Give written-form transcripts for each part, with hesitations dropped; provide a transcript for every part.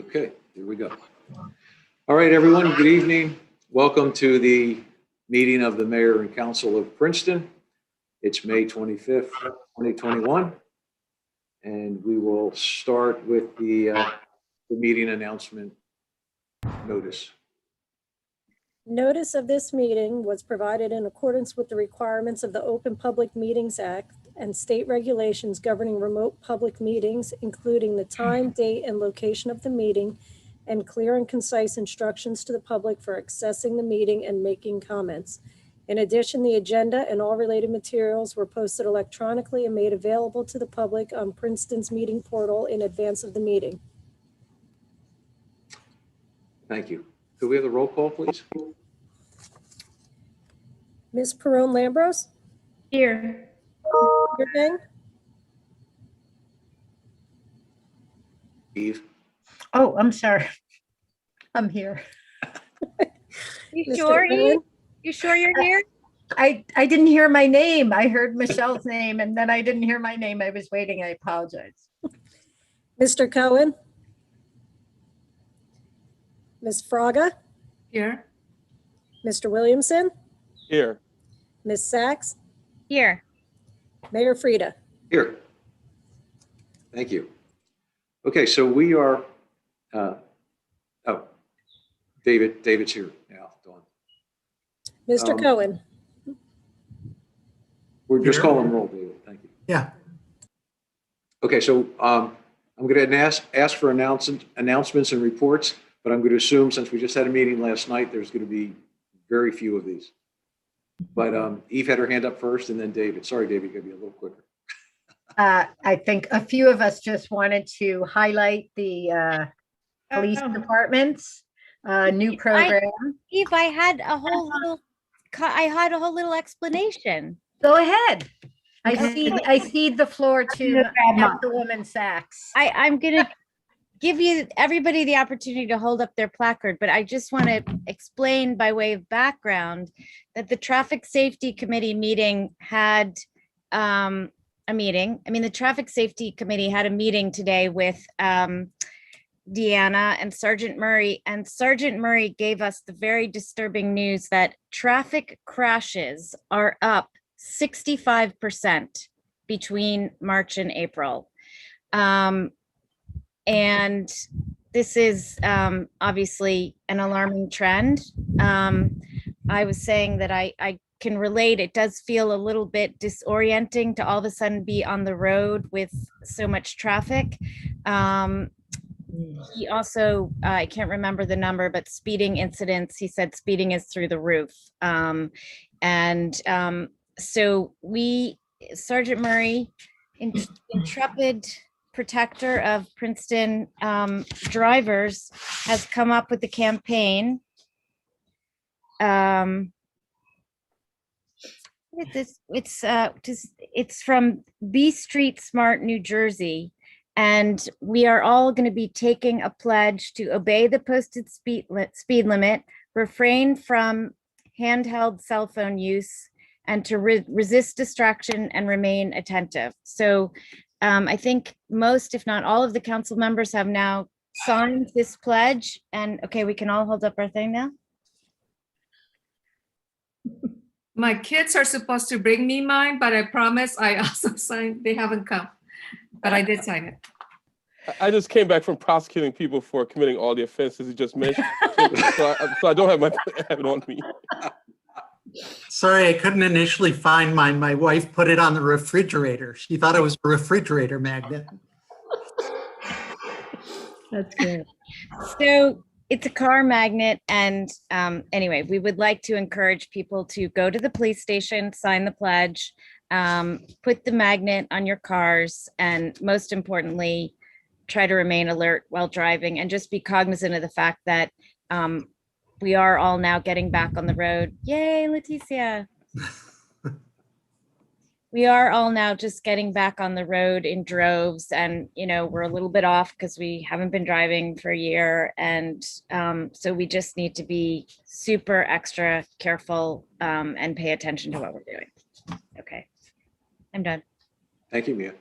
Okay, here we go. All right, everyone, good evening. Welcome to the meeting of the Mayor and Council of Princeton. It's May 25th, 2021. And we will start with the meeting announcement notice. Notice of this meeting was provided in accordance with the requirements of the Open Public Meetings Act and state regulations governing remote public meetings, including the time, date, and location of the meeting, and clear and concise instructions to the public for accessing the meeting and making comments. In addition, the agenda and all related materials were posted electronically and made available to the public on Princeton's meeting portal in advance of the meeting. Thank you. Could we have the roll call, please? Ms. Perrone-Lambros? Here. Peterson? Eve? Oh, I'm sorry. I'm here. You sure, Eve? You sure you're here? I didn't hear my name. I heard Michelle's name and then I didn't hear my name. I was waiting. I apologize. Mr. Cohen? Ms. Fraga? Here. Mr. Williamson? Here. Ms. Sachs? Here. Mayor Frida? Here. Thank you. Okay, so we are, David's here now, Dawn. Mr. Cohen? We're just calling roll, David. Thank you. Yeah. Okay, so I'm going to ask for announcements and reports, but I'm going to assume since we just had a meeting last night, there's going to be very few of these. But Eve had her hand up first and then David. Sorry, David, you got to be a little quicker. I think a few of us just wanted to highlight the police department's new program. Eve, I had a whole little explanation. Go ahead. I cede the floor to Councilwoman Sachs. I'm gonna give everybody the opportunity to hold up their placard, but I just want to explain by way of background that the Traffic Safety Committee meeting had a meeting. I mean, the Traffic Safety Committee had a meeting today with Deanna and Sergeant Murray, and Sergeant Murray gave us the very disturbing news that traffic crashes are up 65% between March and April. And this is obviously an alarming trend. I was saying that I can relate. It does feel a little bit disorienting to all of a sudden be on the road with so much traffic. He also, I can't remember the number, but speeding incidents, he said speeding is through the roof. So Sergeant Murray, intrepid protector of Princeton drivers, has come up with a campaign. It's from B Street Smart, New Jersey, and we are all going to be taking a pledge to obey the posted speed limit, refrain from handheld cell phone use, and to resist distraction and remain attentive. So I think most, if not all of the council members have now signed this pledge. And okay, we can all hold up our thing now. My kids are supposed to bring me mine, but I promise I also signed. They haven't come, but I did sign it. I just came back from prosecuting people for committing all the offenses you just mentioned. so I don't have have it on me. Sorry, I couldn't initially find mine. My wife put it on the refrigerator. She thought it was a refrigerator magnet. That's good. So it's a car magnet. And anyway, we would like to encourage people to go to the police station, sign the pledge, put the magnet on your cars, and most importantly, try to remain alert while driving and just be cognizant of the fact that we are all now getting back on the road. Yay, Leticia. We are all now just getting back on the road in droves, and we're a little bit off because we haven't been driving for a year, and so we just need to be super extra careful and pay attention to what we're doing. Okay, I'm done. Thank you, Mia.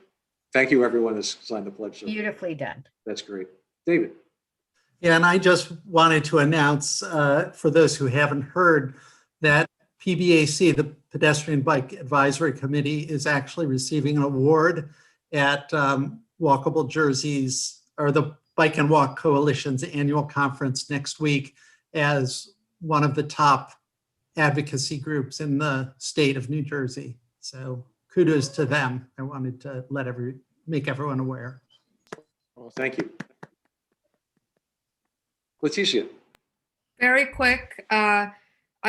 Thank you, everyone that's signed the pledge. Beautifully done. That's great. David. Yeah, and I just wanted to announce, for those who haven't heard, that PBAC, the Pedestrian Bike Advisory Committee, is actually receiving an award at Walkable Jersey's, or the Bike and Walk Coalition's annual conference next week as one of the top advocacy groups in the state of New Jersey. So kudos to them. I wanted to make everyone aware. Well, thank you. Leticia. Very quick, I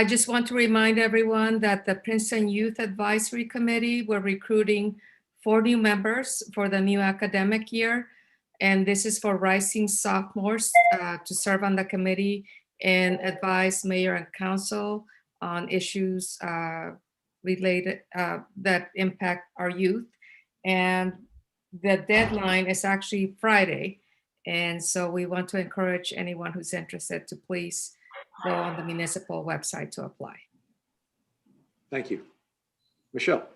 just want to remind everyone that the Princeton Youth Advisory Committee, we're recruiting 4 new members for the new academic year. And this is for rising sophomores to serve on the committee and advise mayor and council on issues related that impact our youth. And the deadline is actually Friday. And so we want to encourage anyone who's interested to please go on the municipal website to apply. Thank you. Michelle.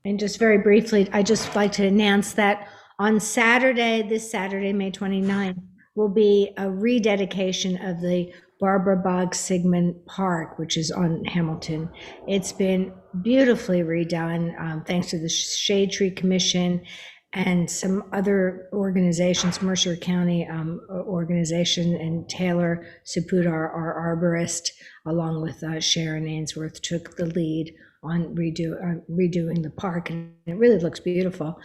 And just very briefly, I just like to announce that on Saturday, this Saturday, May 29th, will be a rededication of the Barbara Boggs Sigmund Park, which is on Hamilton. It's been beautifully redone thanks to the Shade Tree Commission and some other organizations, Mercer County organization, and Taylor Saputo, our arborist, along with Sharon Ainsworth, took the lead on redoing the park, and it really looks beautiful.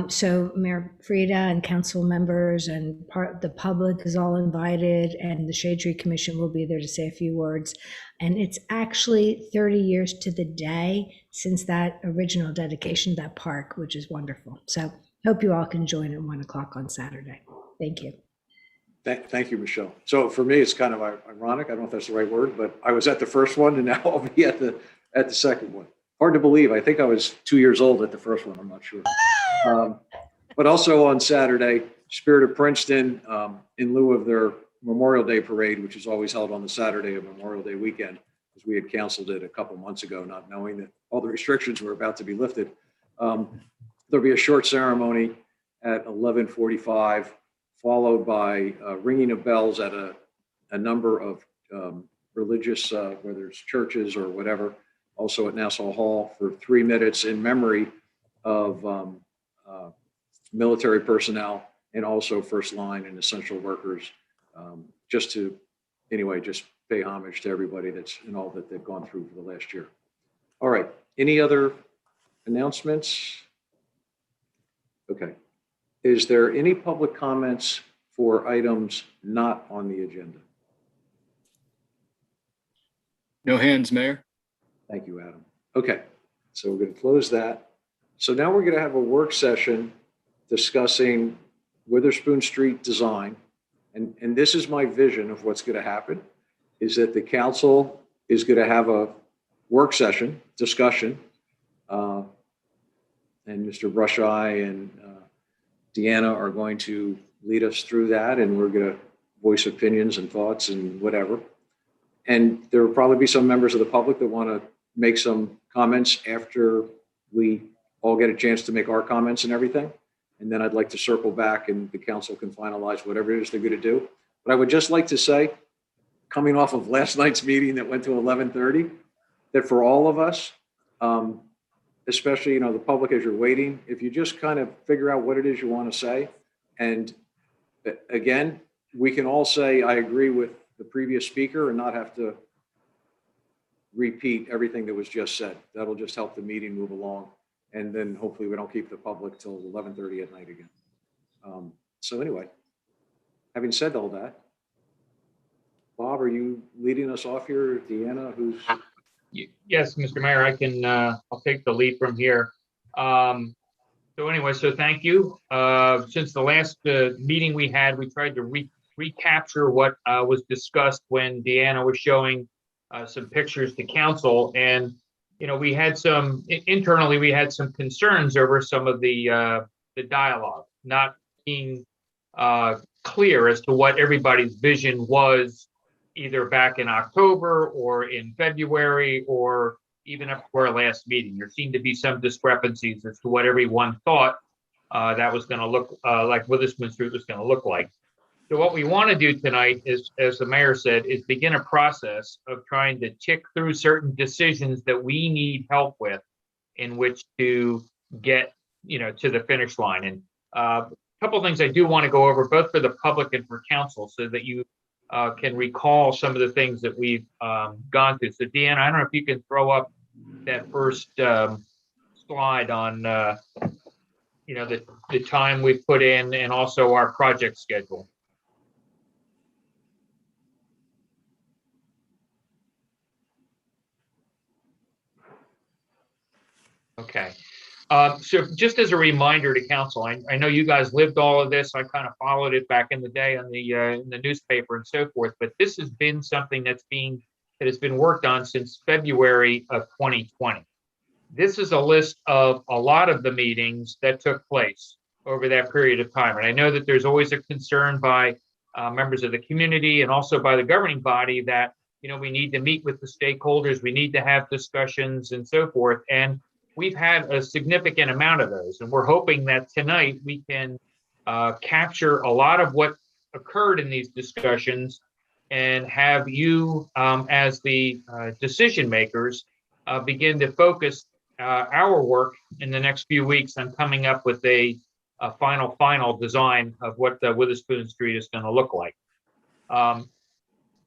So Mayor Frida and council members and the public is all invited, and the Shade Tree Commission will be there to say a few words. And it's actually 30 years to the day since that original dedication to that park, which is wonderful. So hope you all can join at 1 o'clock on Saturday. Thank you. Thank you, Michelle. So for me, it's kind of ironic. I don't know if that's the right word, but I was at the first one and now I'll be at the second one. Hard to believe. I think I was 2 years old at the first one. I'm not sure. But also on Saturday, Spirit of Princeton, in lieu of their Memorial Day parade, which is always held on the Saturday of Memorial Day weekend, because we had canceled it a couple months ago, not knowing that all the restrictions were about to be lifted. There'll be a short ceremony at 11:45, followed by ringing of bells at a number of religious, whether it's churches or whatever, also at Nassau Hall for 3 minutes in memory of military personnel and also first line and essential workers, just to, anyway, just pay homage to everybody that's in all that they've gone through for the last year. All right, any other announcements? Okay. Is there any public comments for items not on the agenda? No hands, Mayor. Thank you, Adam. Okay, so we're going to close that. So now we're going to have a work session discussing Witherspoon Street design. And this is my vision of what's going to happen, is that the council is going to have a work session discussion. And Mr. Brusheye and Deanna are going to lead us through that, and we're going to voice opinions and thoughts and whatever. And there will probably be some members of the public that want to make some comments after we all get a chance to make our comments and everything. And then I'd like to circle back and the council can finalize whatever it is they're going to do. But I would just like to say, coming off of last night's meeting that went to 11:30, that for all of us, especially, the public as you're waiting, if you just kind of figure out what it is you want to say. And again, we can all say, I agree with the previous speaker and not have to repeat everything that was just said. That'll just help the meeting move along. And then hopefully we don't keep the public till 11:30 at night again. So anyway, having said all that, Bob, are you leading us off here? Deanna, who's... Yes, Mr. Mayor, I can, I'll take the lead from here. So anyway, so thank you. Since the last meeting we had, we tried to recapture what was discussed when Deanna was showing some pictures to council. And, we had internally, we had some concerns over some of the dialogue, not being clear as to what everybody's vision was, either back in October or in February or even up to our last meeting. There seemed to be some discrepancies as to what everyone thought that was going to look like Witherspoon Street was going to look like. So what we want to do tonight is, as the mayor said, is begin a process of trying to tick through certain decisions that we need help with in which to get, to the finish line. And a couple of things I do want to go over, both for the public and for council, so that you can recall some of the things that we've gone through. So Deanna, I don't know if you can throw up that first slide on, the time we've put in and also our project schedule. Okay. So just as a reminder to council, I know you guys lived all of this. I kind of followed it back in the day on the in the newspaper and so forth. But this has been something that has been worked on since February of 2020. This is a list of a lot of the meetings that took place over that period of time. And I know that there's always a concern by members of the community and also by the governing body that we need to meet with the stakeholders, we need to have discussions and so forth. And we've had a significant amount of those, and we're hoping that tonight we can capture a lot of what occurred in these discussions and have you as the decision makers begin to focus our work in the next few weeks on coming up with a final design of what the Witherspoon Street is going to look like.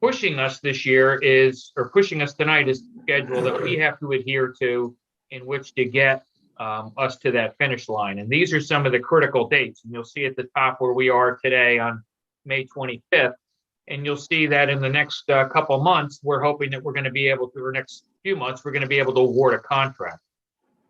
Pushing us tonight is the schedule that we have to adhere to in which to get us to that finish line. And these are some of the critical dates. And you'll see at the top where we are today on May 25th. And you'll see that in the next couple months, we're hoping that we're going to be able to, or next few months, we're going to be able to award a contract.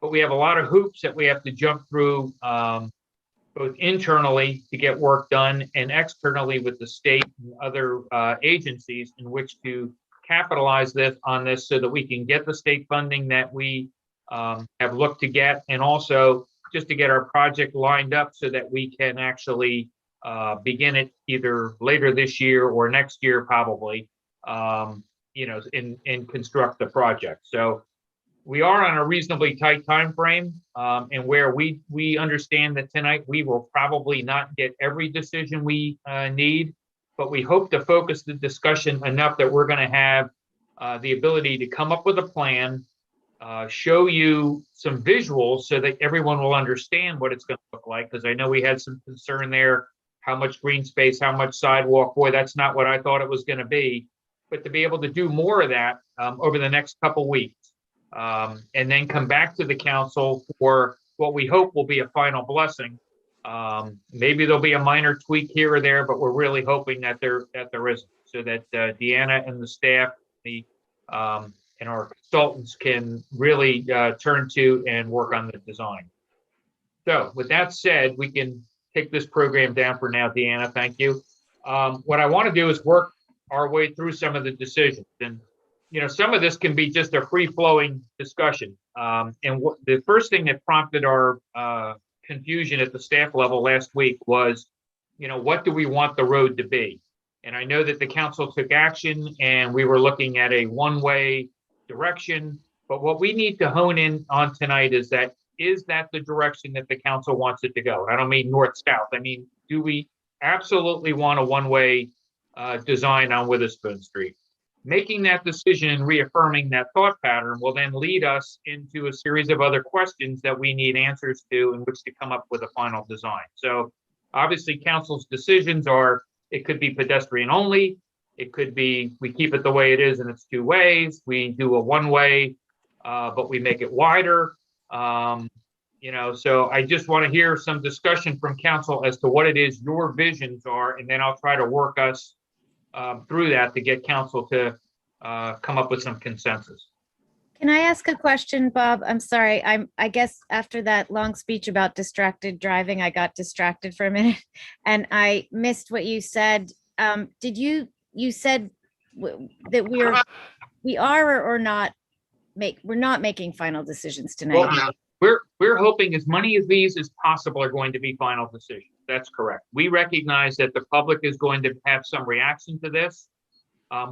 But we have a lot of hoops that we have to jump through, both internally to get work done and externally with the state and other agencies in which to capitalize on this so that we can get the state funding that we have looked to get, and also just to get our project lined up so that we can actually begin it either later this year or next year, probably, and construct the project. So we are on a reasonably tight time frame, and where we understand that tonight we will probably not get every decision we need, but we hope to focus the discussion enough that we're going to have the ability to come up with a plan, show you some visuals so that everyone will understand what it's going to look like, because I know we had some concern there, how much green space, how much sidewalk. Boy, that's not what I thought it was going to be. But to be able to do more of that over the next couple weeks, and then come back to the council for what we hope will be a final blessing. Maybe there'll be a minor tweak here or there, but we're really hoping that there isn't, so that Deanna and the staff, and our consultants can really turn to and work on the design. So with that said, we can take this program down for now, Deanna. Thank you. What I want to do is work our way through some of the decisions. And, some of this can be just a free-flowing discussion. And the first thing that prompted our confusion at the staff level last week was, what do we want the road to be? And I know that the council took action and we were looking at a one-way direction, but what we need to hone in on tonight is that the direction that the council wants it to go? And I don't mean north-south. I mean, do we absolutely want a one-way design on Witherspoon Street? Making that decision and reaffirming that thought pattern will then lead us into a series of other questions that we need answers to in which to come up with a final design. So obviously council's decisions are, it could be pedestrian only. It could be, we keep it the way it is and it's two ways. We do a one way, but we make it wider. So I just want to hear some discussion from council as to what it is your visions are, and then I'll try to work us through that to get council to come up with some consensus. Can I ask a question, Bob? I'm sorry. I guess after that long speech about distracted driving, I got distracted for a minute and I missed what you said. Did you said that we are or not we're not making final decisions tonight? Well, we're hoping as many of these as possible are going to be final decisions. That's correct. We recognize that the public is going to have some reaction to this.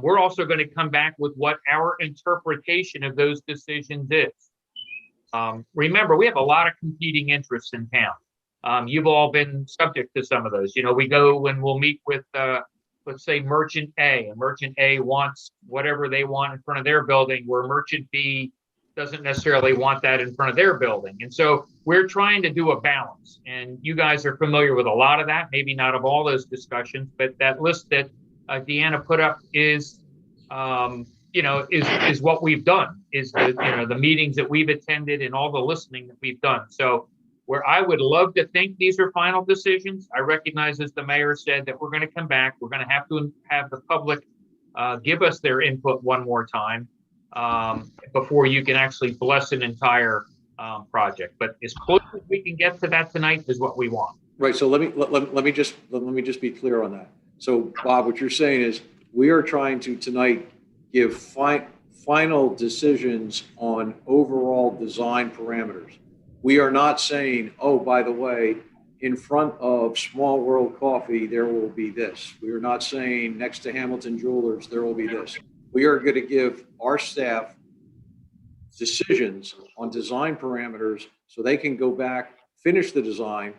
We're also going to come back with what our interpretation of those decisions is. Remember, we have a lot of competing interests in town. You've all been subject to some of those. You know, we go when we'll meet with, let's say Merchant A, and Merchant A wants whatever they want in front of their building, where Merchant B doesn't necessarily want that in front of their building. And so we're trying to do a balance, and you guys are familiar with a lot of that, maybe not of all those discussions, but that list that Deanna put up is, you know, is what we've done, is the, you know, the meetings that we've attended and all the listening that we've done. So where I would love to think these are final decisions, I recognize, as the mayor said, that we're going to come back. We're going to have the public give us their input one more time before you can actually bless an entire project. But as close as we can get to that tonight is what we want. Right. So let me just be clear on that. So Bob, what you're saying is we are trying to tonight give final decisions on overall design parameters. We are not saying, oh, by the way, in front of Small World Coffee, there will be this. We are not saying next to Hamilton Jewelers, there will be this. We are going to give our staff decisions on design parameters so they can go back, finish the design,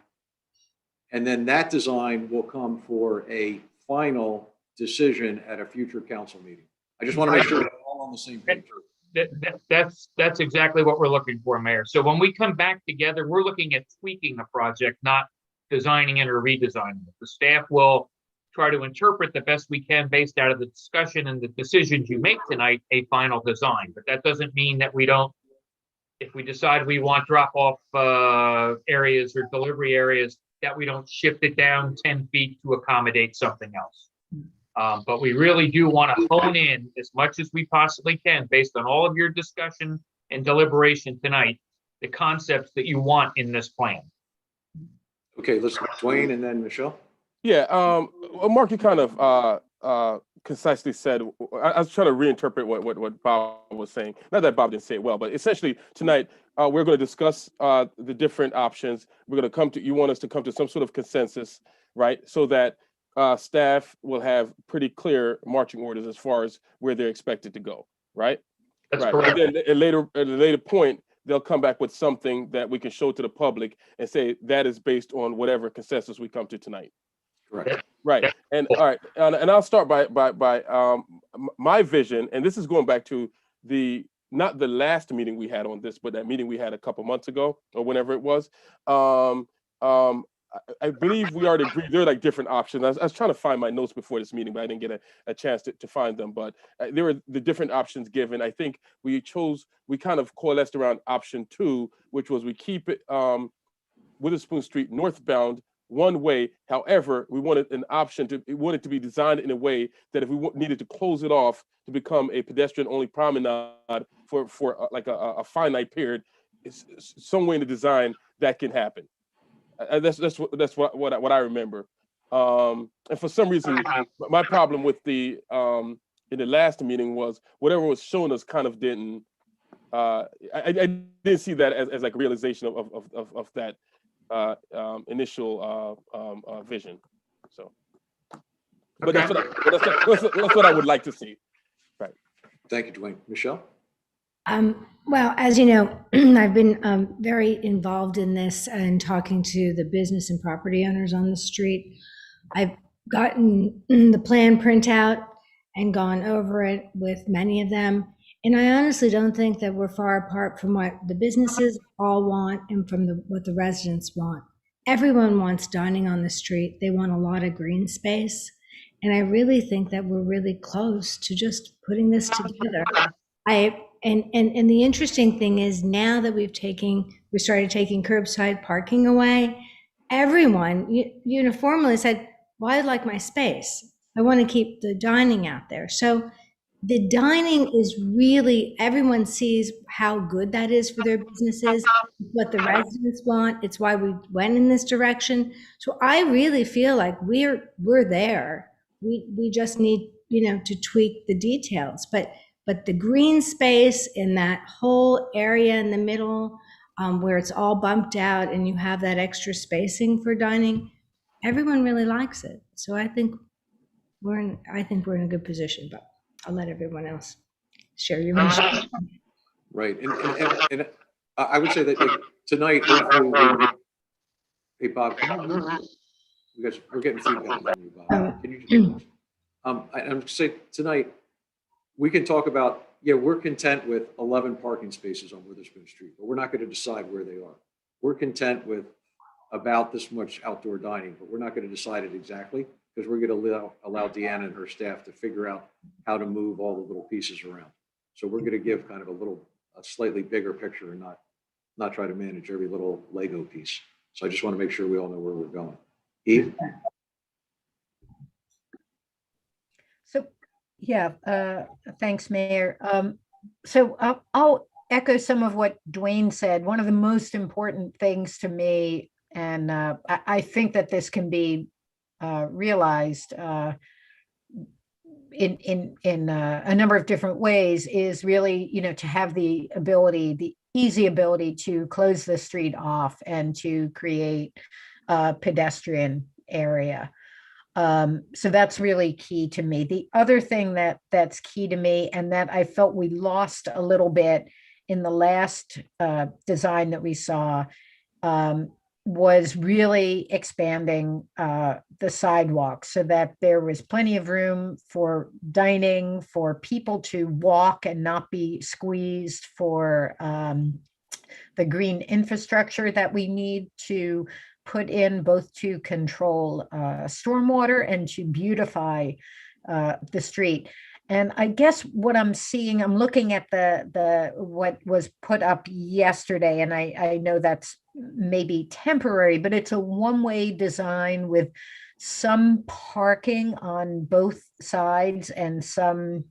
and then that design will come for a final decision at a future council meeting. I just want to make sure we're all on the same page. That's exactly what we're looking for, Mayor. So when we come back together, we're looking at tweaking the project, not designing it or redesigning it. The staff will try to interpret the best we can based out of the discussion and the decisions you make tonight, a final design. But that doesn't mean that we don't, if we decide we want drop-off areas or delivery areas, that we don't shift it down 10 feet to accommodate something else. But we really do want to hone in as much as we possibly can, based on all of your discussion and deliberation tonight, the concepts that you want in this plan. Okay, let's Dwayne and then Michelle. Yeah, Mark, you kind of concisely said, I was trying to reinterpret what Bob was saying. Not that Bob didn't say it well, but essentially tonight we're going to discuss the different options. We're going to come to, you want us to come to some sort of consensus, right? So that staff will have pretty clear marching orders as far as where they're expected to go, right? That's right. correct. And then at a later point, they'll come back with something that we can show to the public and say that is based on whatever consensus we come to tonight. Correct. Right. And all right. And I'll start by my vision. And this is going back to not the last meeting we had on this, but that meeting we had a couple months ago or whenever it was. I believe we already agreed there are like different options. I was trying to find my notes before this meeting, but I didn't get a chance to find them. But there were the different options given. I think we kind of coalesced around option 2, which was we keep it Witherspoon Street northbound one way. However, we wanted an option we wanted to be designed in a way that if we needed to close it off to become a pedestrian only promenade for like a finite period, it's some way in the design that can happen. That's what I remember. And for some reason, my problem with the in the last meeting was whatever was shown us kind of didn't. I didn't see that as like realization of that initial vision. So, but Okay. that's what I would like to see. Right. Thank you, Dwayne. Michelle? Well, as you know, I've been very involved in this and talking to the business and property owners on the street. I've gotten the plan printout and gone over it with many of them. And I honestly don't think that we're far apart from what the businesses all want and from what the residents want. Everyone wants dining on the street. They want a lot of green space. And I really think that we're really close to just putting this together. And the interesting thing is now that we started taking curbside parking away, everyone uniformly said, well, I like my space. I want to keep the dining out there. So the dining is really, everyone sees how good that is for their businesses, what the residents want. It's why we went in this direction. So I really feel like we're there. We just need, to tweak the details, but the green space in that whole area in the middle, where it's all bumped out and you have that extra spacing for dining, everyone really likes it. So I think we're in a good position, but I'll let everyone else share your vision. Right. And I would say that tonight, hopefully Hey, Bob, we're getting feedback from you, Bob. Can you, I'm saying tonight, we can talk about, yeah, we're content with 11 parking spaces on Witherspoon Street, but we're not going to decide where they are. We're content with about this much outdoor dining, but we're not going to decide it exactly because we're going to allow Deanna and her staff to figure out how to move all the little pieces around. So we're going to give kind of a slightly bigger picture and not try to manage every little Lego piece. So I just want to make sure we all know where we're going. Eve? So, yeah, thanks, Mayor. So I'll echo some of what Dwayne said. One of the most important things to me, and I think that this can be realized in a number of different ways, is really, to have the easy ability to close the street off and to create a pedestrian area. So that's really key to me. The other thing that's key to me, and that I felt we lost a little bit in the last design that we saw, was really expanding the sidewalk so that there was plenty of room for dining, for people to walk and not be squeezed, for the green infrastructure that we need to put in, both to control stormwater and to beautify the street. And I guess what I'm seeing, I'm looking at the what was put up yesterday, and I know that's maybe temporary, but it's a one-way design with some parking on both sides and some,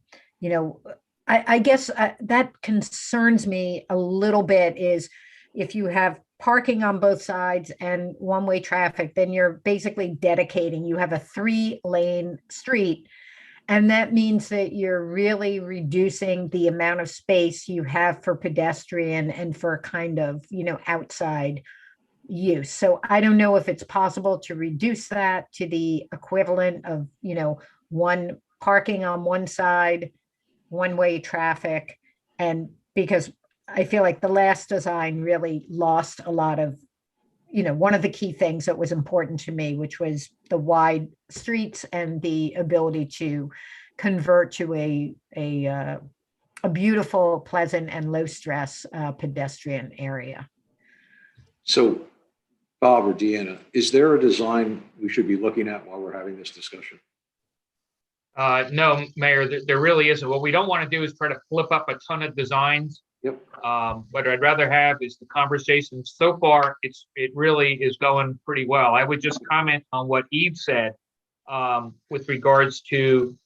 I guess that concerns me a little bit, is if you have parking on both sides and one-way traffic, then you're basically dedicating, you have a 3-lane street. And that means that you're really reducing the amount of space you have for pedestrian and for kind of, outside use. So I don't know if it's possible to reduce that to the equivalent of, one parking on one side, one-way traffic. And because I feel like the last design really lost a lot of, one of the key things that was important to me, which was the wide streets and the ability to convert to a beautiful, pleasant, and low stress pedestrian area. So Bob or Deanna, is there a design we should be looking at while we're having this discussion? No, Mayor, there really isn't. What we don't want to do is try to flip up a ton of designs. Yep. What I'd rather have is the conversation. So far, it really is going pretty well. I would just comment on what Eve said with regards to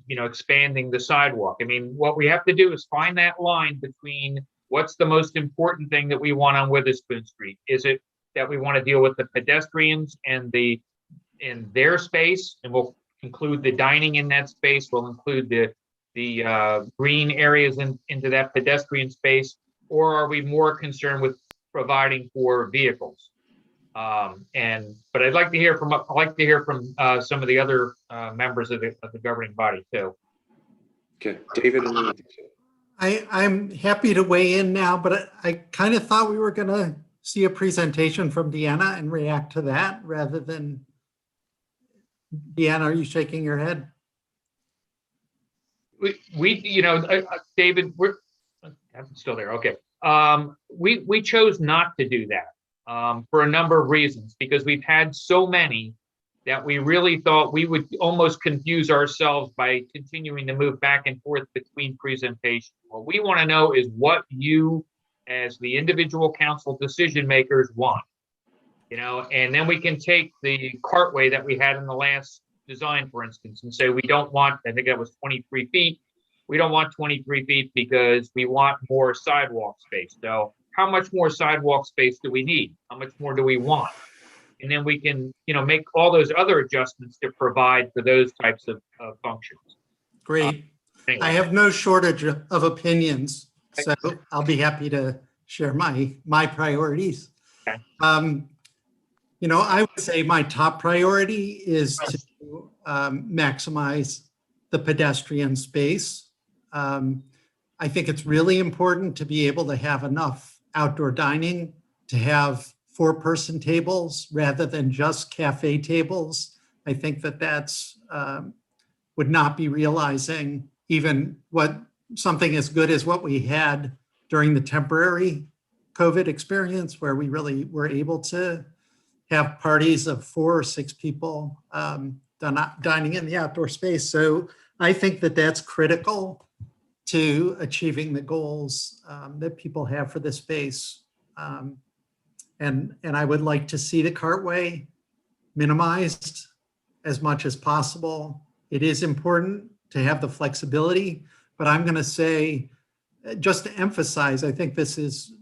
expanding the sidewalk. I mean, what we have to do is find that line between what's the most important thing that we want on Witherspoon Street. Is it that we want to deal with the pedestrians and in their space, and we'll include the dining in that space. We'll include the green areas into that pedestrian space, or are we more concerned with providing for vehicles? But I'd like to hear from some of the other members of the governing body too. Okay, David. I'm happy to weigh in now, but I kind of thought we were going to see a presentation from Deanna and react to that rather than. Deanna, are you shaking your head? David, I'm still there. Okay. We chose not to do that for a number of reasons, because we've had so many that we really thought we would almost confuse ourselves by continuing to move back and forth between presentations. What we want to know is what you, as the individual council decision makers, want. And then we can take the cartway that we had in the last design, for instance, and say we don't want, I think that was 23 feet. We don't want 23 feet because we want more sidewalk space. So how much more sidewalk space do we need? How much more do we want? And then we can, make all those other adjustments to provide for those types of functions. Great. Anyway. I have no shortage of opinions, so I'll be happy to share my priorities. Okay. I would say my top priority is to maximize the pedestrian space. I think it's really important to be able to have enough outdoor dining, to have four-person tables rather than just cafe tables. I think that that's would not be realizing even what something as good as what we had during the temporary COVID experience, where we really were able to have parties of 4 or 6 people dining in the outdoor space. So I think that that's critical to achieving the goals that people have for this space. And I would like to see the cartway minimized as much as possible. It is important to have the flexibility, but I'm going to say, just to emphasize, I think this is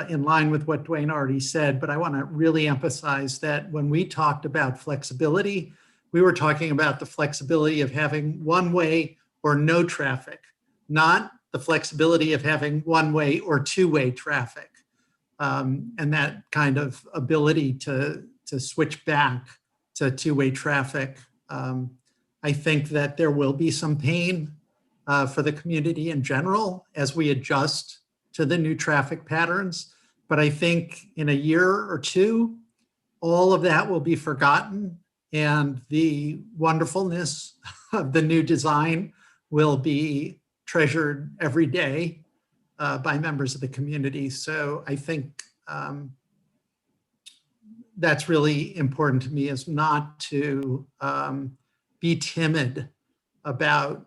in line with what Dwayne already said, but I want to really emphasize that when we talked about flexibility, we were talking about the flexibility of having one-way or no traffic, not the flexibility of having one-way or two-way traffic. And that kind of ability to switch back to two-way traffic. I think that there will be some pain for the community in general as we adjust to the new traffic patterns. But I think in a year or two, all of that will be forgotten and the wonderfulness of the new design will be treasured every day by members of the community. So I think that's really important to me, is not to be timid about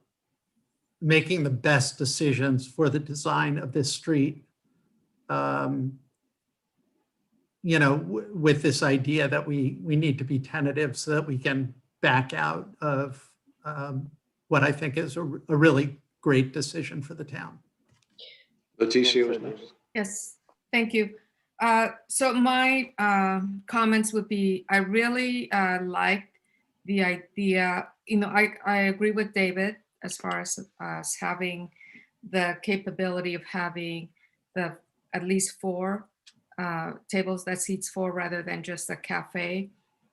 making the best decisions for the design of this street. You know, with this idea that we need to be tentative so that we can back out of what I think is a really great decision for the town. Leticia was next. Yes, thank you. So my comments would be, I really liked the idea, you know, I agree with David as far as having the capability of having the at least 4 tables that seats 4 rather than just a cafe.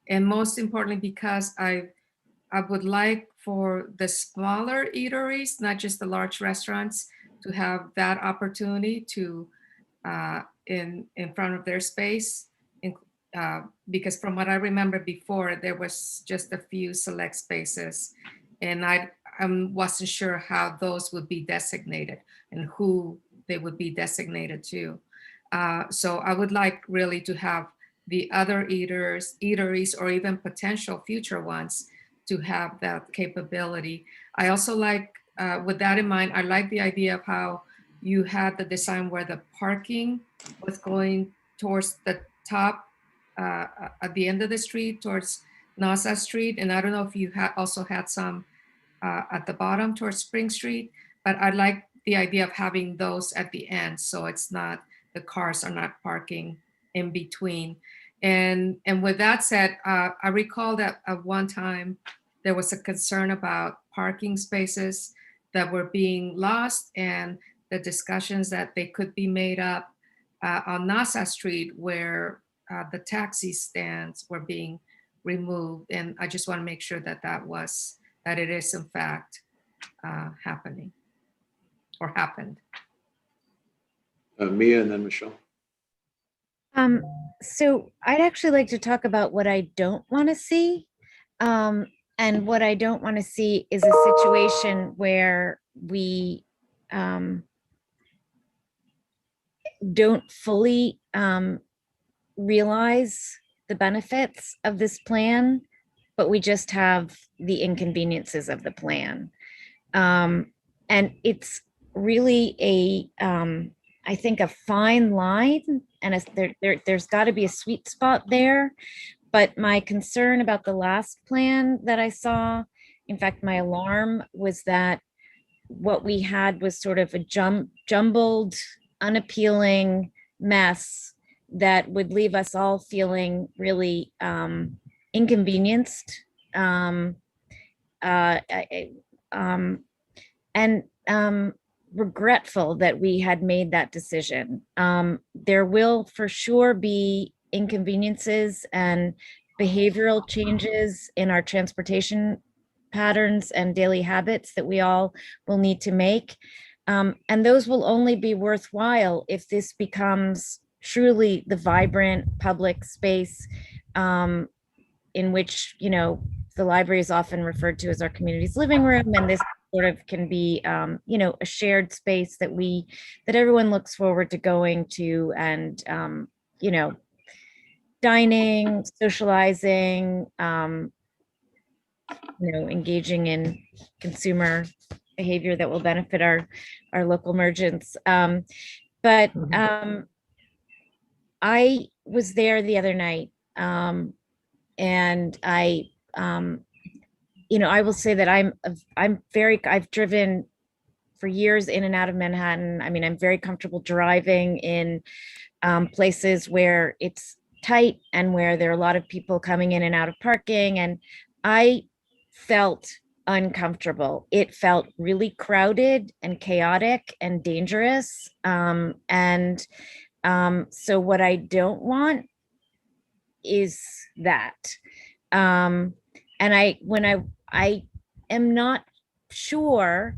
And most importantly, because I would like for the smaller eateries, not just the large restaurants, to have that opportunity to in front of their space. Because from what I remember before, there was just a few select spaces, and I wasn't sure how those would be designated and who they would be designated to. So I would like really to have the other eateries, or even potential future ones, to have that capability. I also like, with that in mind, I like the idea of how you had the design where the parking was going towards the top, at the end of the street, towards Nassau Street. And I don't know if you also had some at the bottom towards Spring Street, but I like the idea of having those at the end, so it's not, the cars are not parking in between. And with that said, I recall that at one time there was a concern about parking spaces that were being lost, and the discussions that they could be made up on Nassau Street, where the taxi stands were being removed. And I just want to make sure that it is in fact happening or happened. Mia and then Michelle. So I'd actually like to talk about what I don't want to see. And what I don't want to see is a situation where we don't fully realize the benefits of this plan, but we just have the inconveniences of the plan. And it's really I think a fine line, and there's got to be a sweet spot there. But my concern about the last plan that I saw, in fact, my alarm was that what we had was sort of a jumbled, unappealing mess that would leave us all feeling really inconvenienced and regretful that we had made that decision. There will for sure be inconveniences and behavioral changes in our transportation patterns and daily habits that we all will need to make. And those will only be worthwhile if this becomes truly the vibrant public space in which, the library is often referred to as our community's living room, and this sort of can be, a shared space that everyone looks forward to going to, and, dining, socializing, engaging in consumer behavior that will benefit our local merchants. But I was there the other night, and I will say that I've driven for years in and out of Manhattan. I mean, I'm very comfortable driving in places where it's tight and where there are a lot of people coming in and out of parking. And I felt uncomfortable. It felt really crowded and chaotic and dangerous. So what I don't want is that. And I am not sure.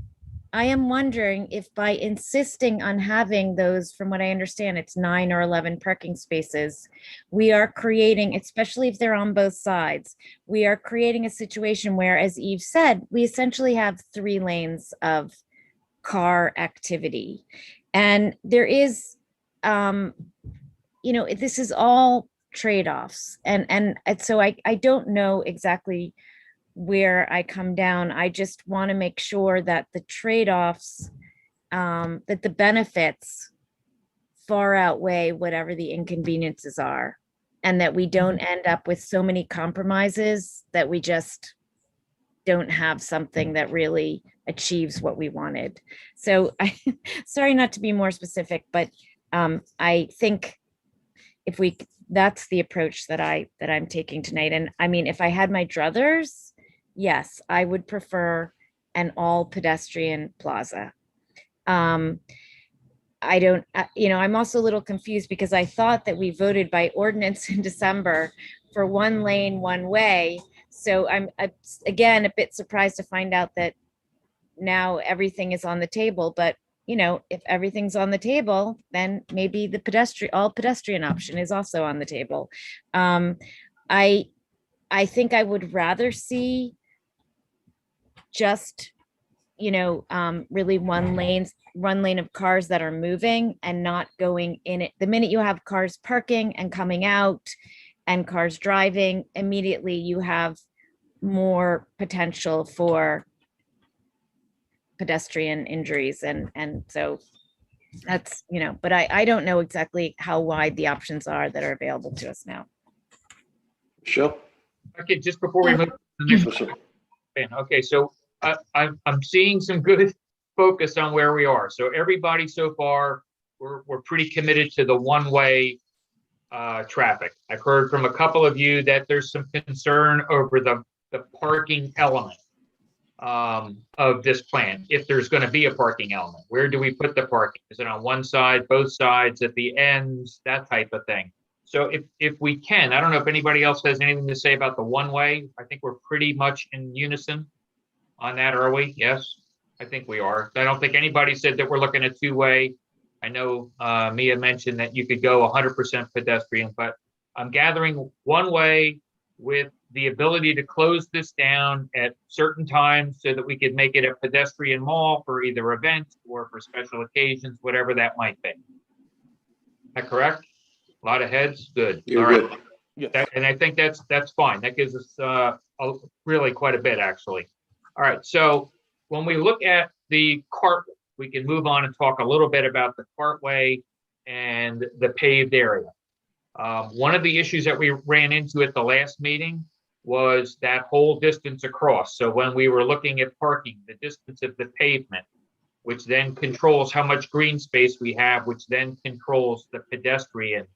I am wondering if by insisting on having those, from what I understand, it's 9 or 11 parking spaces, we are creating, especially if they're on both sides, we are creating a situation where, as Eve said, we essentially have 3 lanes of car activity. And there is, this is all trade-offs. And so I don't know exactly where I come down. I just want to make sure that the trade-offs, that the benefits far outweigh whatever the inconveniences are, and that we don't end up with so many compromises that we just don't have something that really achieves what we wanted. So sorry not to be more specific, but I think that's the approach that I'm taking tonight. And I mean, if I had my druthers, yes, I would prefer an all pedestrian plaza. I'm also a little confused because I thought that we voted by ordinance in December for 1 lane, 1 way. So I'm again a bit surprised to find out that now everything is on the table. But if everything's on the table, then maybe the all pedestrian option is also on the table. I think I would rather see just really 1 lane of cars that are moving and not going in it. The minute you have cars parking and coming out and cars driving, immediately you have more potential for pedestrian injuries. And so that's, but I don't know exactly how wide the options are that are available to us now. Michelle? Okay, just before we move to the next one. Okay, so I'm seeing some good focus on where we are. So everybody so far, we're pretty committed to the 1-way traffic. I've heard from a couple of you that there's some concern over the parking element of this plan. If there's going to be a parking element, where do we put the parking? Is it on one side, both sides, at the ends, that type of thing? So if we can, I don't know if anybody else has anything to say about the 1-way. I think we're pretty much in unison on that, are we? Yes, I think we are. I don't think anybody said that we're looking at 2-way. I know Mia mentioned that you could go 100% pedestrian, but I'm gathering 1-way with the ability to close this down at certain times so that we could make it a pedestrian mall for either events or for special occasions, whatever that might be. Is that correct? A lot of heads? Good. You're all right. Yes. And I think that's fine. That gives us really quite a bit, actually. All right. So when we look at the cart, we can move on and talk a little bit about the cartway and the paved area. One of the issues that we ran into at the last meeting was that whole distance across. So when we were looking at parking, the distance of the pavement, which then controls how much green space we have, which then controls the pedestrian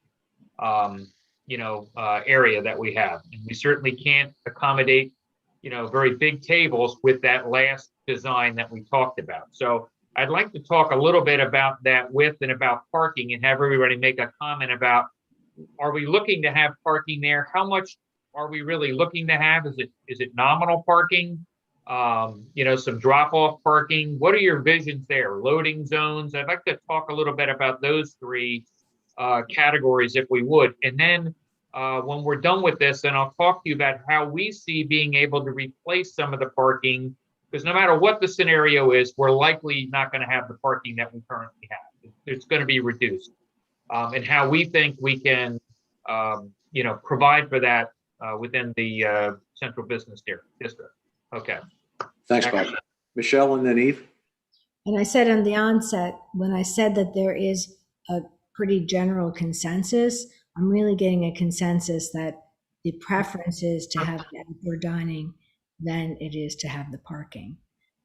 area that we have. And we certainly can't accommodate, very big tables with that last design that we talked about. So I'd like to talk a little bit about that width and about parking and have everybody make a comment about, are we looking to have parking there? How much are we really looking to have? Is it nominal parking? Some drop-off parking? What are your visions there? Loading zones? I'd like to talk a little bit about those 3 categories if we would. And then when we're done with this, then I'll talk to you about how we see being able to replace some of the parking, because no matter what the scenario is, we're likely not going to have the parking that we currently have. It's going to be reduced. And how we think we can, provide for that within the central business district. Okay. Thanks, Bob. Michelle and then Eve. And I said on the onset, when I said that there is a pretty general consensus, I'm really getting a consensus that the preference is to have the outdoor dining than it is to have the parking.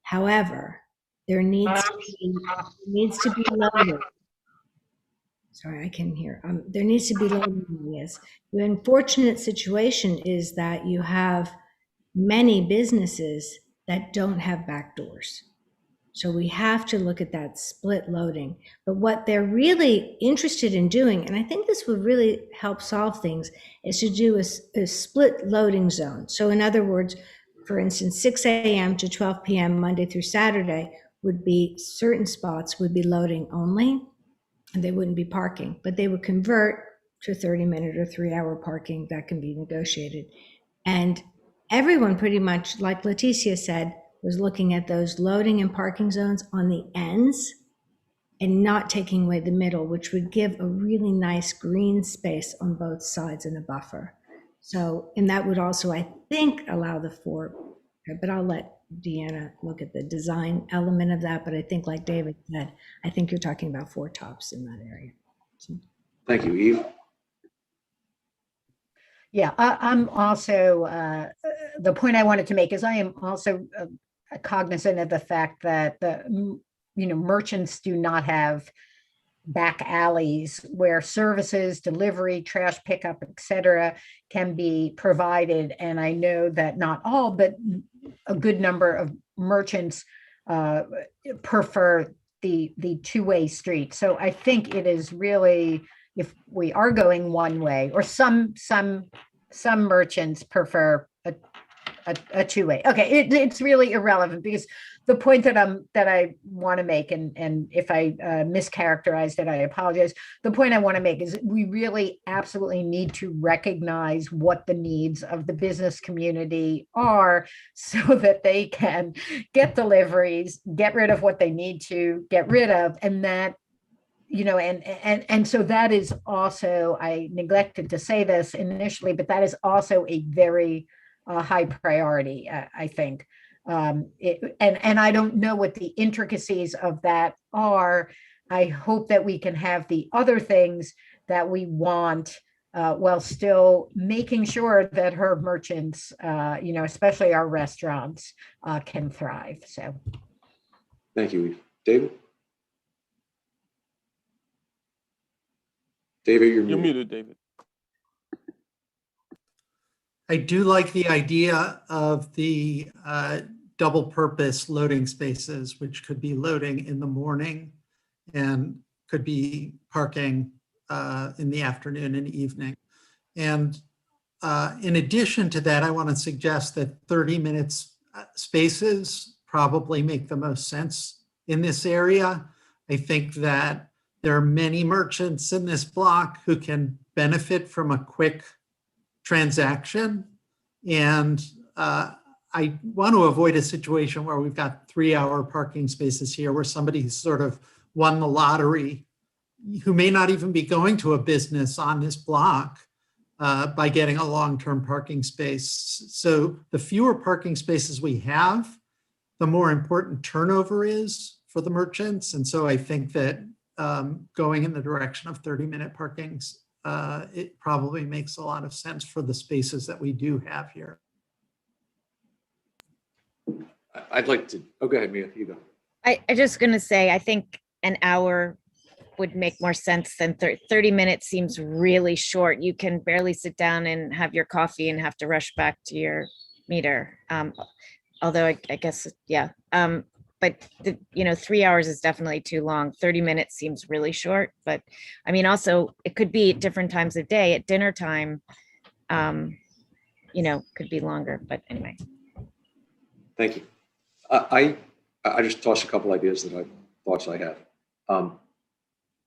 However, there needs to be loading. Sorry, I can hear. There needs to be loading areas. The unfortunate situation is that you have many businesses that don't have back doors. So we have to look at that split loading. But what they're really interested in doing, and I think this would really help solve things, is to do a split loading zone. So in other words, for instance, 6 a.m. to 12 p.m. Monday through Saturday would be, certain spots would be loading only, and they wouldn't be parking, but they would convert to 30-minute or 3-hour parking that can be negotiated. And everyone pretty much, like Leticia said, was looking at those loading and parking zones on the ends and not taking away the middle, which would give a really nice green space on both sides and a buffer. So, and that would also, I think, allow the 4, but I'll let Deanna look at the design element of that. But I think, like David said, I think you're talking about 4 tops in that area. So. Thank you, Eve. Yeah, I'm also, the point I wanted to make is I am also cognizant of the fact that the merchants do not have back alleys where services, delivery, trash pickup, etc., can be provided. And I know that not all, but a good number of merchants prefer the two-way street. So I think it is really, if we are going one way, or some merchants prefer a two-way. Okay, it's really irrelevant, because the point that I want to make, and if I mischaracterized it, I apologize. The point I want to make is we really absolutely need to recognize what the needs of the business community are, so that they can get deliveries, get rid of what they need to get rid of, and that, and so that is also, I neglected to say this initially, but that is also a very high priority, I think. And I don't know what the intricacies of that are. I hope that we can have the other things that we want, while still making sure that her merchants, especially our restaurants, can thrive. So. Thank you, Eve. David? David, you're muted. muted, David. I do like the idea of the double purpose loading spaces, which could be loading in the morning and could be parking in the afternoon and evening. And in addition to that, I want to suggest that 30 minutes spaces probably make the most sense in this area. I think that there are many merchants in this block who can benefit from a quick transaction. And I want to avoid a situation where we've got 3-hour parking spaces here, where somebody's sort of won the lottery, who may not even be going to a business on this block, by getting a long-term parking space. So the fewer parking spaces we have, the more important turnover is for the merchants. And so I think that going in the direction of 30-minute parkings, it probably makes a lot of sense for the spaces that we do have here. I'd like to, go ahead, Mia, you go. I just gonna say, I think an hour would make more sense than 30 minutes seems really short. You can barely sit down and have your coffee and have to rush back to your meter. Although I guess, yeah. But 3 hours is definitely too long. 30 minutes seems really short, but I mean, also it could be at different times of day. At dinner time, could be longer, but anyway. Thank you. I just tossed a couple ideas that thoughts I have.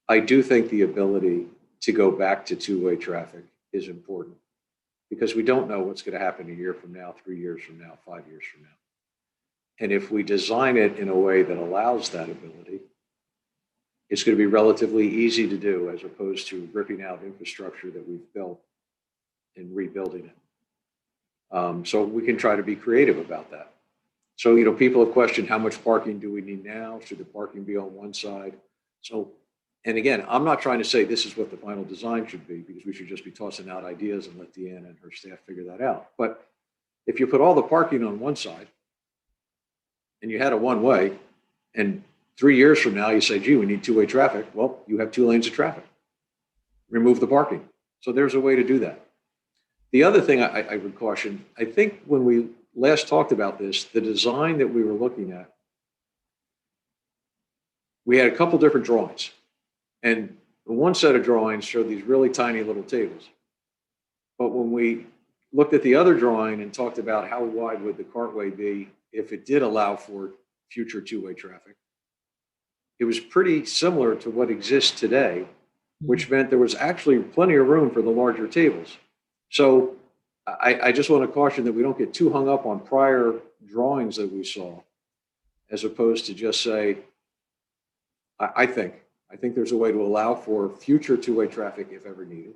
I do think the ability to go back to two-way traffic is important, because we don't know what's going to happen a year from now, 3 years from now, 5 years from now. And if we design it in a way that allows that ability, it's going to be relatively easy to do, as opposed to ripping out infrastructure that we've built and rebuilding it. So we can try to be creative about that. So, people have questioned, how much parking do we need now? Should the parking be on one side? So, and again, I'm not trying to say this is what the final design should be, because we should just be tossing out ideas and let Deanna and her staff figure that out. But if you put all the parking on one side and you had a one-way, and 3 years from now you say, gee, we need two-way traffic, well, you have 2 lanes of traffic. Remove the parking. So there's a way to do that. The other thing I would caution, I think when we last talked about this, the design that we were looking at, we had a couple different drawings. And one set of drawings showed these really tiny little tables. But when we looked at the other drawing and talked about how wide would the cartway be if it did allow for future two-way traffic, it was pretty similar to what exists today, which meant there was actually plenty of room for the larger tables. So I just want to caution that we don't get too hung up on prior drawings that we saw, as opposed to just say, I think there's a way to allow for future two-way traffic if ever needed.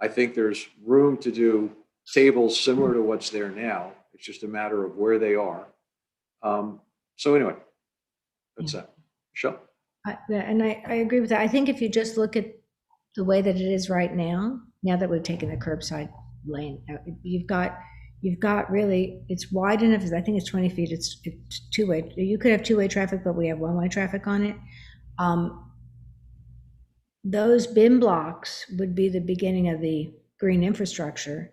I think there's room to do tables similar to what's there now. It's just a matter of where they are. So anyway, that's that. Michelle? And I agree with that. I think if you just look at the way that it is right now that we've taken the curbside lane, you've got really, it's wide enough. I think it's 20 feet. It's two-way. You could have two-way traffic, but we have one-way traffic on it. Those bin blocks would be the beginning of the green infrastructure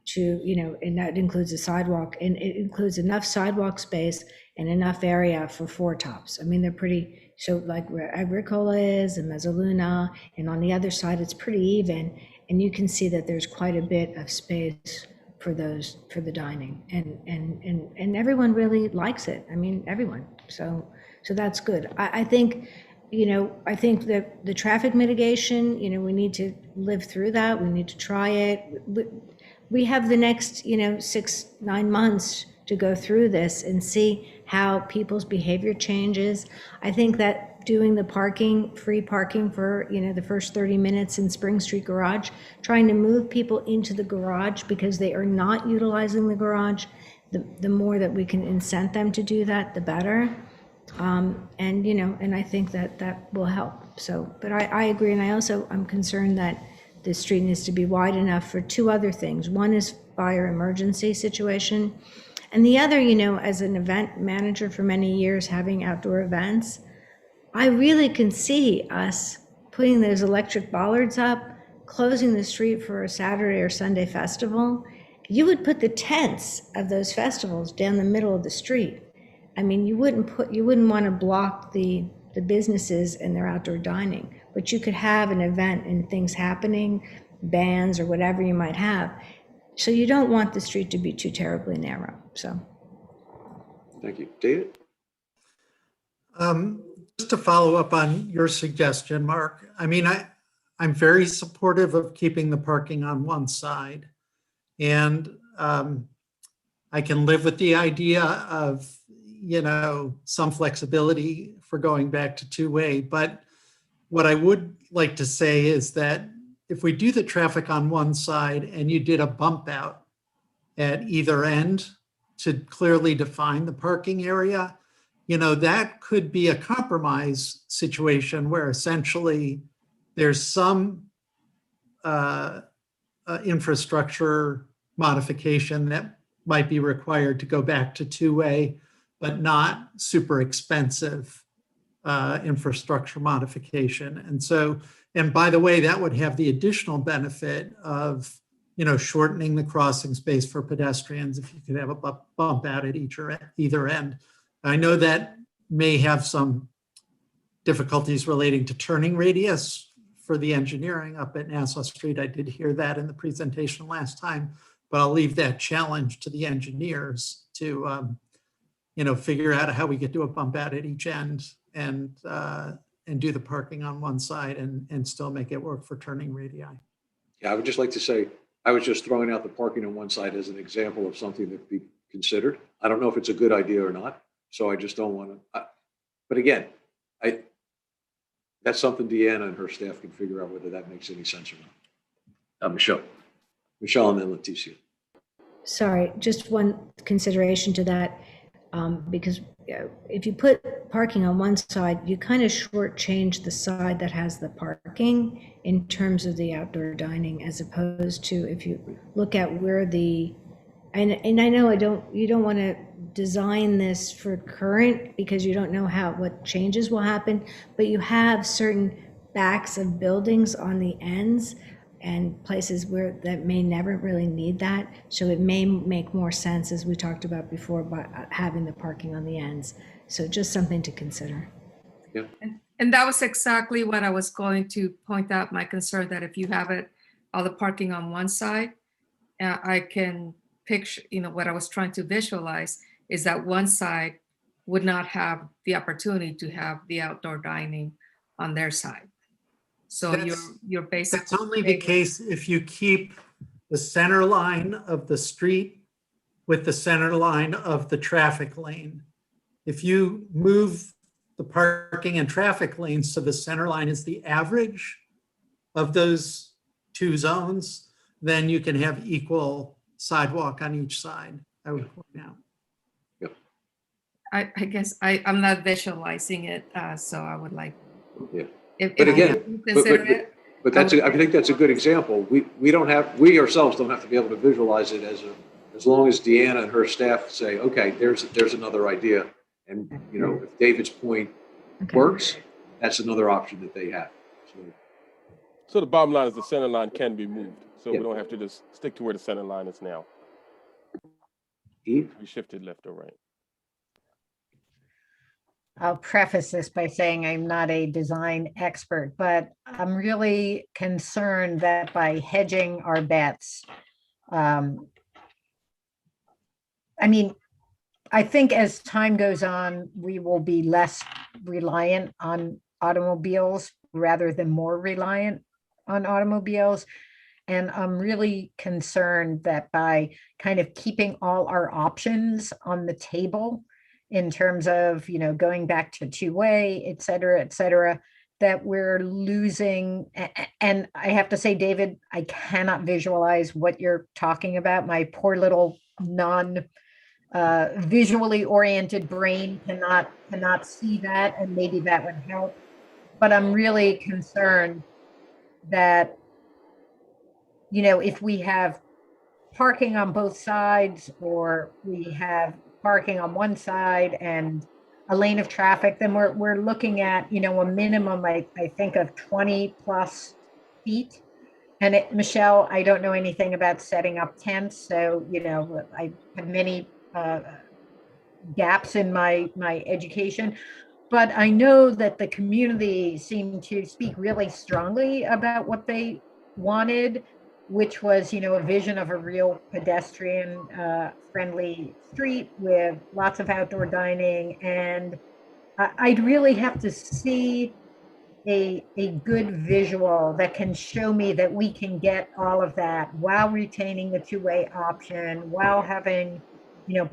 to, and that includes a sidewalk, and it includes enough sidewalk space and enough area for 4 tops. I mean, they're pretty, so like where Agricola is and Mezzaluna, and on the other side, it's pretty even. And you can see that there's quite a bit of space for the dining, and everyone really likes it. I mean, everyone. So that's good. I think that the traffic mitigation, we need to live through that. We need to try it. We have the next, 6-9 months to go through this and see how people's behavior changes. I think that doing the free parking for, the first 30 minutes in Spring Street Garage, trying to move people into the garage because they are not utilizing the garage, the more that we can incent them to do that, the better. And I think that will help. So, but I agree. And I'm concerned that the street needs to be wide enough for 2 other things. One is fire emergency situation. And the other, as an event manager for many years, having outdoor events, I really can see us putting those electric bollards up, closing the street for a Saturday or Sunday festival. You would put the tents of those festivals down the middle of the street. I mean, you wouldn't want to block the businesses and their outdoor dining, but you could have an event and things happening, bands or whatever you might have. So you don't want the street to be too terribly narrow. So. Thank you. David? Just to follow up on your suggestion, Mark, I mean, I'm very supportive of keeping the parking on one side. And I can live with the idea of, some flexibility for going back to two-way. But what I would like to say is that if we do the traffic on one side and you did a bump out at either end to clearly define the parking area, that could be a compromise situation where essentially there's some infrastructure modification that might be required to go back to two-way, but not super expensive infrastructure modification. And by the way, that would have the additional benefit of, shortening the crossing space for pedestrians if you could have a bump out at either end. I know that may have some difficulties relating to turning radius for the engineering up at Nassau Street. I did hear that in the presentation last time, but I'll leave that challenge to the engineers to, figure out how we get to a bump out at each end and and do the parking on one side and still make it work for turning radii. Yeah, I would just like to say, I was just throwing out the parking on one side as an example of something that be considered. I don't know if it's a good idea or not, so I just don't want to. But again, that's something Deanna and her staff can figure out whether that makes any sense or not. Michelle, and then Leticia. Sorry, just one consideration to that, because if you put parking on one side, you kind of shortchange the side that has the parking in terms of the outdoor dining, as opposed to if you look at where and I know you don't want to design this for current because you don't know what changes will happen, but you have certain backs of buildings on the ends and places where that may never really need that. So it may make more sense, as we talked about before, by having the parking on the ends. So just something to consider. Yeah. And that was exactly what I was going to point out, my concern that if you have all the parking on one side, I can picture, what I was trying to visualize is that one side would not have the opportunity to have the outdoor dining on their side. So you're basically. That's only the case if you keep the center line of the street with the center line of the traffic lane. If you move the parking and traffic lanes so the center line is the average of those two zones, then you can have equal sidewalk on each side, I would point out. I guess I'm not visualizing it, so I would like. Yeah. But again, but I think that's a good example. We ourselves don't have to be able to visualize it as long as Deanna and her staff say, okay, there's another idea. And, if David's point works, that's another option that they have. So the bottom line is the center line can be moved. So Yeah. we don't have to just stick to where the center line is now. Eve? We shifted left or right. I'll preface this by saying I'm not a design expert, but I'm really concerned that by hedging our bets, I think as time goes on, we will be less reliant on automobiles rather than more reliant on automobiles. And I'm really concerned that by kind of keeping all our options on the table in terms of, going back to two-way, et cetera, that we're losing. And I have to say, David, I cannot visualize what you're talking about. My poor little visually oriented brain cannot see that, and maybe that would help. But I'm really concerned that, if we have parking on both sides, or we have parking on one side and a lane of traffic, then we're looking at, a minimum, I think, of 20 plus feet. And Michelle, I don't know anything about setting up tents, so, I have many gaps in my education, but I know that the community seemed to speak really strongly about what they wanted, which was, a vision of a real pedestrian friendly street with lots of outdoor dining. And I'd really have to see a good visual that can show me that we can get all of that while retaining the two-way option, while having,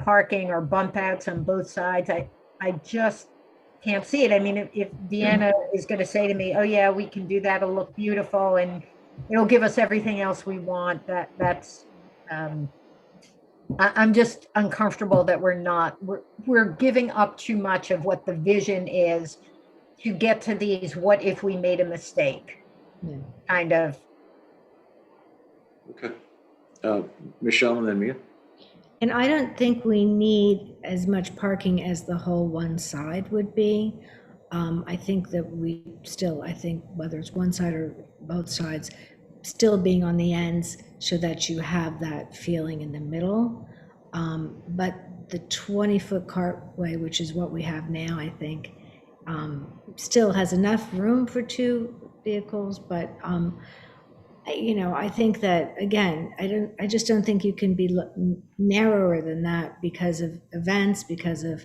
parking or bump outs on both sides. I just can't see it. I mean, if Deanna is going to say to me, oh yeah, we can do that, it'll look beautiful and it'll give us everything else we want, that's I'm just uncomfortable that we're giving up too much of what the vision is to get to these what if we made a mistake kind of. Okay. Michelle and then Mia. And I don't think we need as much parking as the whole one side would be. I think that I think whether it's one side or both sides, still being on the ends so that you have that feeling in the middle. But the 20-foot cartway, which is what we have now, I think, still has enough room for two vehicles, but I think that, again, I just don't think you can be narrower than that because of events, because of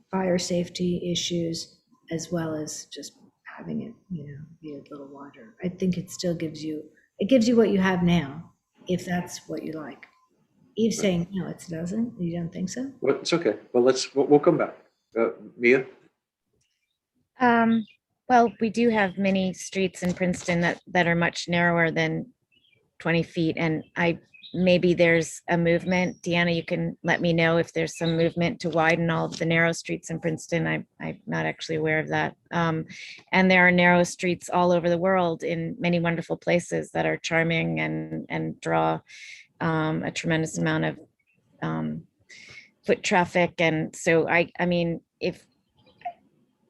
fire safety issues, as well as just having it, be a little wider. I think it still gives you what you have now, if that's what you like. Eve's saying, no, it doesn't. You don't think so? Well, it's okay. Well, we'll come back. Mia? Well, we do have many streets in Princeton that are much narrower than 20 feet. And maybe there's a movement. Deanna, you can let me know if there's some movement to widen all of the narrow streets in Princeton. I'm not actually aware of that. And there are narrow streets all over the world in many wonderful places that are charming and draw a tremendous amount of foot traffic. And so I mean, if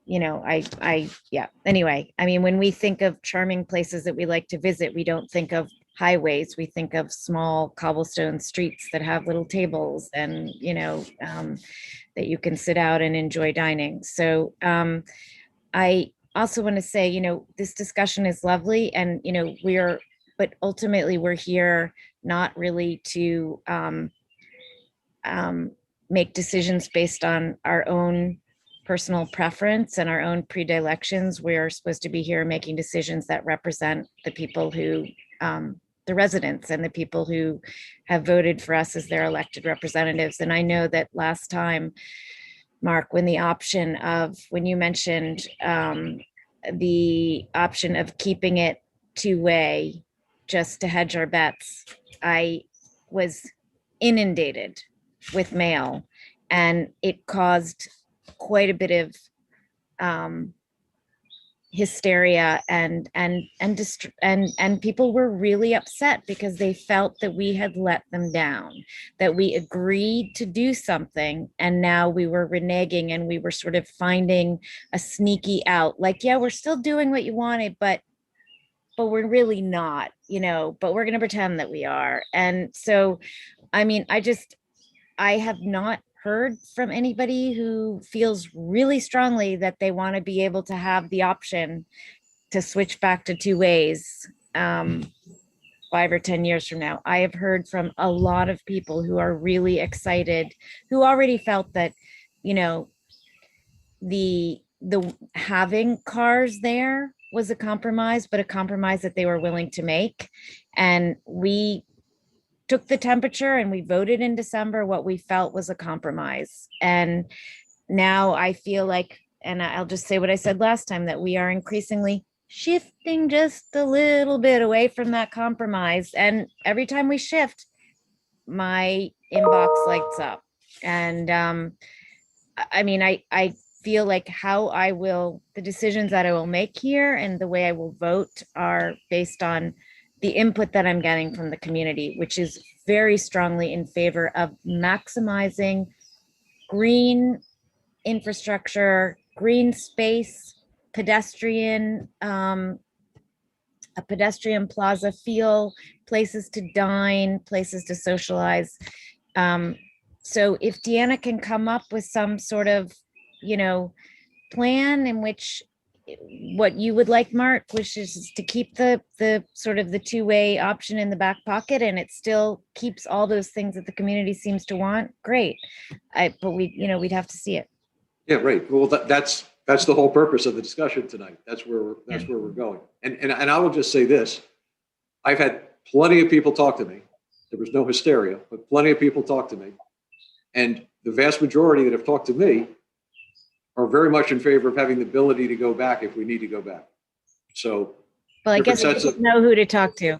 yeah. Anyway, I mean, when we think of charming places that we like to visit, we don't think of highways. We think of small cobblestone streets that have little tables and, that you can sit out and enjoy dining. So I also want to say, this discussion is lovely and, but ultimately we're here not really to make decisions based on our own personal preference and our own predilections. We're supposed to be here making decisions that represent the people who, the residents and the people who have voted for us as their elected representatives. And I know that last time, Mark, when you mentioned the option of keeping it two-way just to hedge our bets, I was inundated with mail and it caused quite a bit of hysteria and people were really upset because they felt that we had let them down, that we agreed to do something and now we were reneging and we were sort of finding a sneaky out, like, yeah, we're still doing what you wanted, but we're really not, but we're going to pretend that we are. And so, I mean, I have not heard from anybody who feels really strongly that they want to be able to have the option to switch back to two ways 5 or 10 years from now. I have heard from a lot of people who are really excited, who already felt that, the having cars there was a compromise, but a compromise that they were willing to make. And we took the temperature and we voted in December what we felt was a compromise. And now I feel like, and I'll just say what I said last time, that we are increasingly shifting just a little bit away from that compromise. And every time we shift, my inbox lights up. And I mean, I feel like the decisions that I will make here and the way I will vote are based on the input that I'm getting from the community, which is very strongly in favor of maximizing green infrastructure, green space, pedestrian, a pedestrian plaza feel, places to dine, places to socialize. So if Deanna can come up with some sort of, plan in which what you would like, Mark, which is to keep the sort of the two-way option in the back pocket and it still keeps all those things that the community seems to want, great. But we'd have to see it. Yeah, right. Well, that's the whole purpose of the discussion tonight. That's where we're going. And I will just say this. I've had plenty of people talk to me. There was no hysteria, but plenty of people talk to me. And the vast majority that have talked to me are very much in favor of having the ability to go back if we need to go back. So, well, I guess I don't know who to talk to.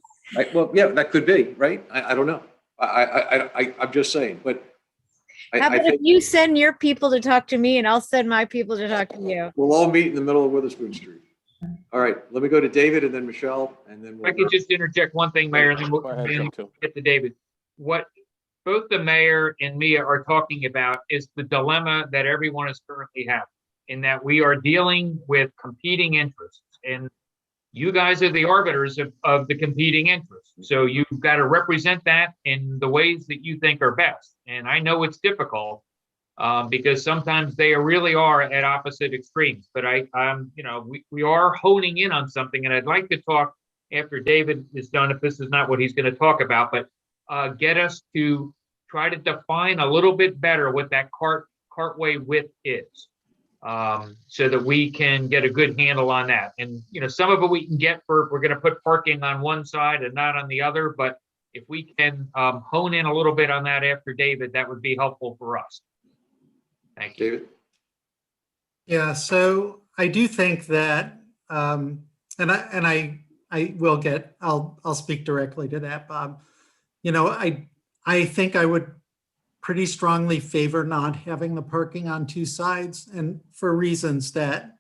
Well, yeah, that could be, right? I don't know. I'm just saying, but how about if you send your people to talk to me and I'll send my people to talk to you? We'll all meet in the middle of Witherspoon Street. All right, let me go to David and then Michelle, and then I could just interject one thing, Mayor, and then we'll get to David. What both the mayor and Mia are talking about is the dilemma that everyone is currently having, in that we are dealing with competing interests, and you guys are the arbiters of the competing interests. So you've got to represent that in the ways that you think are best. And I know it's difficult because sometimes they really are at opposite extremes. But we are honing in on something, and I'd like to talk after David is done, if this is not what he's going to talk about, but get us to try to define a little bit better what that cartway width is. so that we can get a good handle on that. And, you know, some of it we can get for, if we're going to put parking on one side and not on the other, but if we can hone in a little bit on that after David, that would be helpful for us. Thank you. David? Yeah, so I do think that, and I will get, I'll speak directly to that, Bob. You know, I think I would pretty strongly favor not having the parking on two sides, and for reasons that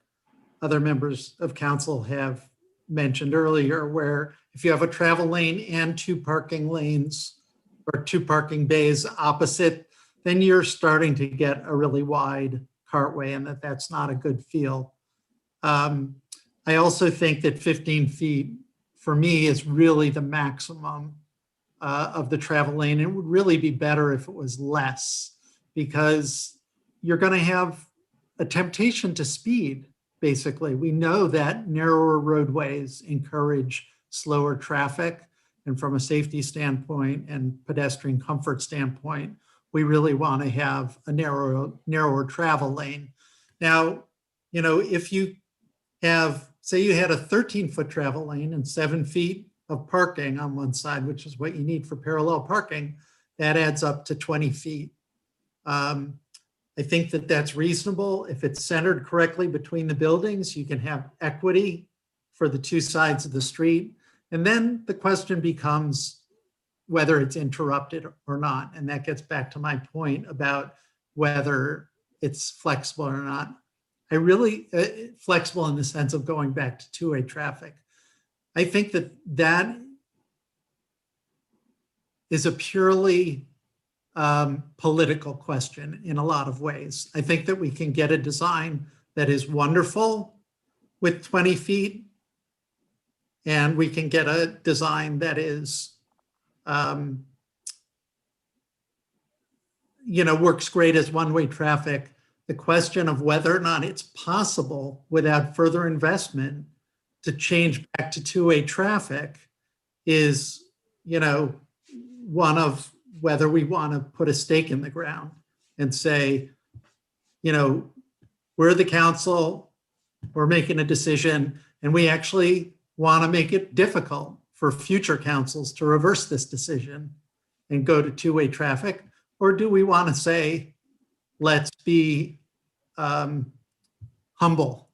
other members of council have mentioned earlier, where if you have a travel lane and two parking lanes or two parking bays opposite, then you're starting to get a really wide cartway, and that's not a good feel. I also think that 15 feet for me is really the maximum of the travel lane. It would really be better if it was less, because you're going to have a temptation to speed. Basically, we know that narrower roadways encourage slower traffic, and from a safety standpoint and pedestrian comfort standpoint, we really want to have a narrower travel lane. Now, you know, if you have, say you had a 13-foot travel lane and 7 feet of parking on one side, which is what you need for parallel parking, that adds up to 20 feet. I think that that's reasonable. If it's centered correctly between the buildings, you can have equity for the two sides of the street. And then the question becomes whether it's interrupted or not. And that gets back to my point about whether it's flexible or not. I really, flexible in the sense of going back to two-way traffic. I think that that is a purely political question in a lot of ways. I think that we can get a design that is wonderful with 20 feet, and we can get a design that is, you know, works great as one-way traffic. The question of whether or not it's possible without further investment to change back to two-way traffic is, you know, one of whether we want to put a stake in the ground and say, you know, we're the council, we're making a decision, and we actually want to make it difficult for future councils to reverse this decision and go to two-way traffic. Or do we want to say, let's be humble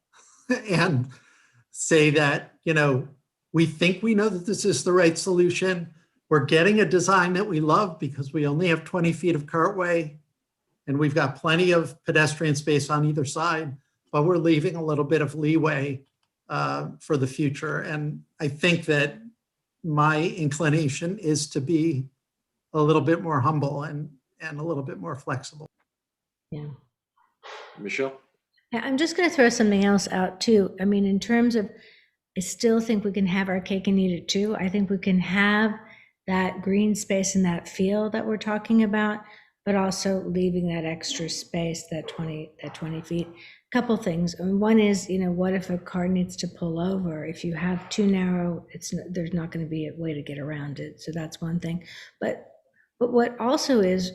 and say that, you know, we think we know that this is the right solution. We're getting a design that we love because we only have 20 feet of cartway and we've got plenty of pedestrian space on either side, but we're leaving a little bit of leeway for the future. And I think that my inclination is to be a little bit more humble and a little bit more flexible. Yeah. Michelle? Yeah, I'm just going to throw something else out too. I mean, in terms of, I still think we can have our cake and eat it too. I think we can have that green space and that feel that we're talking about, but also leaving that extra space, that 20 feet. Couple things. I mean, one is, you know, what if a car needs to pull over? If you have too narrow, there's not going to be a way to get around it. So that's one thing. But what also is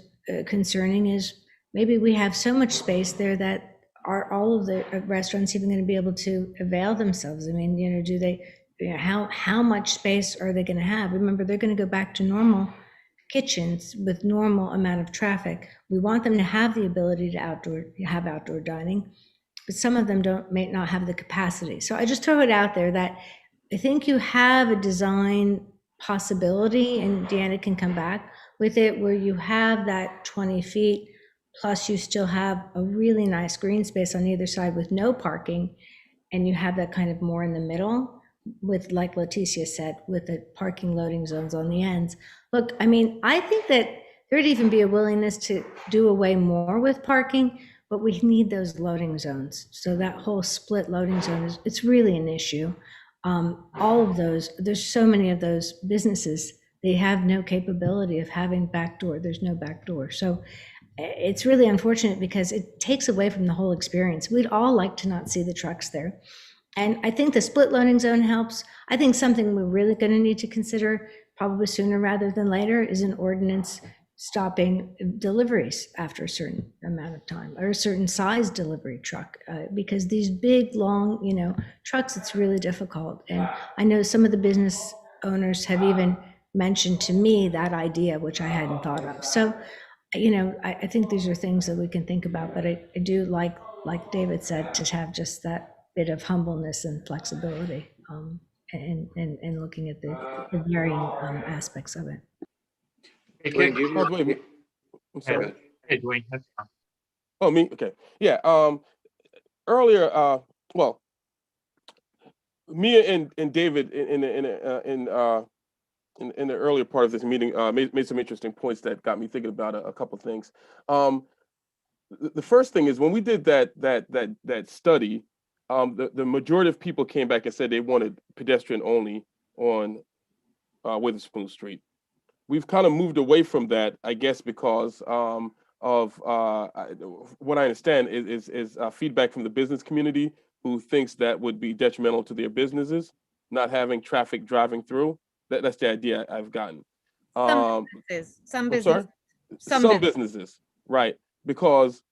concerning is maybe we have so much space there that are all of the restaurants even going to be able to avail themselves? I mean, you know, do they, you know, how much space are they going to have? Remember, they're going to go back to normal kitchens with normal amount of traffic. We want them to have the ability to have outdoor dining, but some of them may not have the capacity. So I just throw it out there that I think you have a design possibility, and Deanna can come back with it, where you have that 20 feet, plus you still have a really nice green space on either side with no parking, and you have that kind of more in the middle with, like Leticia said, with the parking loading zones on the ends. Look, I mean, I think that there'd even be a willingness to do away more with parking, but we need those loading zones. So that whole split loading zone it's really an issue. All of those, there's so many of those businesses, they have no capability of having back door. There's no back door. So it's really unfortunate because it takes away from the whole experience. We'd all like to not see the trucks there. And I think the split loading zone helps. I think something we're really going to need to consider probably sooner rather than later is an ordinance stopping deliveries after a certain amount of time, or a certain size delivery truck, because these big, long, trucks, it's really difficult. And I know some of the business owners have even mentioned to me that idea, which I hadn't thought of. So, I think these are things that we can think about, but I do like David said, to have just that bit of humbleness and flexibility, and looking at the varying aspects of it. Hey, Dwayne, do you By the way, need- I'm sorry. Hey, Dwayne, that's fine. Oh, me? Okay. Yeah. Earlier, well, Mia and David in the earlier part of this meeting made some interesting points that got me thinking about a couple things. The first thing is when we did that study, the majority of people came back and said they wanted pedestrian only on Witherspoon Street. We've kind of moved away from that, I guess, because of what I understand is feedback from the business community who thinks that would be detrimental to their businesses, not having traffic driving through. That's the idea I've gotten. Some businesses, some I'm businesses, sorry? some Some businesses, right? Because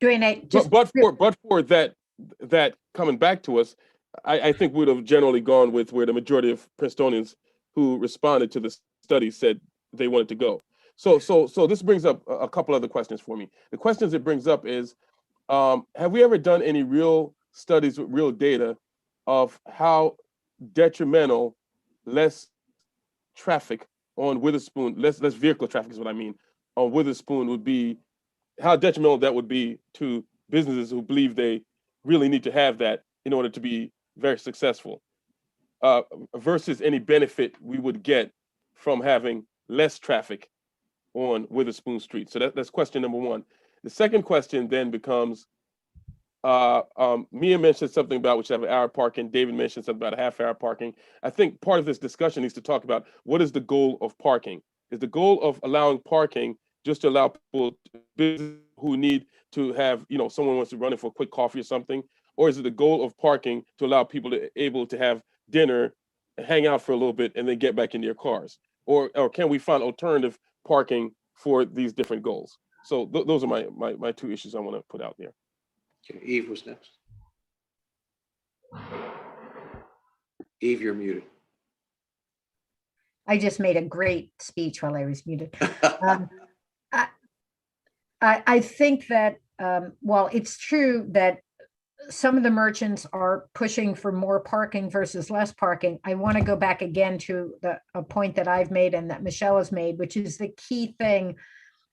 Dwayne, but for that coming back to us, I think we'd have generally gone with where the majority of Princetonians who responded to the study said they wanted to go. So this brings up a couple other questions for me. The questions it brings up is, have we ever done any real studies with real data of how detrimental less traffic on Witherspoon, less vehicle traffic is what I mean, on Witherspoon would be, how detrimental that would be to businesses who believe they really need to have that in order to be very successful, versus any benefit we would get from having less traffic on Witherspoon Street. So that's question number one. The second question then becomes, Mia mentioned something about we should have an hour parking. David mentioned something about a half hour parking. I think part of this discussion needs to talk about what is the goal of parking. Is the goal of allowing parking just to allow people who need to have, someone wants to run in for a quick coffee or something? Or is it the goal of parking to allow people to able to have dinner, hang out for a little bit, and then get back in their cars? Or can we find alternative parking for these different goals? So those are my two issues I want to put out there. Okay, Eve was next. Eve, you're muted. I just made a great speech while I was muted. I think that, while it's true that some of the merchants are pushing for more parking versus less parking, I want to go back again to a point that I've made and that Michelle has made, which is the key thing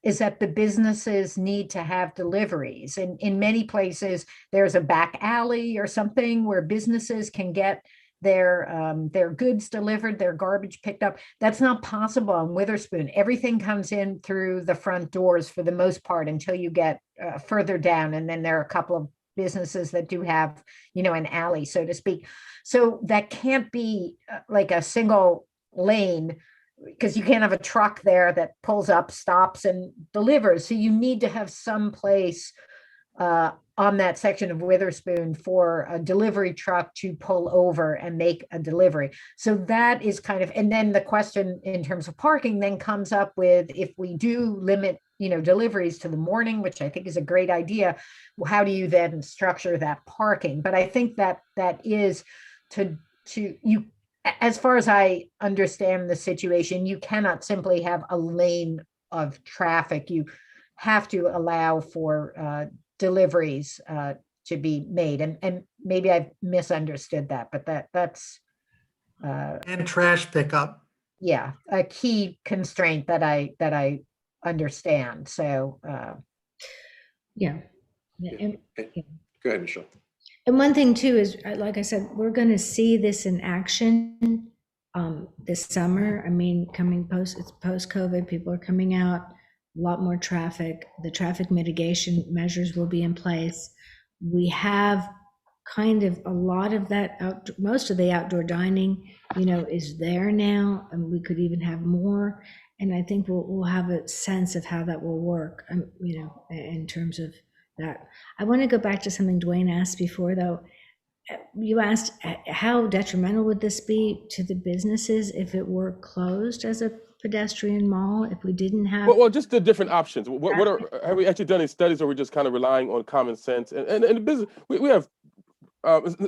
is that the businesses need to have deliveries. And in many places, there's a back alley or something where businesses can get their goods delivered, their garbage picked up. That's not possible on Witherspoon. Everything comes in through the front doors for the most part until you get further down. And then there are a couple of businesses that do have, an alley, so to speak. So that can't be like a single lane, because you can't have a truck there that pulls up, stops, and delivers. So you need to have some place on that section of Witherspoon for a delivery truck to pull over and make a delivery. So that is kind of, and then the question in terms of parking then comes up with, if we do limit, deliveries to the morning, which I think is a great idea, how do you then structure that parking? But I think that is to you, as far as I understand the situation, you cannot simply have a lane of traffic. You have to allow for deliveries to be made. And maybe I've misunderstood that, but that's And trash pickup. yeah, a key constraint that I understand. So Yeah. Go ahead, Michelle. And one thing too is, like I said, we're going to see this in action this summer. I mean, it's post-COVID, people are coming out, a lot more traffic. The traffic mitigation measures will be in place. We have kind of a lot of that, most of the outdoor dining, is there now, and we could even have more. And I think we'll have a sense of how that will work, in terms of that. I want to go back to something Dwayne asked before, though. You asked how detrimental would this be to the businesses if it were closed as a pedestrian mall if we didn't have? Well, just the different options. What are, have we actually done any studies, or we're just kind of relying on common sense? And the business, we have,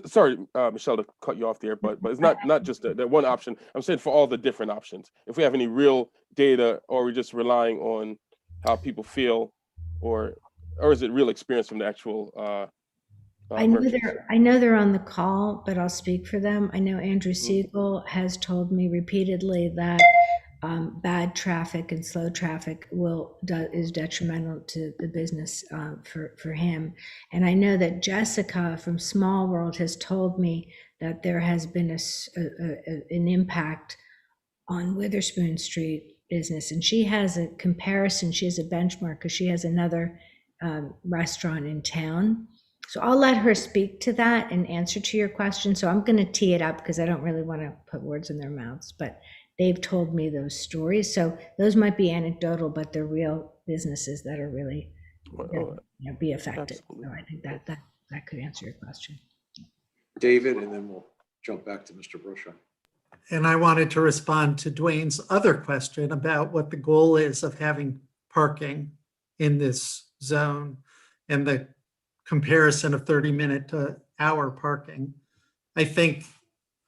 sorry, Michelle, to cut you off there, but it's not just that one option. I'm saying for all the different options. If we have any real data, or we're just relying on how people feel, or is it real experience from the actual I know merchants? they're on the call, but I'll speak for them. I know Andrew Siegel has told me repeatedly that bad traffic and slow traffic is detrimental to the business for him. And I know that Jessica from Small World has told me that there has been an impact on Witherspoon Street business, and she has a comparison. She has a benchmark because she has another restaurant in town. So I'll let her speak to that and answer to your question. So I'm going to tee it up because I don't really want to put words in their mouths, but they've told me those stories. So those might be anecdotal, but they're real businesses that are really be affected. Absolutely. So I think that could answer your question. David, and then we'll jump back to Mr. Brusha. And I wanted to respond to Dwayne's other question about what the goal is of having parking in this zone and the comparison of 30-minute to hour parking. I think,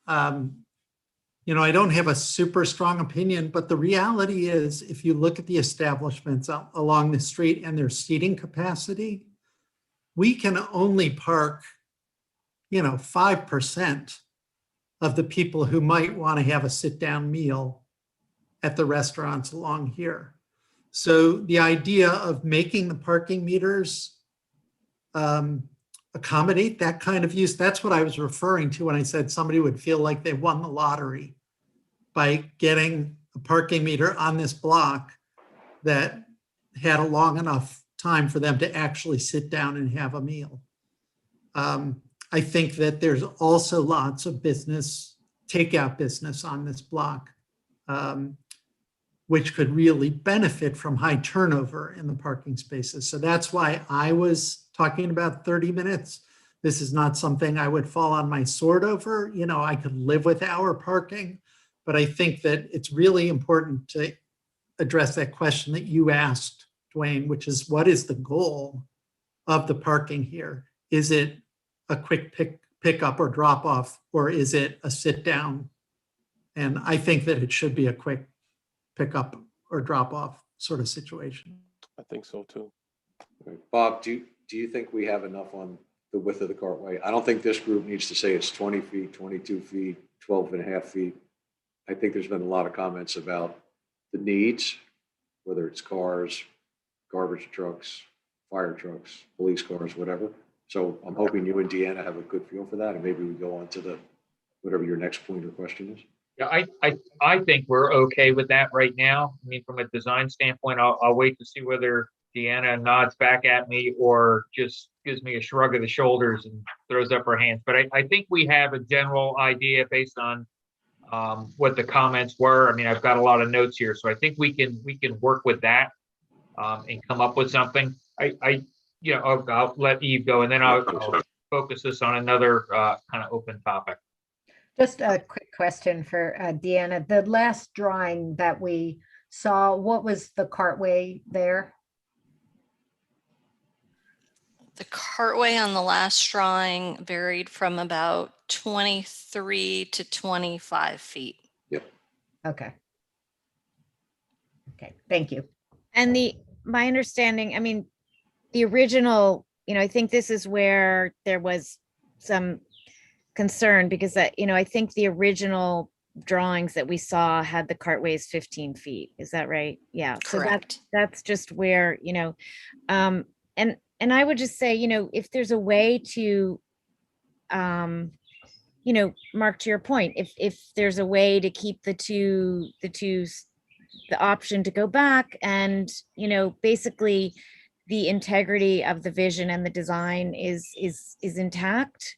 I don't have a super strong opinion, but the reality is if you look at the establishments along the street and their seating capacity, we can only park, 5% of the people who might want to have a sit-down meal at the restaurants along here. So the idea of making the parking meters accommodate that kind of use, that's what I was referring to when I said somebody would feel like they won the lottery by getting a parking meter on this block that had a long enough time for them to actually sit down and have a meal. I think that there's also lots of takeout business on this block, which could really benefit from high turnover in the parking spaces. So that's why I was talking about 30 minutes. This is not something I would fall on my sword over. I could live with hour parking, but I think that it's really important to address that question that you asked, Dwayne, which is what is the goal of the parking here? Is it a quick pick up or drop off, or is it a sit down? And I think that it should be a quick pick up or drop off sort of situation. I think so too. Bob, do you think we have enough on the width of the cartway? I don't think this group needs to say it's 20 feet, 22 feet, 12 and a half feet. I think there's been a lot of comments about the needs, whether it's cars, garbage trucks, fire trucks, police cars, whatever. So I'm hoping you and Deanna have a good feel for that, and maybe we go on to whatever your next point or question is. Yeah, I think we're okay with that right now. I mean, from a design standpoint, I'll wait to see whether Deanna nods back at me or just gives me a shrug of the shoulders and throws up her hands. But I think we have a general idea based on what the comments were. I mean, I've got a lot of notes here, so I think we can work with that and come up with something. I'll let Eve go, and then I'll focus this on another kind of open topic. Just a quick question for Deanna. The last drawing that we saw, what was the cartway there? The cartway on the last drawing varied from about 23 to 25 feet. Yep. Okay. Okay, thank you. And my understanding, I mean, the original, I think this is where there was some concern because I think the original drawings that we saw had the cartways 15 feet. Is that right? Yeah. Correct. So that's just where, and I would just say, if there's a way to, Mark, to your point, if there's a way to keep the option to go back and, basically the integrity of the vision and the design is intact.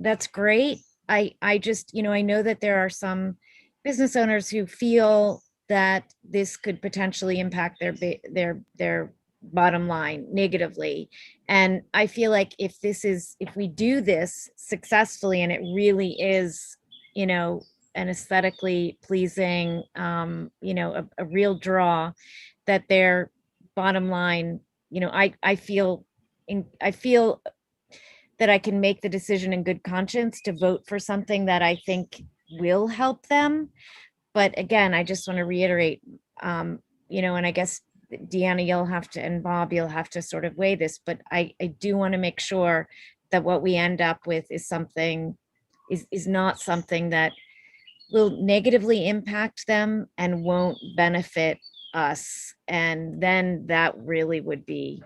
That's great. I just, I know that there are some business owners who feel that this could potentially impact their bottom line negatively. And I feel like if we do this successfully and it really is, and aesthetically pleasing, a real draw, that their bottom line, I feel that I can make the decision in good conscience to vote for something that I think will help them. But again, I just want to reiterate, and I guess Deanna, you'll have to, and Bob, you'll have to sort of weigh this, but I do want to make sure that what we end up with is something, is not something that will negatively impact them and won't benefit us. And then that really would be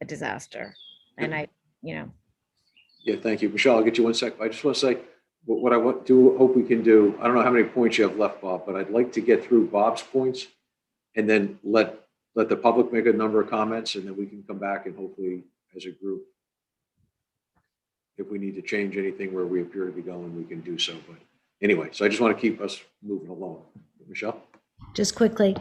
a disaster. And Yeah, thank you. Michelle, I'll get you 1 sec. I just want to say what I hope we can do. I don't know how many points you have left, Bob, but I'd like to get through Bob's points and then let the public make a number of comments, and then we can come back and hopefully as a group, if we need to change anything where we appear to be going, we can do so. But anyway, so I just want to keep us moving along. Michelle? Just quickly,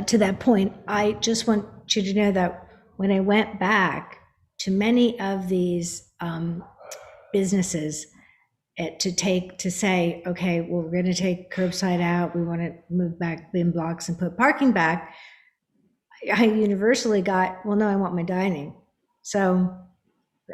to that point, I just want you to know that when I went back to many of these businesses to say, okay, well, we're going to take curbside out, we want to move back bin blocks and put parking back, I universally got, well, no, I want my dining. So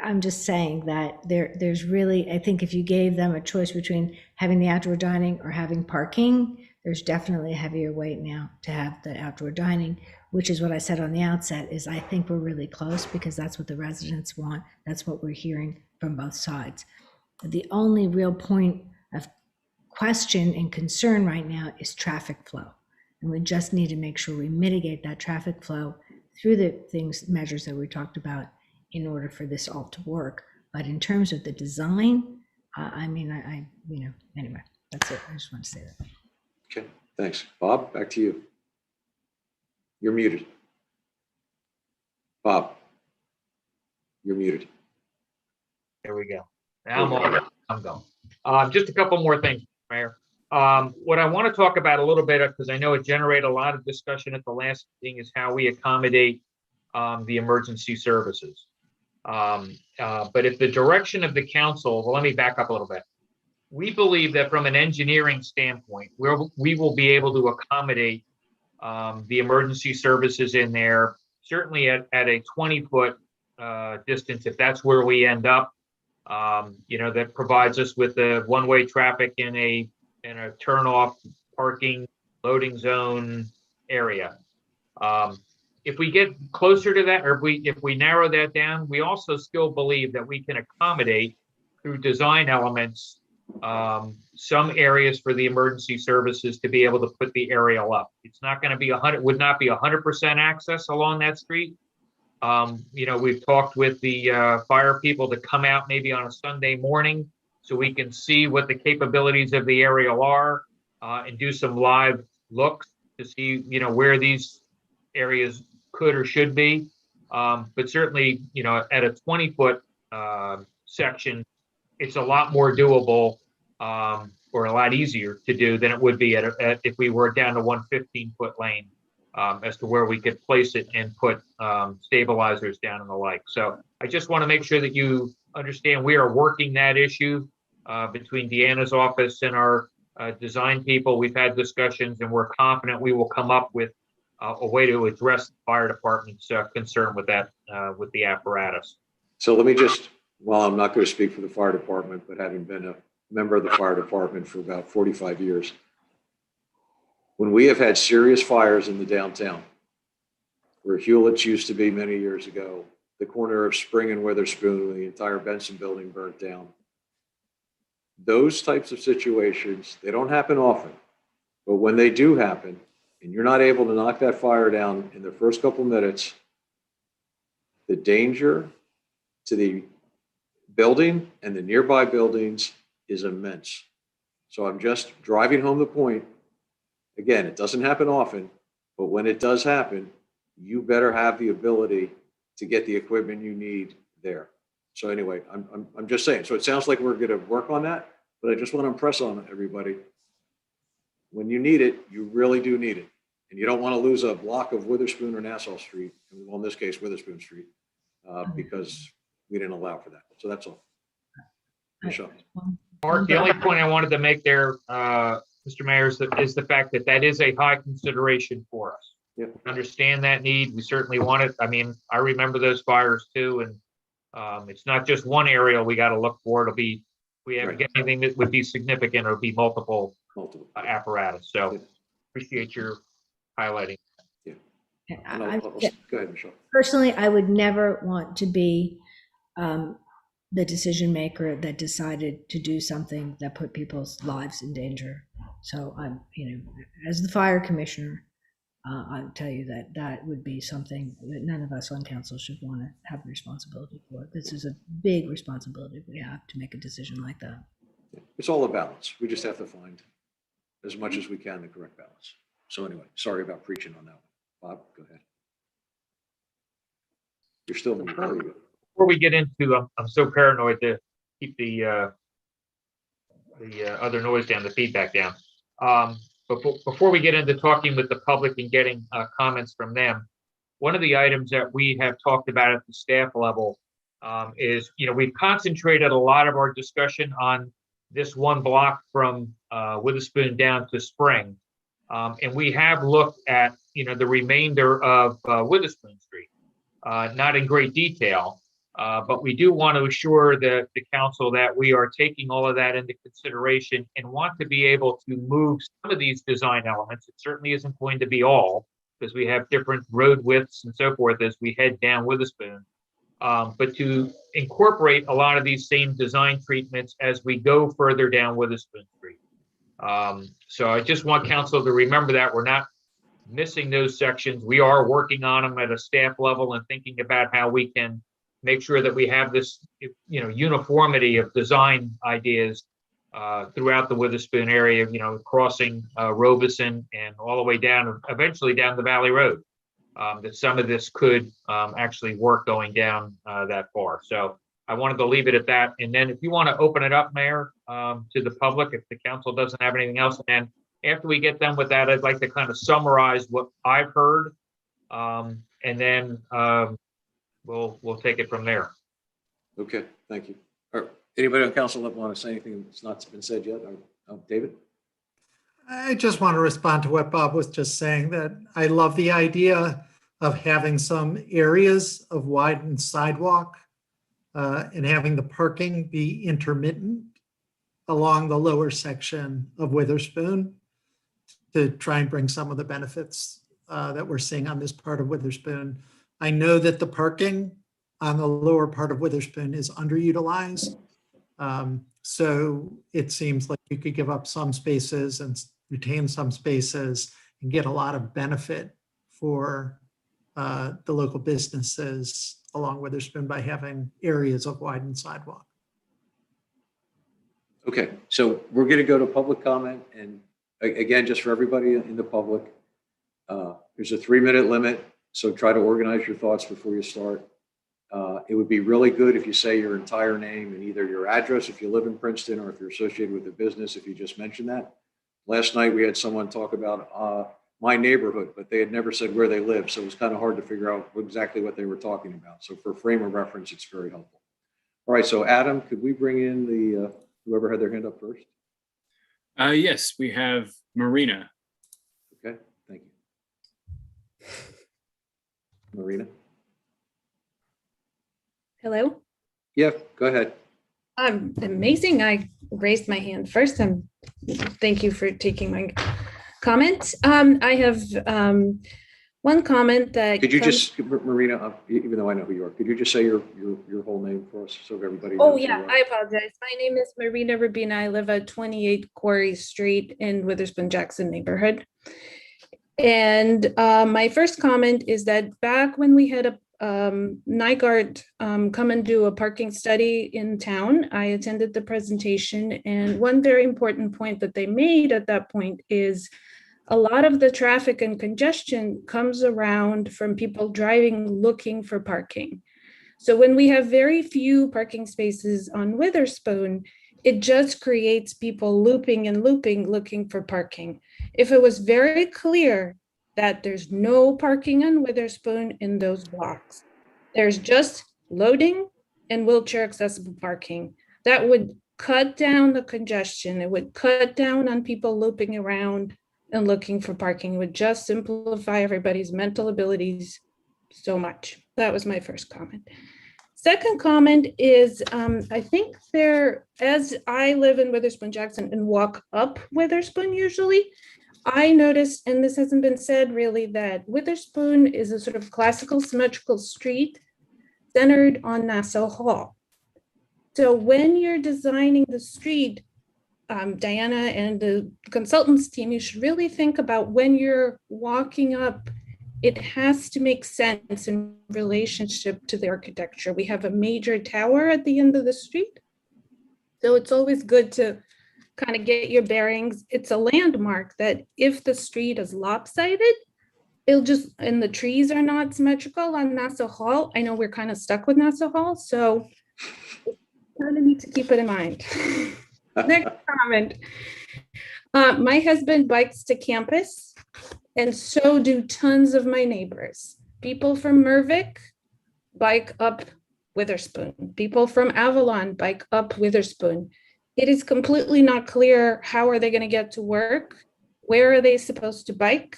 I'm just saying that there's really, I think if you gave them a choice between having the outdoor dining or having parking, there's definitely a heavier weight now to have the outdoor dining, which is what I said on the outset, is I think we're really close because that's what the residents want. That's what we're hearing from both sides. The only real point of question and concern right now is traffic flow. And we just need to make sure we mitigate that traffic flow through the measures that we talked about in order for this all to work. But in terms of the design, anyway, that's it. I just want to say that. Okay, thanks. Bob, back to you. You're muted. Bob, you're muted. There we go. Now I'm going. Just a couple more things, Mayor. What I want to talk about a little bit, because I know it generated a lot of discussion at the last meeting, is how we accommodate the emergency services. But if the direction of the council, well, let me back up a little bit. We believe that from an engineering standpoint, we will be able to accommodate the emergency services in there, certainly at a 20-foot distance, if that's where we end up. That provides us with the one-way traffic in a turn-off parking loading zone area. If we get closer to that, or if we narrow that down, we also still believe that we can accommodate through design elements some areas for the emergency services to be able to put the aerial up. It's not going to be would not be 100% access along that street. We've talked with the fire people to come out maybe on a Sunday morning so we can see what the capabilities of the aerial are and do some live looks to see, where these areas could or should be. But certainly, at a 20-foot section, it's a lot more doable or a lot easier to do than it would be if we were down to 115-foot lane as to where we could place it and put stabilizers down and the like. So I just want to make sure that you understand we are working that issue between Deanna's office and our design people. We've had discussions and we're confident we will come up with a way to address the fire department's concern with that, with the apparatus. So let me just, well, I'm not going to speak for the fire department, but having been a member of the fire department for about 45 years, when we have had serious fires in the downtown, where Hewlett's used to be many years ago, the corner of Spring and Witherspoon, when the entire Benson building burnt down, those types of situations, they don't happen often, but when they do happen, and you're not able to knock that fire down in the first couple minutes, the danger to the building and the nearby buildings is immense. So I'm just driving home the point. Again, it doesn't happen often, but when it does happen, you better have the ability to get the equipment you need there. So anyway, I'm just saying. So it sounds like we're going to work on that, but I just want to impress on everybody. When you need it, you really do need it. And you don't want to lose a block of Witherspoon or Nassau Street, well, in this case, Witherspoon Street, because we didn't allow for that. So that's all. Michelle. Mark, the only point I wanted to make there, Mr. Mayor, is the fact that that is a high consideration for us. Yeah. We understand that need. We certainly want it. I mean, I remember those fires too, and it's not just one area we got to look for. It'll be, we have Right. anything that would be significant, it'll be multiple Multiple. apparatus. So Yeah. appreciate your highlighting. And go ahead, Michelle. Personally, I would never want to be the decision maker that decided to do something that put people's lives in danger. So I'm, as the fire commissioner, I'll tell you that that would be something that none of us on council should want to have responsibility for. This is a big responsibility we have to make a decision like that. It's all a balance. We just have to find as much as we can the correct balance. So anyway, sorry about preaching on that one. Bob, go ahead. You're still in the Before we get into, I'm so paranoid to keep the other noise down, the feedback down. But before we get into talking with the public and getting comments from them, one of the items that we have talked about at the staff level is, we've concentrated a lot of our discussion on this one block from Witherspoon down to Spring. And we have looked at, the remainder of Witherspoon Street, not in great detail. But we do want to assure the council that we are taking all of that into consideration and want to be able to move some of these design elements. It certainly isn't going to be all, because we have different road widths and so forth as we head down Witherspoon. But to incorporate a lot of these same design treatments as we go further down Witherspoon Street. So I just want council to remember that we're not missing those sections. We are working on them at a staff level and thinking about how we can make sure that we have this, uniformity of design ideas throughout the Witherspoon area, crossing Robeson and all the way down, eventually down the Valley Road. That some of this could actually work going down that far. So I wanted to leave it at that. And then if you want to open it up, Mayor, to the public, if the council doesn't have anything else, and then after we get done with that, I'd like to kind of summarize what I've heard, and then we'll take it from there. Okay, thank you. Anybody on council that want to say anything that's not been said yet? David? I just want to respond to what Bob was just saying, that I love the idea of having some areas of widened sidewalk and having the parking be intermittent along the lower section of Witherspoon to try and bring some of the benefits that we're seeing on this part of Witherspoon. I know that the parking on the lower part of Witherspoon is underutilized. So it seems like you could give up some spaces and retain some spaces and get a lot of benefit for the local businesses along Witherspoon by having areas of widened sidewalk. Okay, so we're going to go to public comment. And again, just for everybody in the public, there's a 3-minute limit. So try to organize your thoughts before you start. It would be really good if you say your entire name and either your address if you live in Princeton or if you're associated with the business, if you just mentioned that. Last night we had someone talk about my neighborhood, but they had never said where they live. So it was kind of hard to figure out exactly what they were talking about. So for frame of reference, it's very helpful. All right, so Adam, could we bring in the whoever had their hand up first? Yes, we have Marina. Okay, thank you. Marina? Hello. Yeah, go ahead. Amazing. I raised my hand first. Thank you for taking my comment. I have one comment that. Could you just, Marina, even though I know who you are, could you just say your whole name for us so everybody knows? Oh who yeah, you are? I apologize. My name is Marina Rubina. I live at 28 Quarry Street in Witherspoon Jackson neighborhood. And my first comment is that back when we had a NIGART come and do a parking study in town, I attended the presentation, and one very important point that they made at that point is a lot of the traffic and congestion comes around from people driving looking for parking. So when we have very few parking spaces on Witherspoon, it just creates people looping and looping looking for parking. If it was very clear that there's no parking on Witherspoon in those blocks, there's just loading and wheelchair accessible parking, that would cut down the congestion. It would cut down on people looping around and looking for parking. It would just simplify everybody's mental abilities so much. That was my first comment. Second comment is, I think as I live in Witherspoon Jackson and walk up Witherspoon usually, I noticed, and this hasn't been said really, that Witherspoon is a sort of classical symmetrical street centered on Nassau Hall. So when you're designing the street, Diana and the consultants team, you should really think about when you're walking up, it has to make sense in relationship to the architecture. We have a major tower at the end of the street. So it's always good to kind of get your bearings. It's a landmark that if the street is lopsided, and the trees are not symmetrical on Nassau Hall. I know we're kind of stuck with Nassau Hall, so kind of need to keep it in mind. Next comment. My husband bikes to campus, and so do tons of my neighbors. People from Mervick bike up Witherspoon. People from Avalon bike up Witherspoon. It is completely not clear how are they going to get to work? Where are they supposed to bike?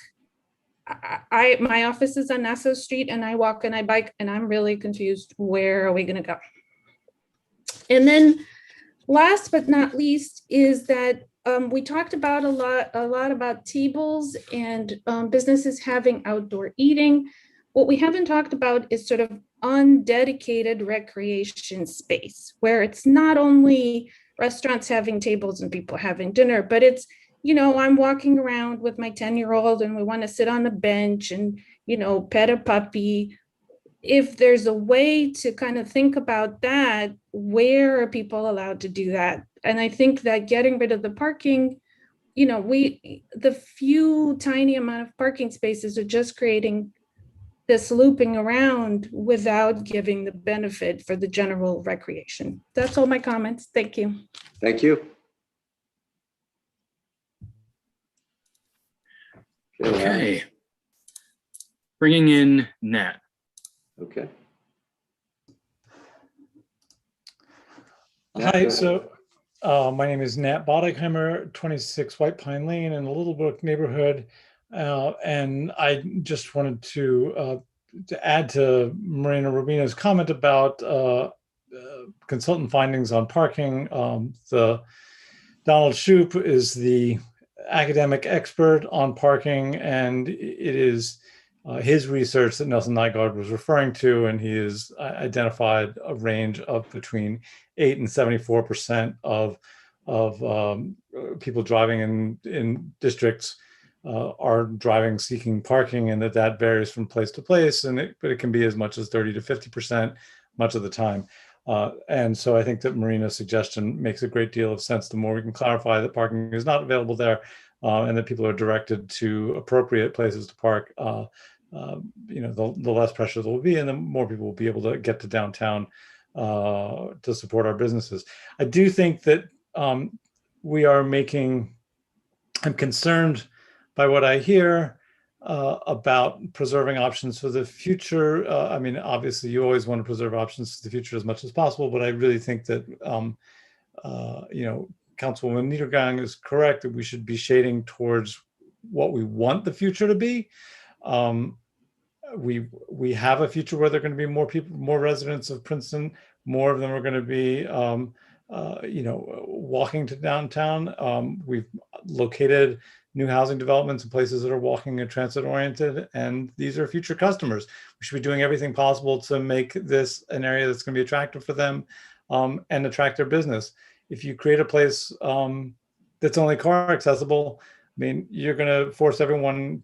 My office is on Nassau Street, and I walk and I bike, and I'm really confused. Where are we going to go? And then last but not least is that we talked about a lot about tables and businesses having outdoor eating. What we haven't talked about is sort of undedicated recreation space, where it's not only restaurants having tables and people having dinner, but it's, I'm walking around with my 10-year-old and we want to sit on a bench and, pet a puppy. If there's a way to kind of think about that, where are people allowed to do that? And I think that getting rid of the parking, the few tiny amount of parking spaces are just creating this looping around without giving the benefit for the general recreation. That's all my comments. Thank you. Thank you. Okay. Bringing in Nat. Okay. Hi, so my name is Nat Bodegheimer, 26 White Pine Lane in the Little Brook neighborhood. And I just wanted to add to Marina Rubina's comment about consultant findings on parking. The Donald Shoup is the academic expert on parking, and it is his research that Nelson Nygaard was referring to, and he has identified a range of between 8 and 74% of people driving in districts are driving seeking parking, and that varies from place to place, but it can be as much as 30 to 50% much of the time. And so I think that Marina's suggestion makes a great deal of sense. The more we can clarify that parking is not available there, and that people are directed to appropriate places to park, the less pressure there will be, and the more people will be able to get to downtown to support our businesses. I do think that I'm concerned by what I hear about preserving options for the future. Obviously you always want to preserve options for the future as much as possible, but I really think that, Councilwoman Niedergang is correct that we should be shading towards what we want the future to be. We have a future where there are going to be more people, more residents of Princeton. More of them are going to be, walking to downtown. We've located new housing developments in places that are walking and transit oriented, and these are future customers. We should be doing everything possible to make this an area that's going to be attractive for them and attract their business. If you create a place that's only car accessible, you're going to force everyone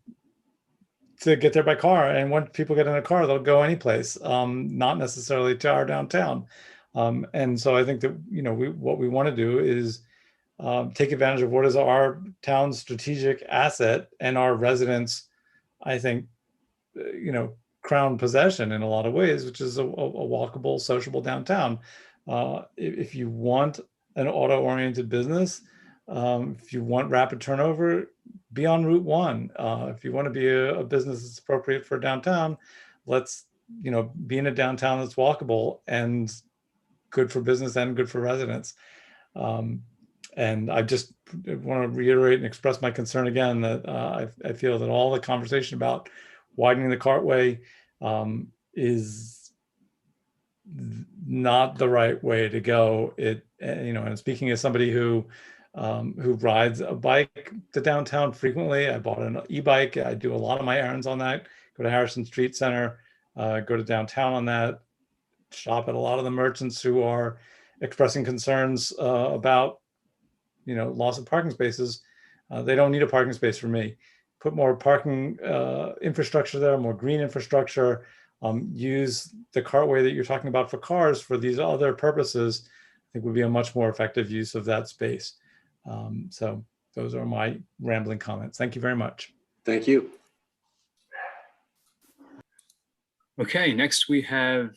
to get there by car. And when people get in a car, they'll go any place, not necessarily to our downtown. And so I think that, what we want to do is take advantage of what is our town's strategic asset and our residents, I think, crown possession in a lot of ways, which is a walkable, sociable downtown. If you want an auto-oriented business, if you want rapid turnover, be on Route 1. If you want to be a business that's appropriate for downtown, let's, be in a downtown that's walkable and good for business and good for residents. And I just want to reiterate and express my concern again that I feel that all the conversation about widening the cartway is not the right way to go. And speaking as somebody who rides a bike to downtown frequently, I bought an e-bike. I do a lot of my errands on that. Go to Harrison Street Center, go to downtown on that, shop at a lot of the merchants who are expressing concerns about loss of parking spaces. They don't need a parking space for me. Put more parking infrastructure there, more green infrastructure. Use the cartway that you're talking about for cars for these other purposes. I think would be a much more effective use of that space. So those are my rambling comments. Thank you very much. Thank you. Okay, next we have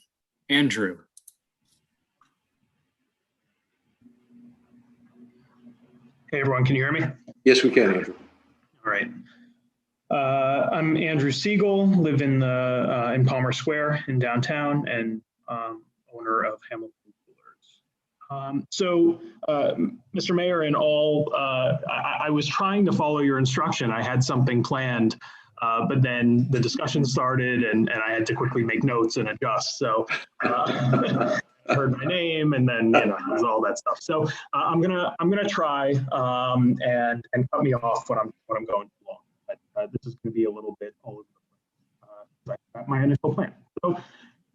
Andrew. Hey everyone, can you hear me? Yes, we can, Andrew. All right. I'm Andrew Siegel, live in Palmer Square in downtown, and owner of Hamilton Coolers. Mr. Mayor, in all, I was trying to follow your instruction. I had something planned, but then the discussion started, and I had to quickly make notes and adjust. So. I heard my name, and then there's all that stuff. So I'm gonna try and cut me off when I'm going too long. But this is going to be a little bit all over the place. That's my initial plan. So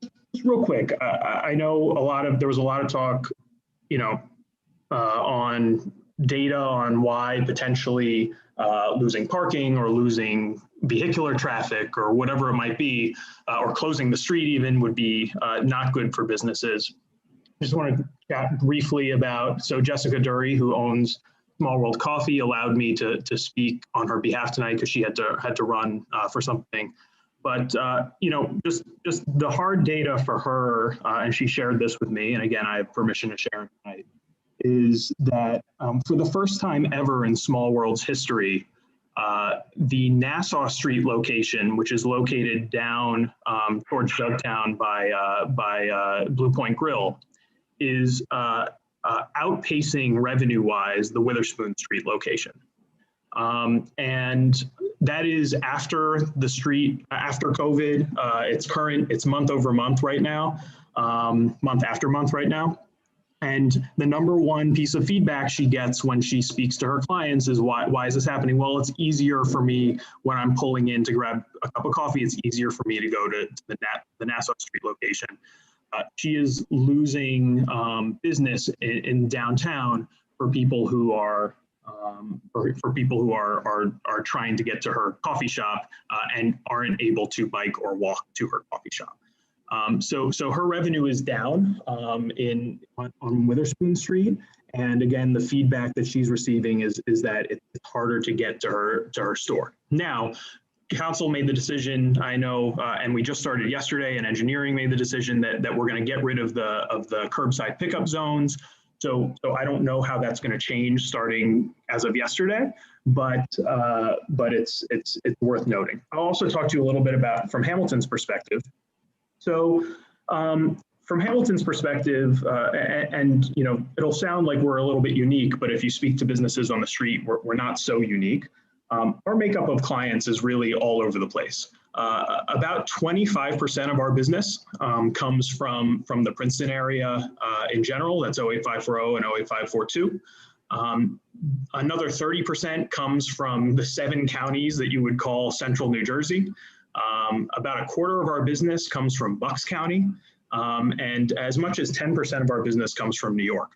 just real quick, I know there was a lot of talk, on data on why potentially losing parking or losing vehicular traffic or whatever it might be, or closing the street even would be not good for businesses. I just want to chat briefly about, so Jessica Dury, who owns Small World Coffee, allowed me to speak on her behalf tonight because she had to run for something. But just the hard data for her, and she shared this with me, and again, I have permission to share it tonight, is that for the first time ever in Small World's history, the Nassau Street location, which is located down towards Dugtown by Blue Point Grill, is outpacing revenue-wise the Witherspoon Street location. And that is after the street, after COVID. It's month over month right now, month after month right now. And the number one piece of feedback she gets when she speaks to her clients is, why is this happening? Well, it's easier for me when I'm pulling in to grab a cup of coffee. It's easier for me to go to the Nassau Street location. She is losing business in downtown for people who are trying to get to her coffee shop and aren't able to bike or walk to her coffee shop. So her revenue is down on Witherspoon Street, and again, the feedback that she's receiving is that it's harder to get to her store. Now, council made the decision, I know, and we just started yesterday, and engineering made the decision that we're going to get rid of the curbside pickup zones. So I don't know how that's going to change starting as of yesterday, but it's worth noting. I'll also talk to you a little bit about from Hamilton's perspective. So from Hamilton's perspective, and it'll sound like we're a little bit unique, but if you speak to businesses on the street, we're not so unique. Our makeup of clients is really all over the place. About 25% of our business comes from the Princeton area in general. That's 08540 and 08542. Another 30% comes from the 7 counties that you would call central New Jersey. About a quarter of our business comes from Bucks County, and as much as 10% of our business comes from New York.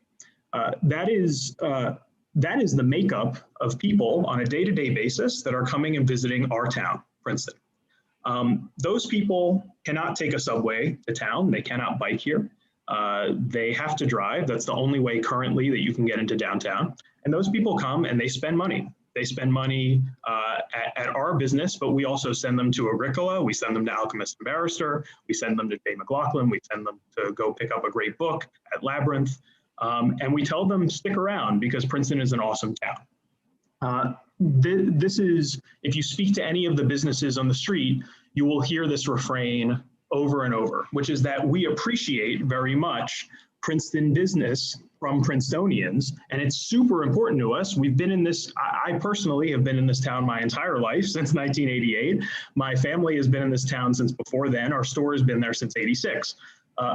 That is the makeup of people on a day-to-day basis that are coming and visiting our town, Princeton. Those people cannot take a subway to town. They cannot bike here. They have to drive. That's the only way currently that you can get into downtown. And those people come and they spend money. They spend money at our business, but we also send them to Agricola. We send them to Alchemist and Barrister. We send them to Jay McLaughlin. We send them to go pick up a great book at Labyrinth. And we tell them stick around because Princeton is an awesome town. This is, if you speak to any of the businesses on the street, you will hear this refrain over and over, which is that we appreciate very much Princeton business from Princetonians, and it's super important to us. We've been in this, I personally have been in this town my entire life since 1988. My family has been in this town since before then. Our store has been there since 86.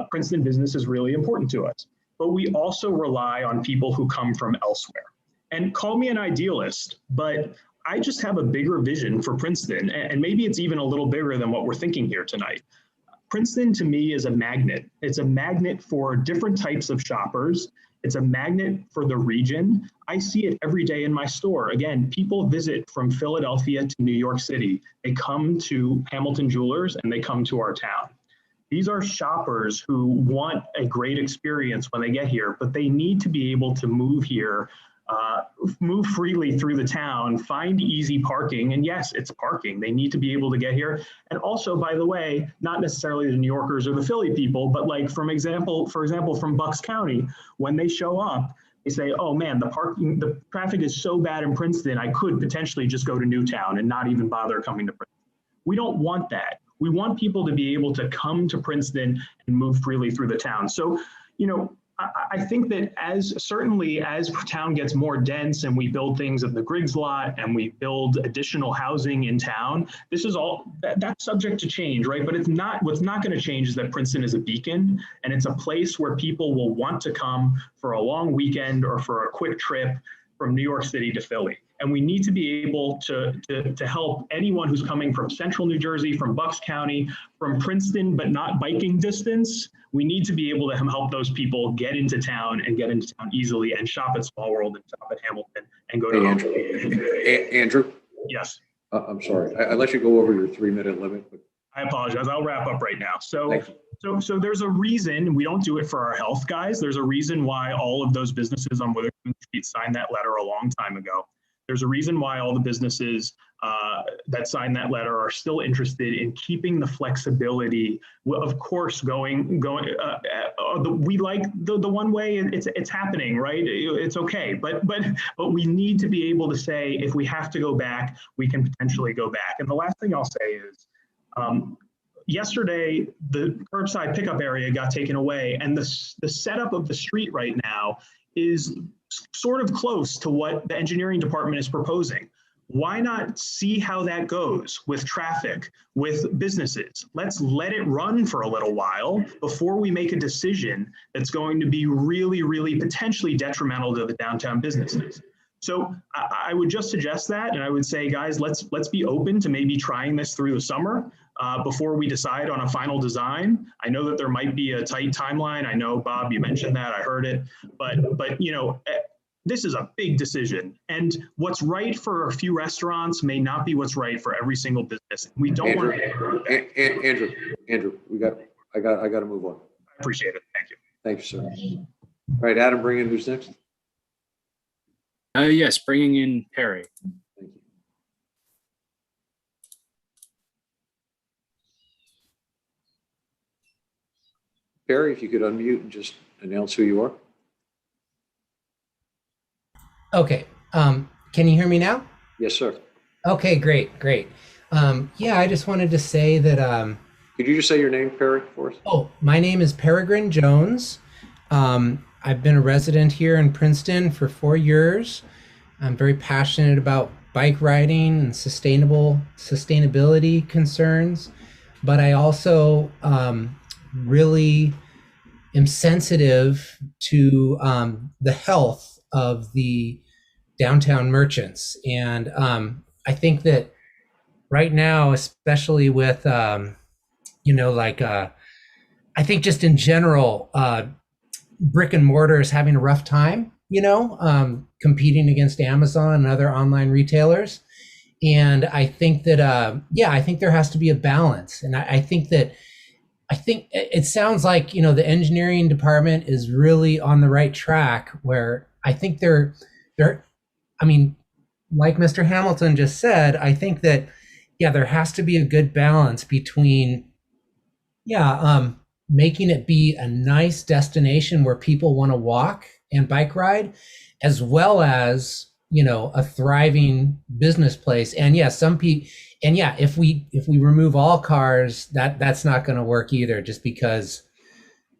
Princeton business is really important to us, but we also rely on people who come from elsewhere. And call me an idealist, but I just have a bigger vision for Princeton, and maybe it's even a little bigger than what we're thinking here tonight. Princeton to me is a magnet. It's a magnet for different types of shoppers. It's a magnet for the region. I see it every day in my store. Again, people visit from Philadelphia to New York City. They come to Hamilton Jewelers and they come to our town. These are shoppers who want a great experience when they get here, but they need to be able to move here, move freely through the town, find easy parking. And yes, it's parking. They need to be able to get here. And also, by the way, not necessarily the New Yorkers or the Philly people, but like, for example, from Bucks County, when they show up, they say, oh man, the traffic is so bad in Princeton, I could potentially just go to Newtown and not even bother coming to Princeton. We don't want that. We want people to be able to come to Princeton and move freely through the town. So, you know, I think that certainly as town gets more dense and we build things at the Griggs lot and we build additional housing in town, this is all, that's subject to change, right? But what's not going to change is that Princeton is a beacon, and it's a place where people will want to come for a long weekend or for a quick trip from New York City to Philly. And we need to be able to help anyone who's coming from central New Jersey, from Bucks County, from Princeton, but not biking distance. We need to be able to help those people get into town and get into town easily and shop at Small World and shop at Hamilton and go to Andrew? Yes. I'm sorry. I let you go over your 3-minute limit. But I apologize. I'll wrap up right now. So there's a reason we don't do it for our health, guys. There's a reason why all of those businesses on Witherspoon Street signed that letter a long time ago. There's a reason why all the businesses that signed that letter are still interested in keeping the flexibility. Of course, we like the one way. It's happening, right? It's okay, but we need to be able to say, if we have to go back, we can potentially go back. And the last thing I'll say is, yesterday the curbside pickup area got taken away, and the setup of the street right now is sort of close to what the engineering department is proposing. Why not see how that goes with traffic, with businesses? Let's let it run for a little while before we make a decision that's going to be really, really potentially detrimental to the downtown businesses. So I would just suggest that, and I would say, guys, let's be open to maybe trying this through the summer before we decide on a final design. I know that there might be a tight timeline. I know, Bob, you mentioned that. I heard it, but you know, this is a big decision, and what's right for a few restaurants may not be what's right for every single business. We don't want to. Andrew, I got to move on. I appreciate it. Thank you. Thank you, sir. All right, Adam, bring in who's next. Yes, bringing in Perry. Thank you. Perry, if you could unmute and just announce who you are. Okay. Can you hear me now? Yes, sir. Okay, great. Yeah, I just wanted to say that. Could you just say your name, Perry, for us? Oh, my name is Peregrine Jones. I've been a resident here in Princeton for 4 years. I'm very passionate about bike riding and sustainability concerns, but I also really am sensitive to the health of the downtown merchants. And I think that right now, especially with, I think just in general, brick and mortar is having a rough time, competing against Amazon and other online retailers. And I think that, I think there has to be a balance. And I think it sounds like, the engineering department is really on the right track, where I think they're, like Mr. Hamilton just said, I think that, there has to be a good balance between, making it be a nice destination where people want to walk and bike ride, as well as, a thriving business place. And if we remove all cars, that's not going to work either, just because,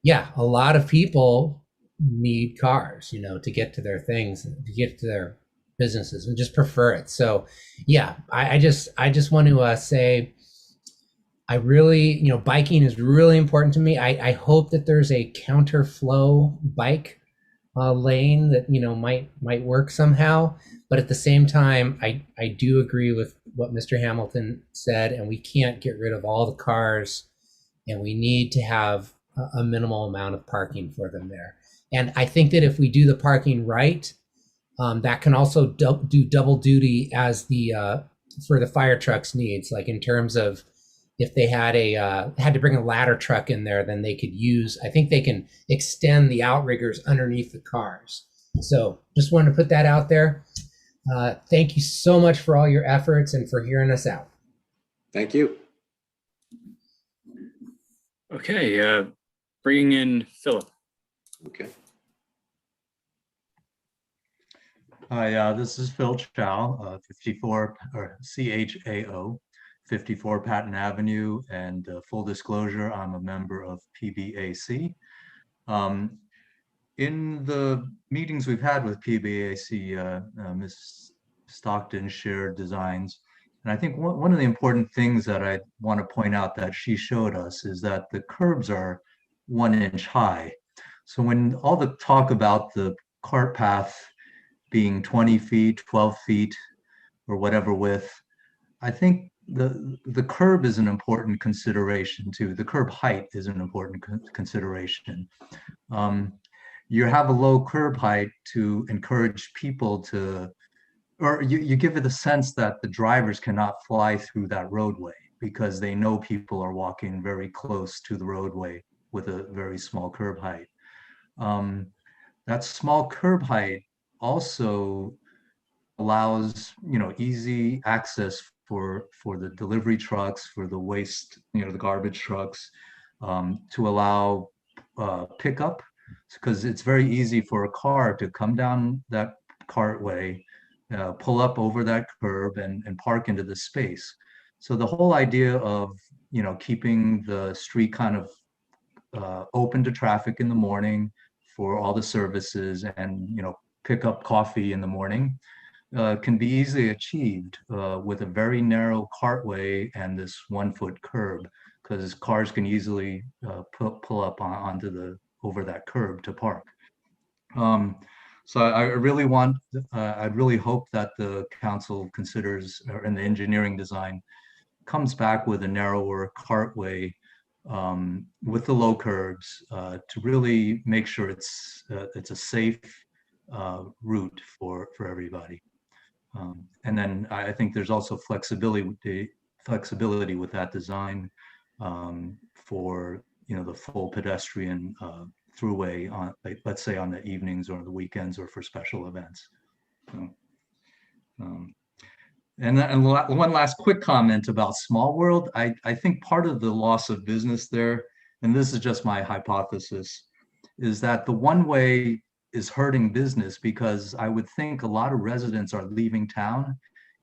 a lot of people need cars, to get to their things, to get to their businesses, and just prefer it. So yeah, I just want to say, I really, biking is really important to me. I hope that there's a counterflow bike lane that might work somehow. But at the same time, I do agree with what Mr. Hamilton said, and we can't get rid of all the cars, and we need to have a minimal amount of parking for them there. And I think that if we do the parking right, that can also do double duty as the for the fire trucks needs, like in terms of if they had to bring a ladder truck in there, then they could I think they can extend the outriggers underneath the cars. So just wanted to put that out there. Thank you so much for all your efforts and for hearing us out. Thank you. Okay, bringing in Philip. Okay. Hi, this is Phil Chow, 54 or CHAO, 54 Patton Avenue, and full disclosure, I'm a member of PBAC. In the meetings we've had with PBAC, Ms. Stockton shared designs, and I think one of the important things that I want to point out that she showed us is that the curbs are 1 inch high. So when all the talk about the cart path being 20 feet, 12 feet, or whatever width, I think the curb is an important consideration too. The curb height is an important consideration. You have a low curb height to encourage people to, or you give it a sense that the drivers cannot fly through that roadway because they know people are walking very close to the roadway with a very small curb height. That small curb height also allows easy access for the delivery trucks, for the waste, the garbage trucks, to allow pickup, because it's very easy for a car to come down that cartway, pull up over that curb and park into the space. So the whole idea of keeping the street kind of open to traffic in the morning for all the services and pick up coffee in the morning can be easily achieved with a very narrow cartway and this 1 foot curb, because cars can easily pull up onto over that curb to park. So I really I'd really hope that the council considers, or in the engineering design, comes back with a narrower cartway with the low curbs to really make sure it's a safe route for everybody. And then I think there's also flexibility with that design for the full pedestrian throughway on, let's say, on the evenings or the weekends or for special events. So, and one last quick comment about Small World. I think part of the loss of business there, and this is just my hypothesis, is that the one way is hurting business, because I would think a lot of residents are leaving town,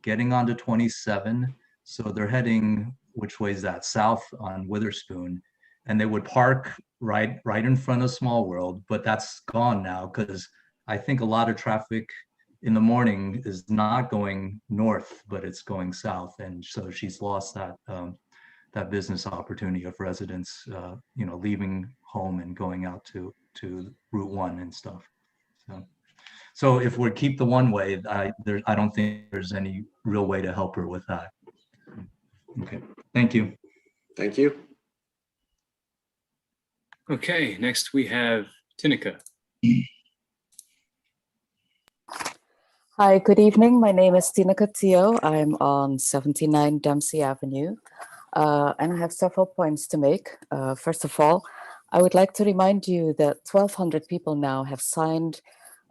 getting onto 27. So they're heading, which way is that? South on Witherspoon. And they would park right in front of Small World, but that's gone now, because I think a lot of traffic in the morning is not going north, but it's going south. And so she's lost that business opportunity of residents, leaving home and going out to Route 1 and stuff. So if we keep the one way, I don't think there's any real way to help her with that. Okay, thank you. Thank you. Okay, next we have Tinica. Hi, good evening. My name is Tinica Teo. I'm on 79 Dempsey Avenue, and I have several points to make. First of all, I would like to remind you that 1,200 people now have signed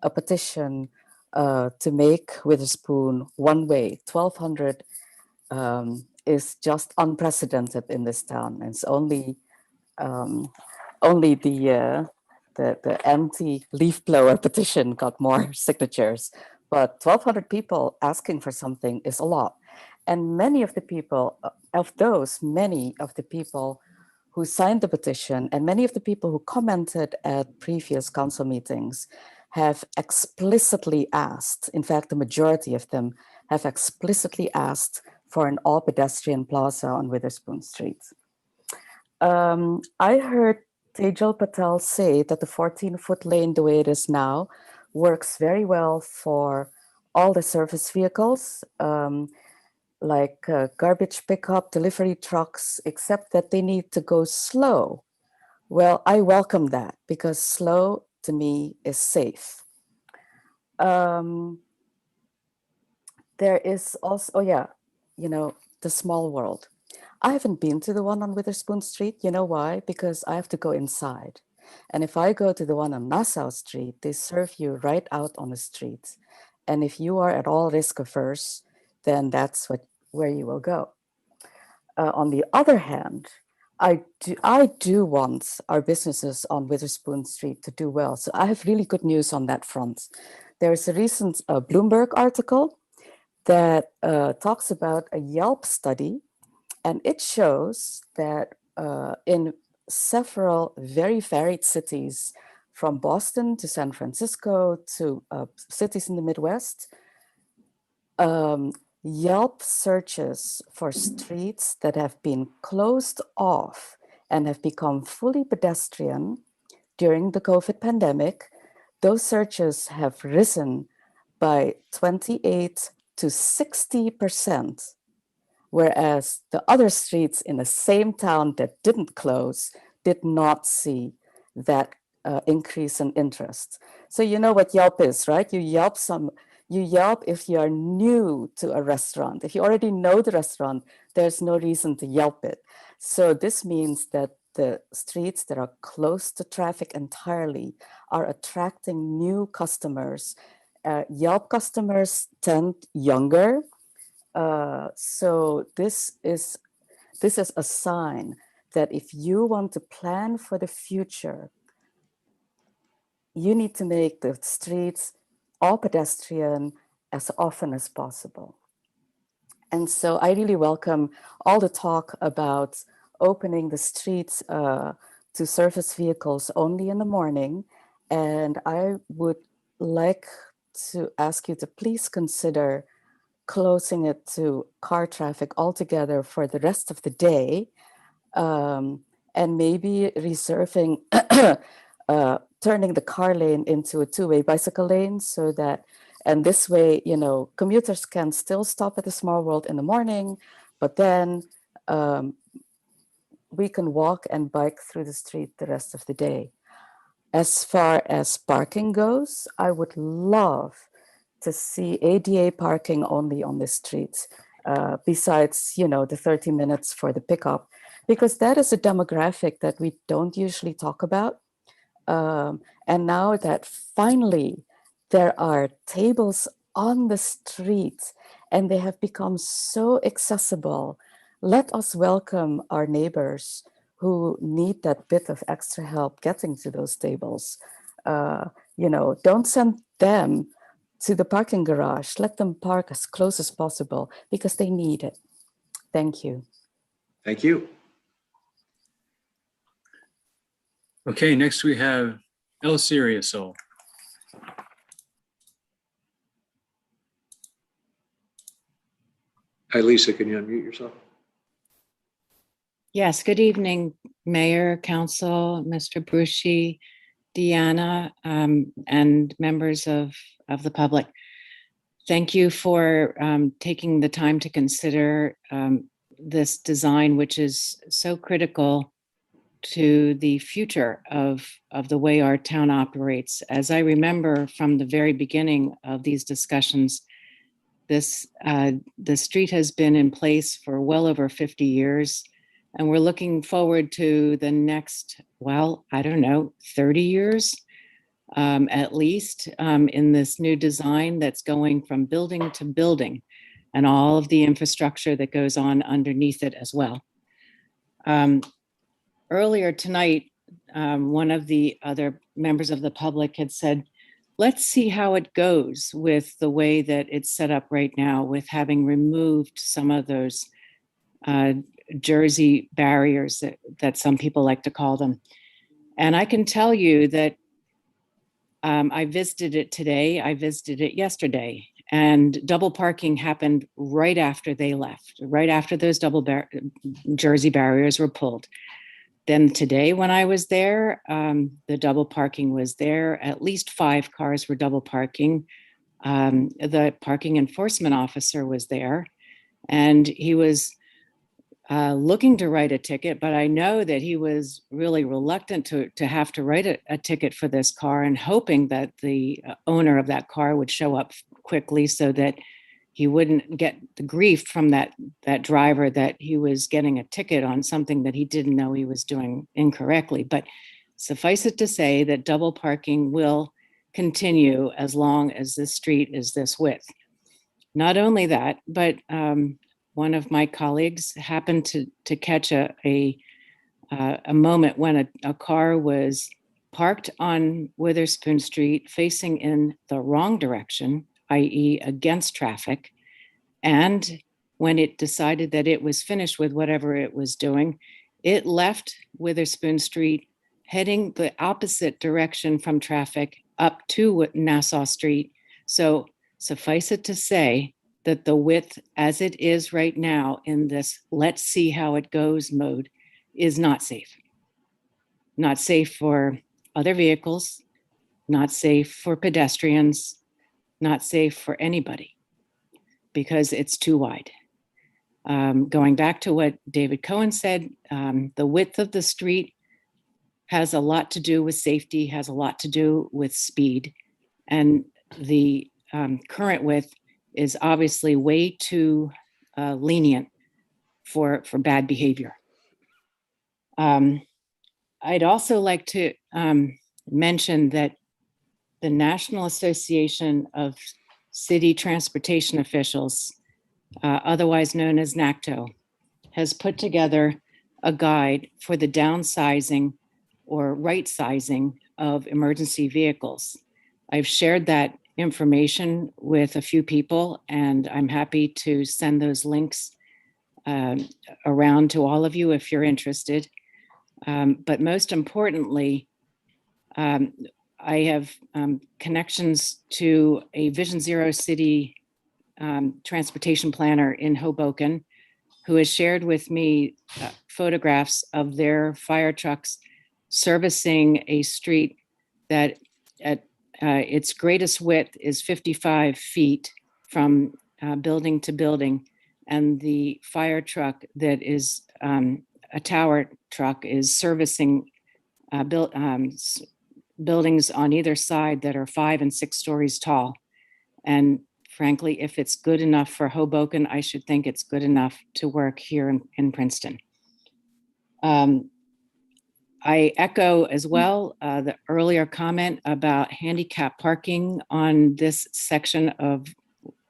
a petition to make Witherspoon one way. 1,200 is just unprecedented in this town. It's only the anti-leaf blower petition got more signatures, but 1,200 people asking for something is a lot. And many of the people who signed the petition, and many of the people who commented at previous council meetings have explicitly asked, in fact, the majority of them have explicitly asked for an all pedestrian plaza on Witherspoon Street. I heard Tejal Patel say that the 14-foot lane, the way it is now, works very well for all the service vehicles, like garbage pickup, delivery trucks, except that they need to go slow. Well, I welcome that because slow to me is safe. There is also, oh yeah, you know, the small world. I haven't been to the one on Witherspoon Street. You know why? Because I have to go inside. And if I go to the one on Nassau Street, they serve you right out on the street. And if you are at all risk averse, then that's where you will go. On the other hand, I do want our businesses on Witherspoon Street to do well. So I have really good news on that front. There is a recent Bloomberg article that talks about a Yelp study, and it shows that in several very varied cities, from Boston to San Francisco to cities in the Midwest, Yelp searches for streets that have been closed off and have become fully pedestrian during the COVID pandemic, those searches have risen by 28 to 60%, whereas the other streets in the same town that didn't close did not see that increase in interest. So you know what Yelp is, right? You Yelp if you are new to a restaurant. If you already know the restaurant, there's no reason to Yelp it. So this means that the streets that are close to traffic entirely are attracting new customers. Yelp customers tend younger. So this is a sign that if you want to plan for the future, you need to make the streets all pedestrian as often as possible. And so I really welcome all the talk about opening the streets to service vehicles only in the morning. And I would like to ask you to please consider closing it to car traffic altogether for the rest of the day, and maybe reserving turning the car lane into a two-way bicycle lane so that, and this way, you know, commuters can still stop at the Small World in the morning, but then we can walk and bike through the street the rest of the day. As far as parking goes, I would love to see ADA parking only on the streets, besides, you know, the 30 minutes for the pickup, because that is a demographic that we don't usually talk about. And now that finally there are tables on the street and they have become so accessible, let us welcome our neighbors who need that bit of extra help getting to those tables. You know, don't send them to the parking garage. Let them park as close as possible because they need it. Thank you. Thank you. Okay, next we have El Siriusol. Hi, Lisa, can you unmute yourself? Yes, good evening, Mayor, Council, Mr. Bruschi, Deanna, and members of the public. Thank you for taking the time to consider this design, which is so critical to the future of the way our town operates. As I remember from the very beginning of these discussions, the street has been in place for well over 50 years. And we're looking forward to the next, well, I don't know, 30 years at least in this new design that's going from building to building and all of the infrastructure that goes on underneath it as well. Earlier tonight, one of the other members of the public had said, let's see how it goes with the way that it's set up right now with having removed some of those Jersey barriers that some people like to call them. And I can tell you that I visited it today, I visited it yesterday, and double parking happened right after they left, right after those Jersey barriers were pulled. Then today when I was there, the double parking was there. At least 5 cars were double parking. The parking enforcement officer was there, and he was looking to write a ticket, but I know that he was really reluctant to have to write a ticket for this car, and hoping that the owner of that car would show up quickly so that he wouldn't get the grief from that driver that he was getting a ticket on something that he didn't know he was doing incorrectly. But suffice it to say that double parking will continue as long as this street is this width. Not only that, but one of my colleagues happened to catch a moment when a car was parked on Witherspoon Street facing in the wrong direction, i.e. against traffic. And when it decided that it was finished with whatever it was doing, it left Witherspoon Street heading the opposite direction from traffic up to Nassau Street. So suffice it to say that the width as it is right now in this let's see how it goes mode is not safe. Not safe for other vehicles, not safe for pedestrians, not safe for anybody, because it's too wide. Going back to what David Cohen said, the width of the street has a lot to do with safety, has a lot to do with speed. And the current width is obviously way too lenient for bad behavior. I'd also like to mention that the National Association of City Transportation Officials, otherwise known as NACTO, has put together a guide for the downsizing or right sizing of emergency vehicles. I've shared that information with a few people, and I'm happy to send those links around to all of you if you're interested. But most importantly, I have connections to a Vision Zero City transportation planner in Hoboken who has shared with me photographs of their fire trucks servicing a street that at its greatest width is 55 feet from building to building. And the fire truck that is a tower truck is servicing buildings on either side that are 5 and 6 stories tall. And frankly, if it's good enough for Hoboken, I should think it's good enough to work here in Princeton. I echo as well the earlier comment about handicap parking on this section of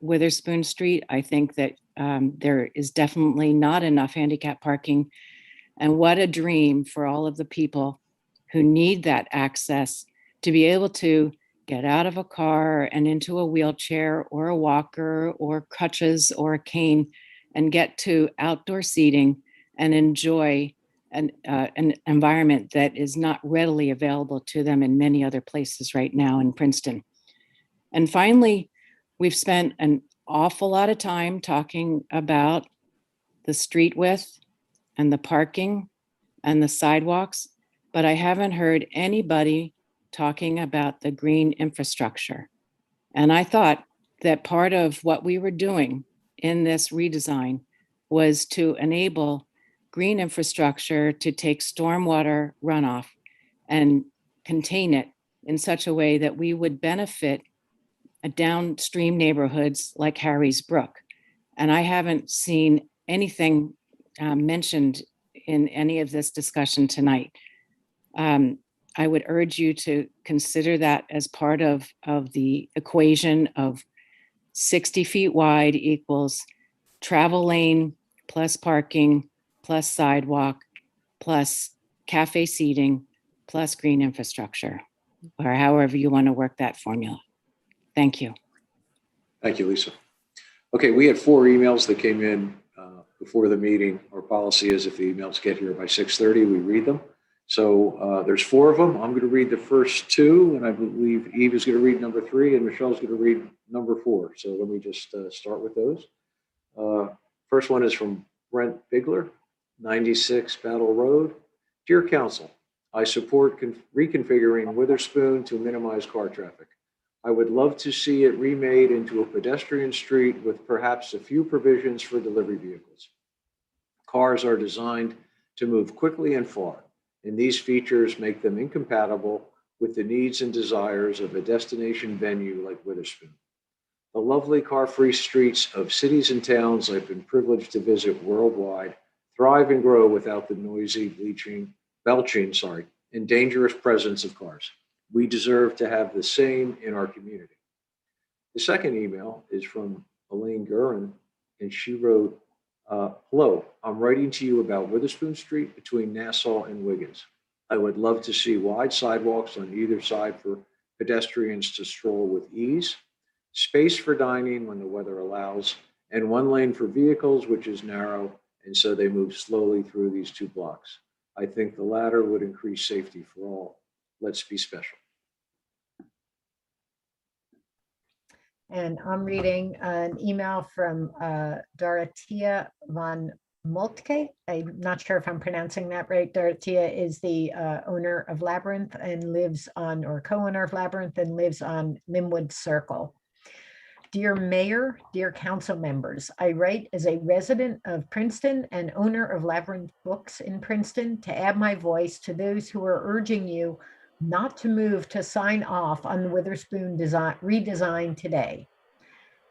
Witherspoon Street. I think that there is definitely not enough handicap parking. And what a dream for all of the people who need that access to be able to get out of a car and into a wheelchair or a walker or crutches or a cane and get to outdoor seating and enjoy an environment that is not readily available to them in many other places right now in Princeton. And finally, we've spent an awful lot of time talking about the street width and the parking and the sidewalks, but I haven't heard anybody talking about the green infrastructure. And I thought that part of what we were doing in this redesign was to enable green infrastructure to take stormwater runoff and contain it in such a way that we would benefit downstream neighborhoods like Harry's Brook. And I haven't seen anything mentioned in any of this discussion tonight. I would urge you to consider that as part of the equation of 60 feet wide equals travel lane plus parking plus sidewalk plus cafe seating plus green infrastructure, or however you want to work that formula. Thank you. Thank you, Lisa. Okay, we had 4 emails that came in before the meeting. Our policy is if the emails get here by 6:30, we read them. So there's 4 of them. I'm going to read the first 2, and I believe Eve is going to read number 3, and Michelle's going to read number 4. So let me just start with those. First one is from Brent Bigler, 96 Battle Road. Dear Council, I support reconfiguring Witherspoon to minimize car traffic. I would love to see it remade into a pedestrian street with perhaps a few provisions for delivery vehicles. Cars are designed to move quickly and far, and these features make them incompatible with the needs and desires of a destination venue like Witherspoon. The lovely car-free streets of cities and towns I've been privileged to visit worldwide thrive and grow without the noisy, belching, and dangerous presence of cars. We deserve to have the same in our community. The second email is from Elaine Gurin, and she wrote, hello, I'm writing to you about Witherspoon Street between Nassau and Wiggins. I would love to see wide sidewalks on either side for pedestrians to stroll with ease, space for dining when the weather allows, and 1 lane for vehicles, which is narrow, and so they move slowly through these 2 blocks. I think the latter would increase safety for all. Let's be special. And I'm reading an email from Dorothea von Moltke. I'm not sure if I'm pronouncing that right. Dorothea is the owner of Labyrinth and lives on, or co-owner of Labyrinth and lives on Linwood Circle. Dear Mayor, dear council members, I write as a resident of Princeton and owner of Labyrinth Books in Princeton to add my voice to those who are urging you not to move to sign off on the Witherspoon redesign today.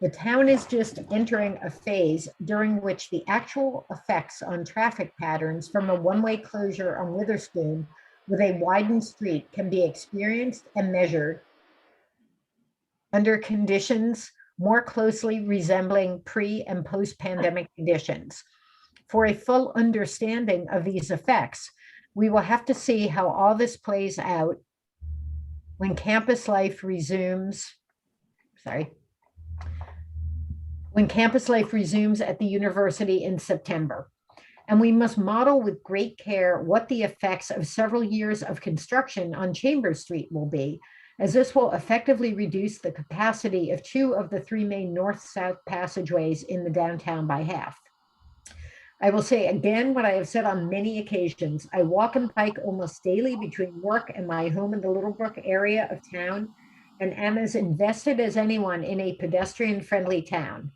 The town is just entering a phase during which the actual effects on traffic patterns from a one-way closure on Witherspoon with a widened street can be experienced and measured under conditions more closely resembling pre- and post-pandemic conditions. For a full understanding of these effects, we will have to see how all this plays out when campus life resumes, when campus life resumes at the university in September. And we must model with great care what the effects of several years of construction on Chambers Street will be, as this will effectively reduce the capacity of 2 of the 3 main north-south passageways in the downtown by half. I will say again what I have said on many occasions. I walk and bike almost daily between work and my home in the Littlebrook area of town, and am as invested as anyone in a pedestrian-friendly town.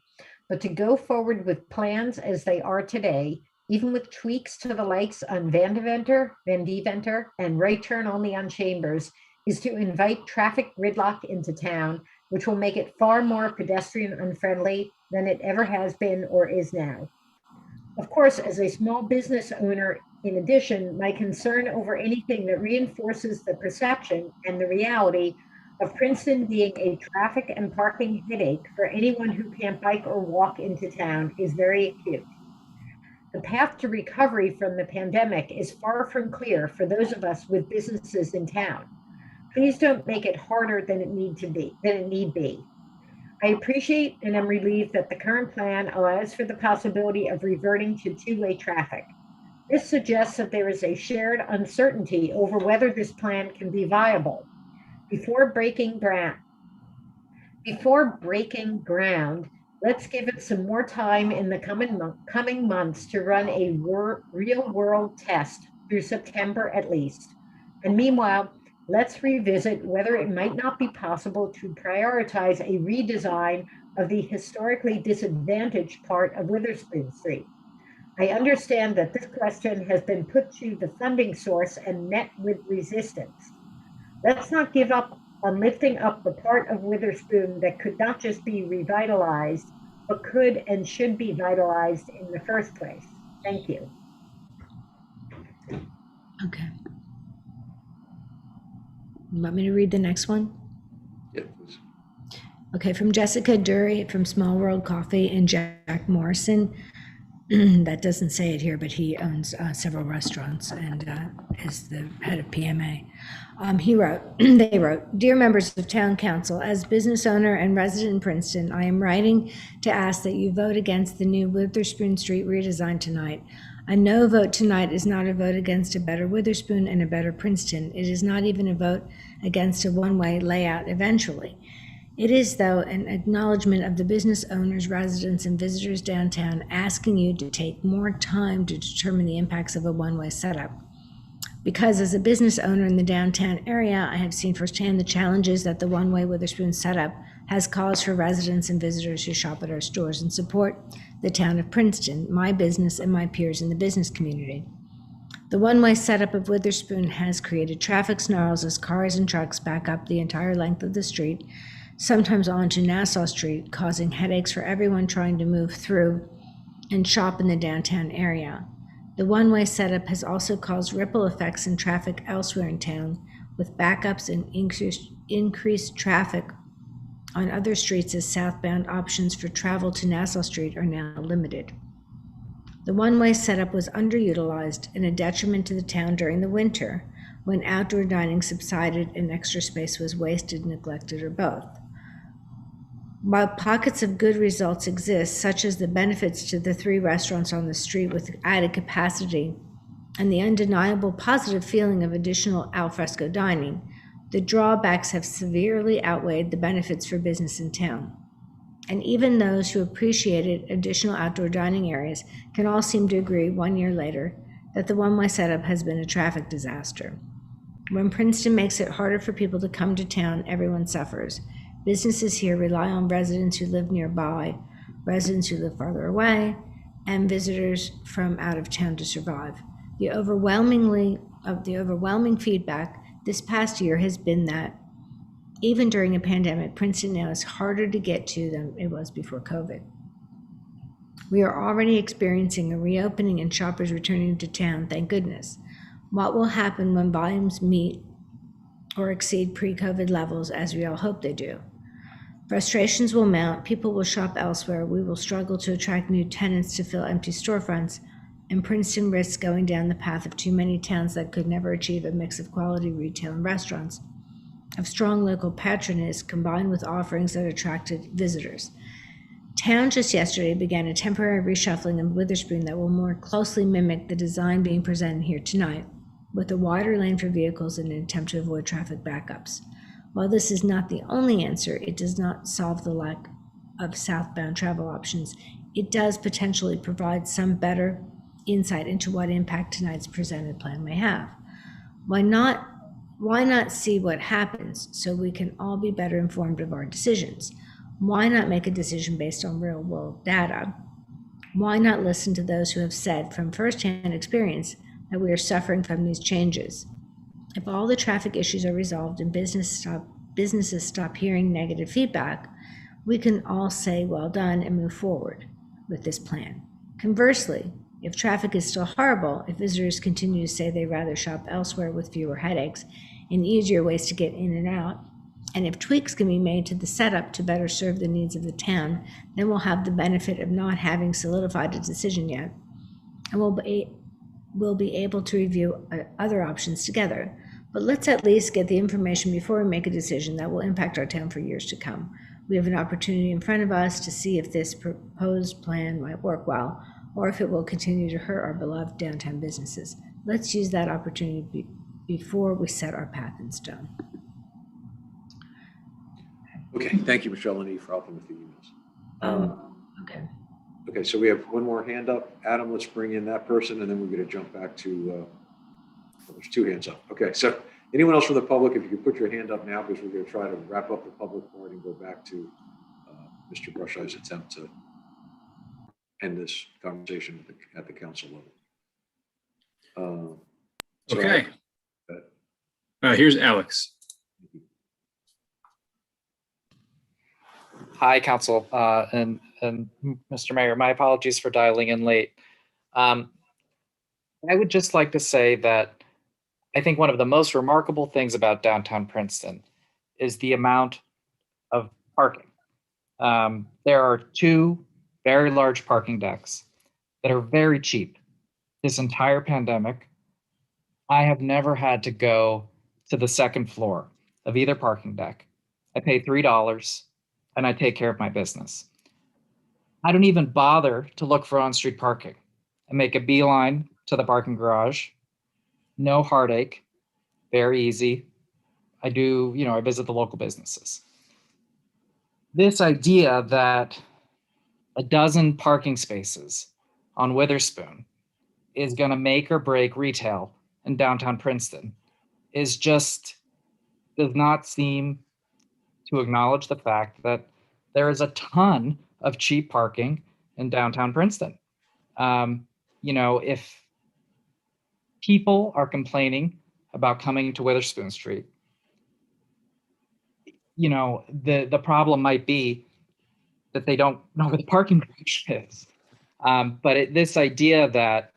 But to go forward with plans as they are today, even with tweaks to the lights on Van Deventer, and right turn only on Chambers, is to invite traffic gridlock into town, which will make it far more pedestrian unfriendly than it ever has been or is now. Of course, as a small business owner, in addition, my concern over anything that reinforces the perception and the reality of Princeton being a traffic and parking headache for anyone who can't bike or walk into town is very acute. The path to recovery from the pandemic is far from clear for those of us with businesses in town. Please don't make it harder than it need be. I appreciate and am relieved that the current plan allows for the possibility of reverting to 2-way traffic. This suggests that there is a shared uncertainty over whether this plan can be viable. Before breaking ground, let's give it some more time in the coming months to run a real-world test through September at least. And meanwhile, let's revisit whether it might not be possible to prioritize a redesign of the historically disadvantaged part of Witherspoon Street. I understand that this question has been put to the funding source and met with resistance. Let's not give up on lifting up the part of Witherspoon that could not just be revitalized, but could and should be vitalized in the first place. Thank you. Okay. You want me to read the next one? Yeah, please. Okay, from Jessica Dury from Small World Coffee and Jack Morrison. That doesn't say it here, but he owns several restaurants and is the head of PMA. They wrote, "Dear members of Town Council, as business owner and resident in Princeton, I am writing to ask that you vote against the new Witherspoon Street redesign tonight. A no vote tonight is not a vote against a better Witherspoon and a better Princeton. It is not even a vote against a one-way layout eventually. It is, though, an acknowledgement of the business owners, residents, and visitors downtown asking you to take more time to determine the impacts of a one-way setup. Because as a business owner in the downtown area, I have seen firsthand the challenges that the one-way Witherspoon setup has caused for residents and visitors who shop at our stores and support the town of Princeton, my business, and my peers in the business community. The one-way setup of Witherspoon has created traffic snarls as cars and trucks back up the entire length of the street, sometimes onto Nassau Street, causing headaches for everyone trying to move through and shop in the downtown area. The one-way setup has also caused ripple effects in traffic elsewhere in town, with backups and increased traffic on other streets as southbound options for travel to Nassau Street are now limited. The one-way setup was underutilized and a detriment to the town during the winter, when outdoor dining subsided and extra space was wasted, neglected, or both. While pockets of good results exist, such as the benefits to the 3 restaurants on the street with added capacity and the undeniable positive feeling of additional alfresco dining, the drawbacks have severely outweighed the benefits for business in town. And even those who appreciated additional outdoor dining areas can all seem to agree 1 year later that the one-way setup has been a traffic disaster. When Princeton makes it harder for people to come to town, everyone suffers. Businesses here rely on residents who live nearby, residents who live farther away, and visitors from out of town to survive. The overwhelming feedback this past year has been that even during a pandemic, Princeton now is harder to get to than it was before COVID. We are already experiencing a reopening and shoppers returning to town, thank goodness. What will happen when volumes meet or exceed pre-COVID levels, as we all hope they do? Frustrations will mount, people will shop elsewhere, we will struggle to attract new tenants to fill empty storefronts, and Princeton risks going down the path of too many towns that could never achieve a mix of quality retail and restaurants, of strong local patronage combined with offerings that attracted visitors. Town just yesterday began a temporary reshuffling of Witherspoon that will more closely mimic the design being presented here tonight, with a wider lane for vehicles in an attempt to avoid traffic backups. While this is not the only answer, it does not solve the lack of southbound travel options. It does potentially provide some better insight into what impact tonight's presented plan may have. Why not see what happens so we can all be better informed of our decisions? Why not make a decision based on real world data? Why not listen to those who have said from firsthand experience that we are suffering from these changes? If all the traffic issues are resolved and businesses stop hearing negative feedback, we can all say well done and move forward with this plan. Conversely, if traffic is still horrible, if visitors continue to say they'd rather shop elsewhere with fewer headaches and easier ways to get in and out, and if tweaks can be made to the setup to better serve the needs of the town, then we'll have the benefit of not having solidified a decision yet, and we'll be able to review other options together. But let's at least get the information before we make a decision that will impact our town for years to come. We have an opportunity in front of us to see if this proposed plan might work well, or if it will continue to hurt our beloved downtown businesses. Let's use that opportunity before we set our path in stone. Okay, thank you, Michelle and Eve, for helping with the emails. Okay. Okay, so we have one more hand up. Adam, let's bring in that person, and then we're going to jump back to, there's 2 hands up. Okay, so anyone else from the public, if you could put your hand up now, because we're going to try to wrap up the public part and go back to Mr. Brushi's attempt to end this conversation at the council level. Okay. Here's Alex. Hi, Council, and Mr. Mayor. My apologies for dialing in late. I would just like to say that I think one of the most remarkable things about downtown Princeton is the amount of parking. There are 2 very large parking decks that are very cheap. This entire pandemic, I have never had to go to the second floor of either parking deck. I pay $3 and I take care of my business. I don't even bother to look for on-street parking. I make a beeline to the parking garage. No heartache, very easy. I visit the local businesses. This idea that a dozen parking spaces on Witherspoon is going to make or break retail in downtown Princeton does not seem to acknowledge the fact that there is a ton of cheap parking in downtown Princeton. If people are complaining about coming to Witherspoon Street, the problem might be that they don't know where the parking garage is. But this idea that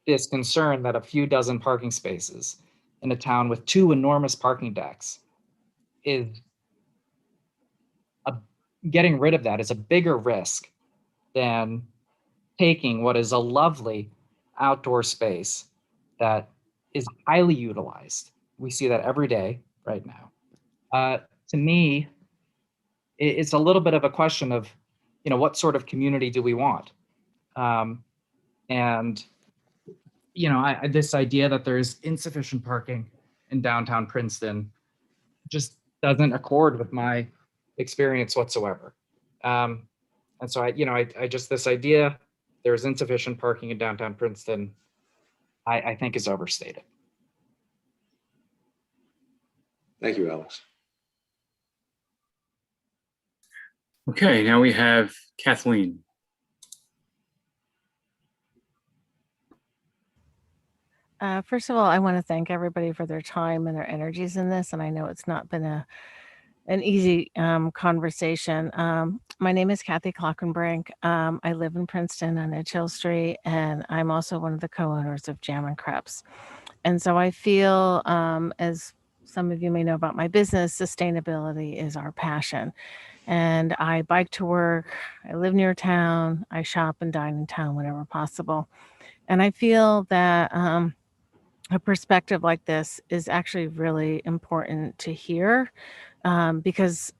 this concern that a few dozen parking spaces in a town with 2 enormous parking decks getting rid of that is a bigger risk than taking what is a lovely outdoor space that is highly utilized. We see that every day right now. To me, it's a little bit of a question of, what sort of community do we want? This idea that there's insufficient parking in downtown Princeton just doesn't accord with my experience whatsoever. And so this idea there's insufficient parking in downtown Princeton, I think is overstated. Thank you, Alex. Okay, now we have Kathleen. First of all, I want to thank everybody for their time and their energies in this. And I know it's not been an easy conversation. My name is Kathy Clockenbrink. I live in Princeton on Edge Hill Street, and I'm also one of the co-owners of Jam and Creps. And so I feel, as some of you may know about my business, sustainability is our passion. And I bike to work, I live near town, I shop and dine in town whenever possible. And I feel that a perspective like this is actually really important to hear because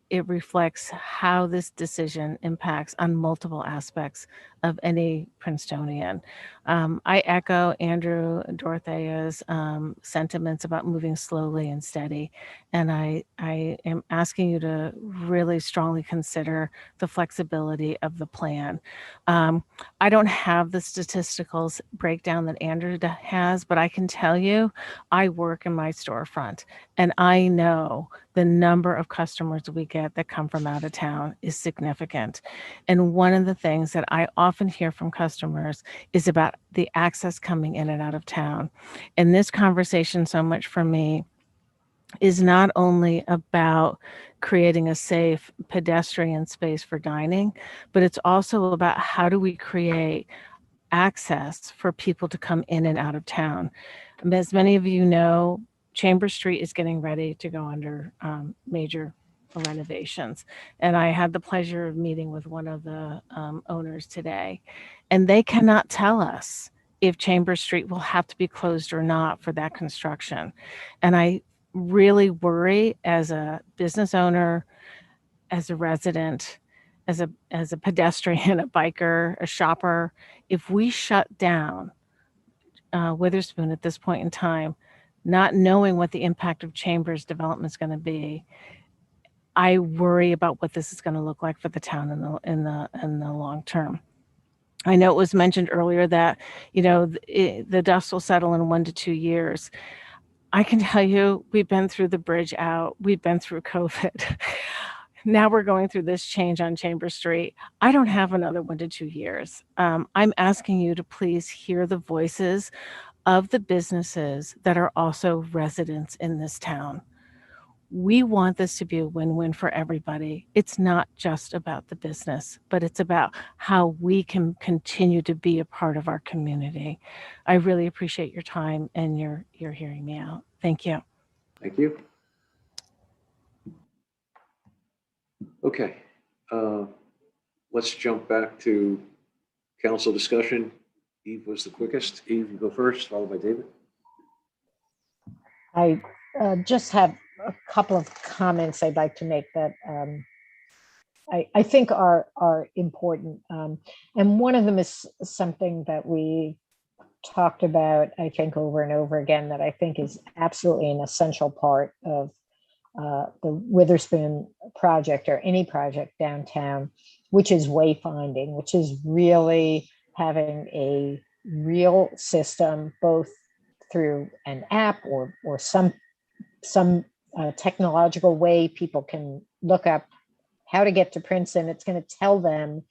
it reflects how this decision impacts on multiple aspects of any Princetonian. I echo Andrew and Dorothea's sentiments about moving slowly and steady. And I am asking you to really strongly consider the flexibility of the plan. I don't have the statistical breakdown that Andrew has, but I can tell you, I work in my storefront and I know the number of customers we get that come from out of town is significant. And one of the things that I often hear from customers is about the access coming in and out of town. And this conversation, so much for me, is not only about creating a safe pedestrian space for dining, but it's also about how do we create access for people to come in and out of town. As many of you know, Chambers Street is getting ready to go under major renovations. And I had the pleasure of meeting with one of the owners today, and they cannot tell us if Chambers Street will have to be closed or not for that construction. And I really worry as a business owner, as a resident, as a pedestrian, a biker, a shopper, if we shut down Witherspoon at this point in time, not knowing what the impact of Chambers development is going to be, I worry about what this is going to look like for the town in the long term. I know it was mentioned earlier that the dust will settle in 1 to 2 years. I can tell you, we've been through the bridge out. We've been through COVID. Now we're going through this change on Chambers Street. I don't have another 1 to 2 years. I'm asking you to please hear the voices of the businesses that are also residents in this town. We want this to be a win-win for everybody. It's not just about the business, but it's about how we can continue to be a part of our community. I really appreciate your time and your hearing me out. Thank you. Thank you. Okay, let's jump back to Council discussion. Eve was the quickest. Eve, you go first, followed by David. I just have a couple of comments I'd like to make that I think are important. And one of them is something that we talked about, I think, over and over again, that I think is absolutely an essential part of the Witherspoon project or any project downtown, which is wayfinding, which is really having a real system, both through an app or some technological way people can look up how to get to Princeton. It's going to tell them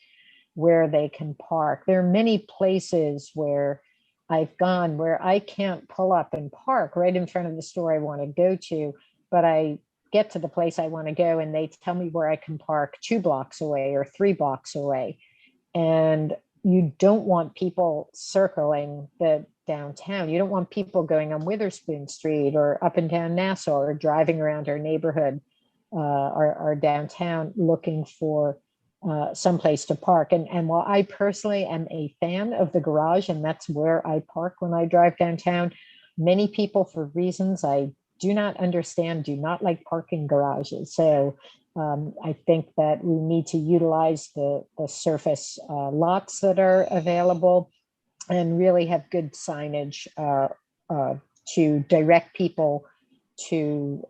where they can park. There are many places where I've gone where I can't pull up and park right in front of the store I want to go to, but I get to the place I want to go and they tell me where I can park 2 blocks away or 3 blocks away. And you don't want people circling the downtown. You don't want people going on Witherspoon Street or up and down Nassau or driving around our neighborhood, our downtown, looking for someplace to park. And while I personally am a fan of the garage, and that's where I park when I drive downtown, many people, for reasons I do not understand, do not like parking garages. So I think that we need to utilize the surface lots that are available and really have good signage to direct people to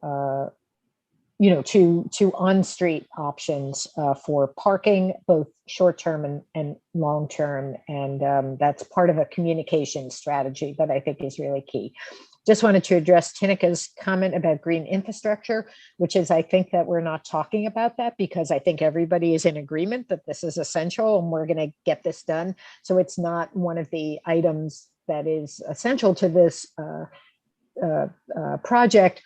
to on-street options for parking, both short-term and long-term. And that's part of a communication strategy that I think is really key. Just wanted to address Tinika's comment about green infrastructure, which is, I think that we're not talking about that because I think everybody is in agreement that this is essential and we're going to get this done. So it's not one of the items that is essential to this project,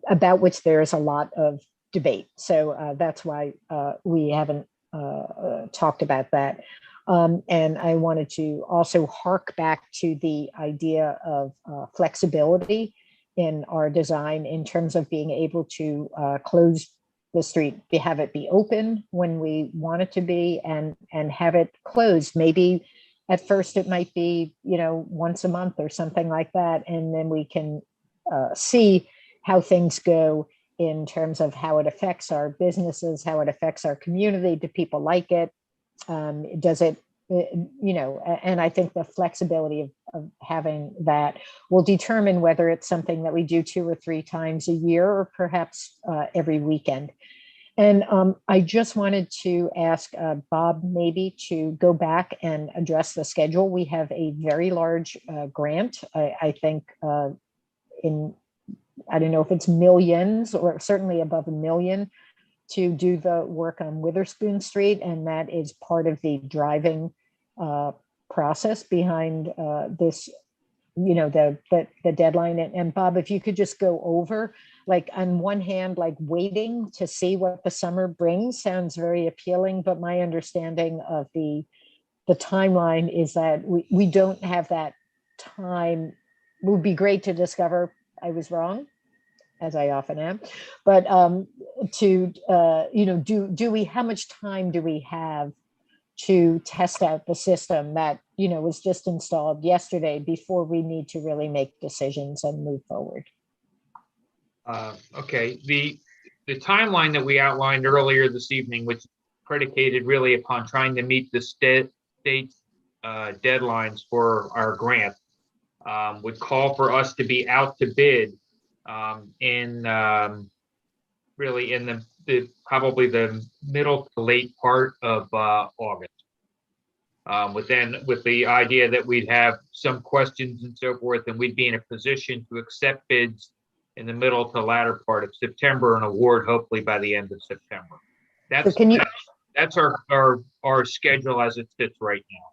about which there is a lot of debate. So that's why we haven't talked about that. And I wanted to also hark back to the idea of flexibility in our design in terms of being able to close the street, have it be open when we want it to be, and have it closed. Maybe at first it might be, once a month or something like that. And then we can see how things go in terms of how it affects our businesses, how it affects our community. Do people like it? Does it, and I think the flexibility of having that will determine whether it's something that we do 2 or 3 times a year or perhaps every weekend. And I just wanted to ask Bob maybe to go back and address the schedule. We have a very large grant, I think I don't know if it's millions or certainly above $1 million to do the work on Witherspoon Street. And that is part of the driving process behind this, the deadline. And Bob, if you could just go over, like, on one hand, like, waiting to see what the summer brings sounds very appealing, but my understanding of the timeline is that we don't have that time. It would be great to discover I was wrong, as I often am, but how much time do we have to test out the system that, was just installed yesterday before we need to really make decisions and move forward? Okay, the timeline that we outlined earlier this evening, which predicated really upon trying to meet the state deadlines for our grant, would call for us to be out to bid really in the probably the middle to late part of August. With the idea that we'd have some questions and so forth, and we'd be in a position to accept bids in the middle to latter part of September and award hopefully by the end of September. That's our schedule as it sits right now.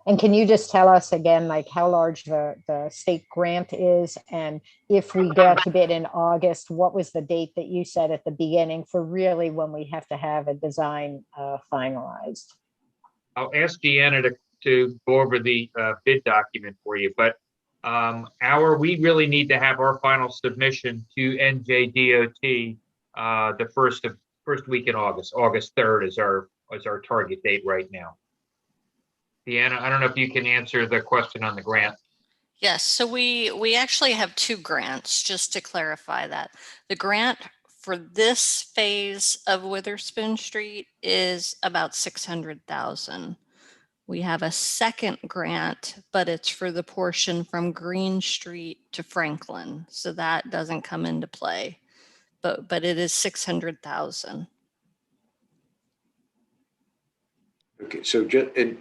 And can you just tell us again, like, how large the state grant is? And if we go out to bid in August, what was the date that you said at the beginning for really when we have to have a design finalized? I'll ask Deanna to go over the bid document for you, but we really need to have our final submission to NJDOT the first week in August. August 3rd is our target date right now. Deanna, I don't know if you can answer the question on the grant. Yes, so we actually have two grants, just to clarify that. The grant for this phase of Witherspoon Street is about 600,000. We have a second grant, but it's for the portion from Green Street to Franklin. So that doesn't come into play, but it is 600,000. Okay, so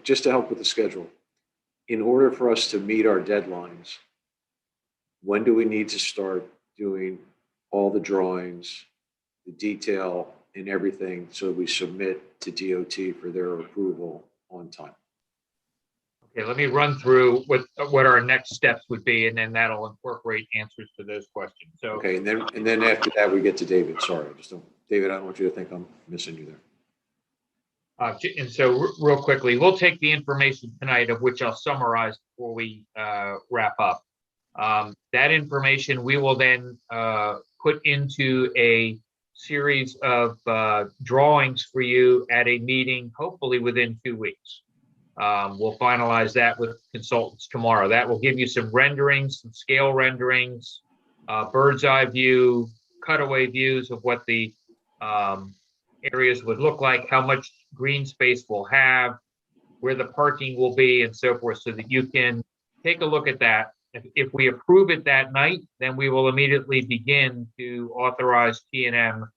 just to help with the schedule, in order for us to meet our deadlines, when do we need to start doing all the drawings, the detail and everything so we submit to DOT for their approval on time? Okay, let me run through what our next steps would be, and then that'll incorporate answers to those questions. So, Okay, and then after that, we get to David. Sorry, David, I don't want you to think I'm missing you there. and so real quickly, we'll take the information tonight, of which I'll summarize before we wrap up. That information we will then put into a series of drawings for you at a meeting, hopefully within 2 weeks. We'll finalize that with consultants tomorrow. That will give you some renderings, some scale renderings, bird's eye view, cutaway views of what the areas would look like, how much green space we'll have, where the parking will be, and so forth, so that you can take a look at that. If we approve it that night, then we will immediately begin to authorize T&M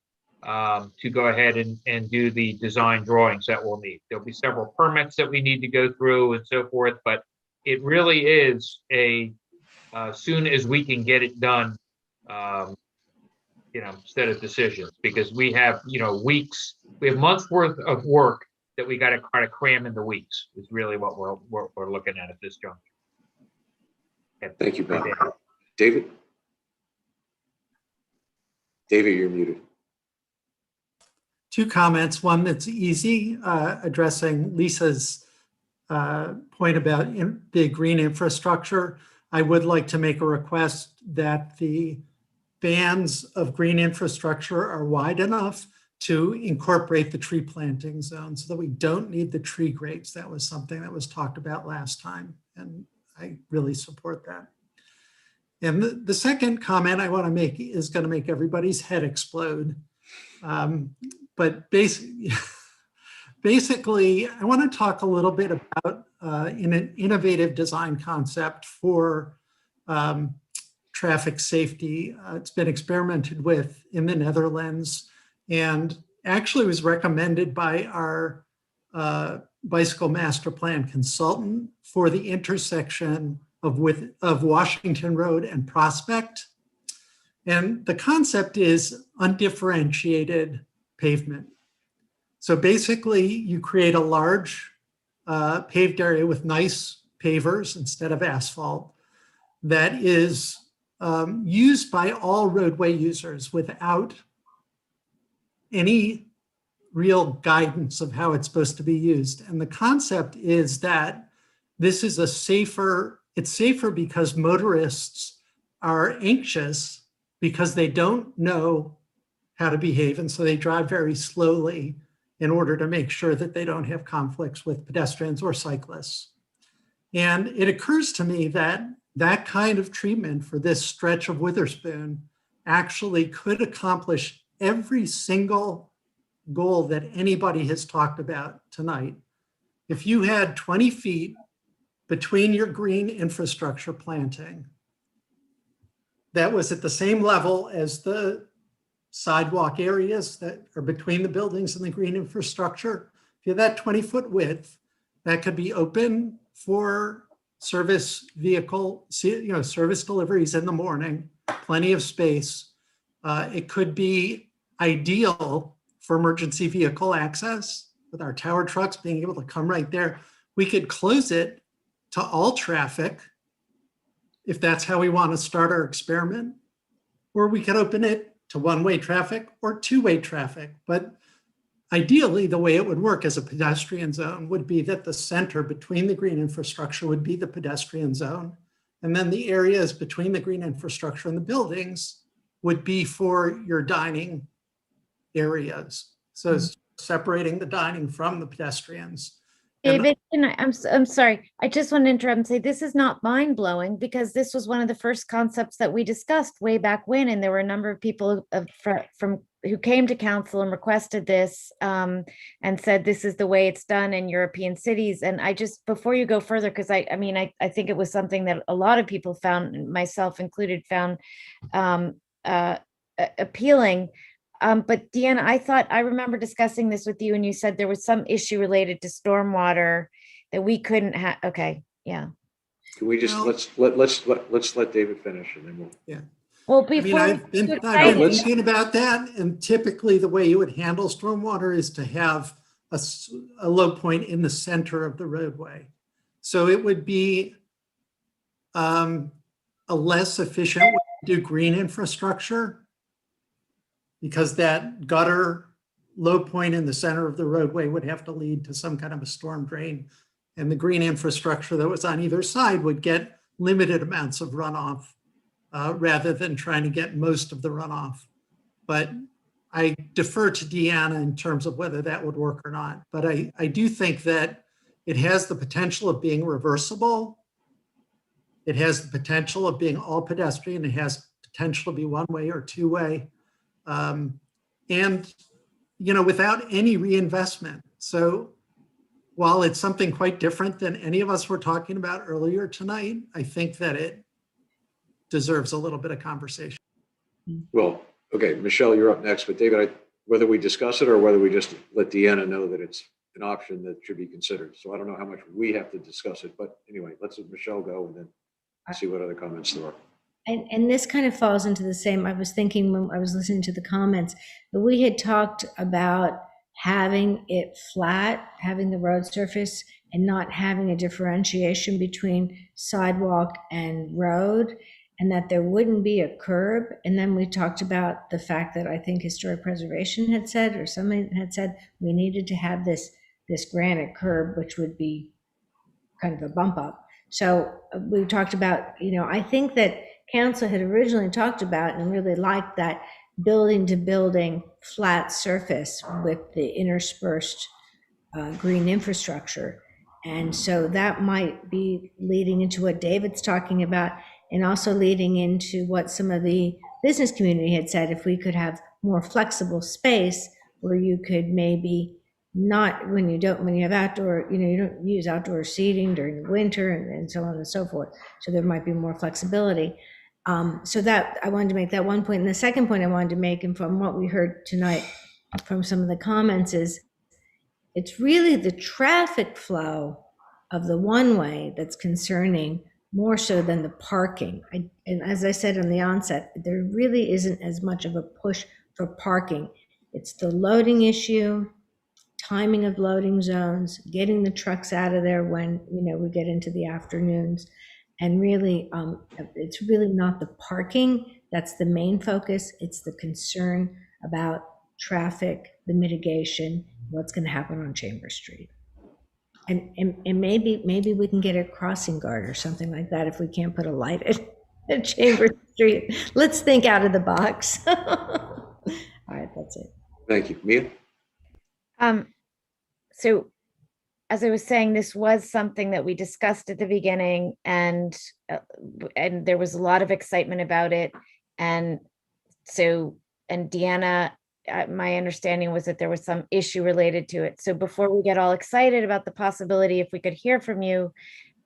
to go ahead and do the design drawings that we'll need. There'll be several permits that we need to go through and so forth, but it really is soon as we can get it done, set of decisions, because we have, weeks, we have months worth of work that we got to try to cram into weeks, is really what we're looking at this juncture. Okay. Thank you, Ben. David? David, you're muted. Two comments. One that's easy, addressing Lisa's point about the green infrastructure. I would like to make a request that the bands of green infrastructure are wide enough to incorporate the tree planting zone so that we don't need the tree grapes. That was something that was talked about last time, and I really support that. And the second comment I want to make is going to make everybody's head explode. But basically, I want to talk a little bit about an innovative design concept for traffic safety. It's been experimented with in the Netherlands and actually was recommended by our bicycle master plan consultant for the intersection of Washington Road and Prospect. And the concept is undifferentiated pavement. So basically you create a large paved area with nice pavers instead of asphalt that is used by all roadway users without any real guidance of how it's supposed to be used. And the concept is that this is it's safer because motorists are anxious because they don't know how to behave. And so they drive very slowly in order to make sure that they don't have conflicts with pedestrians or cyclists. And it occurs to me that that kind of treatment for this stretch of Witherspoon actually could accomplish every single goal that anybody has talked about tonight. If you had 20 feet between your green infrastructure planting that was at the same level as the sidewalk areas that are between the buildings and the green infrastructure, if you have that 20-foot width, that could be open for service vehicle, service deliveries in the morning, plenty of space. It could be ideal for emergency vehicle access with our tower trucks being able to come right there. We could close it to all traffic if that's how we want to start our experiment, or we could open it to one-way traffic or two-way traffic. But ideally, the way it would work as a pedestrian zone would be that the center between the green infrastructure would be the pedestrian zone. And then the areas between the green infrastructure and the buildings would be for your dining areas. So separating the dining from the pedestrians. David, I'm sorry. I just want to interrupt and say this is not mind blowing because this was one of the first concepts that we discussed way back when, and there were a number of people from who came to council and requested this and said this is the way it's done in European cities. And I just, before you go further, because I mean, I think it was something that a lot of people found, myself included, found appealing. But Deanna, I remember discussing this with you and you said there was some issue related to stormwater that we couldn't have. Okay, yeah. Can we just, let's let David finish and then we'll. Yeah. Well, before I've been thinking about that, and typically the way you would handle stormwater is to have a low point in the center of the roadway. So it would be a less efficient way to do green infrastructure, because that gutter low point in the center of the roadway would have to lead to some kind of a storm drain. And the green infrastructure that was on either side would get limited amounts of runoff rather than trying to get most of the runoff. But I defer to Deanna in terms of whether that would work or not. But I do think that it has the potential of being reversible. It has the potential of being all pedestrian. It has potential to be one-way or two-way. And, you know, without any reinvestment. So while it's something quite different than any of us were talking about earlier tonight, I think that it deserves a little bit of conversation. Well, okay, Michelle, you're up next, but David, whether we discuss it or whether we just let Deanna know that it's an option that should be considered. So I don't know how much we have to discuss it, but anyway, let's let Michelle go and then see what other comments there are. And this kind of falls into the same, I was thinking when I was listening to the comments, that we had talked about having it flat, having the road surface and not having a differentiation between sidewalk and road, and that there wouldn't be a curb. And then we talked about the fact that I think Historic Preservation had said, or someone had said, we needed to have this granite curb, which would be kind of a bump up. So we talked about, you know, I think that council had originally talked about and really liked that building to building flat surface with the interspersed green infrastructure. And so that might be leading into what David's talking about, and also leading into what some of the business community had said, if we could have more flexible space where you could maybe not, when you have outdoor, you know, you don't use outdoor seating during the winter and so on and so forth. So there might be more flexibility. So that I wanted to make that one point. And the second point I wanted to make, and from what we heard tonight from some of the comments, is it's really the traffic flow of the one-way that's concerning more so than the parking. And as I said on the onset, there really isn't as much of a push for parking. It's the loading issue, timing of loading zones, getting the trucks out of there when, you know, we get into the afternoons. And really, it's really not the parking that's the main focus. It's the concern about traffic, the mitigation, what's going to happen on Chambers Street. And maybe we can get a crossing guard or something like that if we can't put a light at Chambers Street. Let's think out of the box. All right, that's it. Thank you. Mia? So as I was saying, this was something that we discussed at the beginning, and there was a lot of excitement about it. And Deanna, my understanding was that there was some issue related to it. So before we get all excited about the possibility, if we could hear from you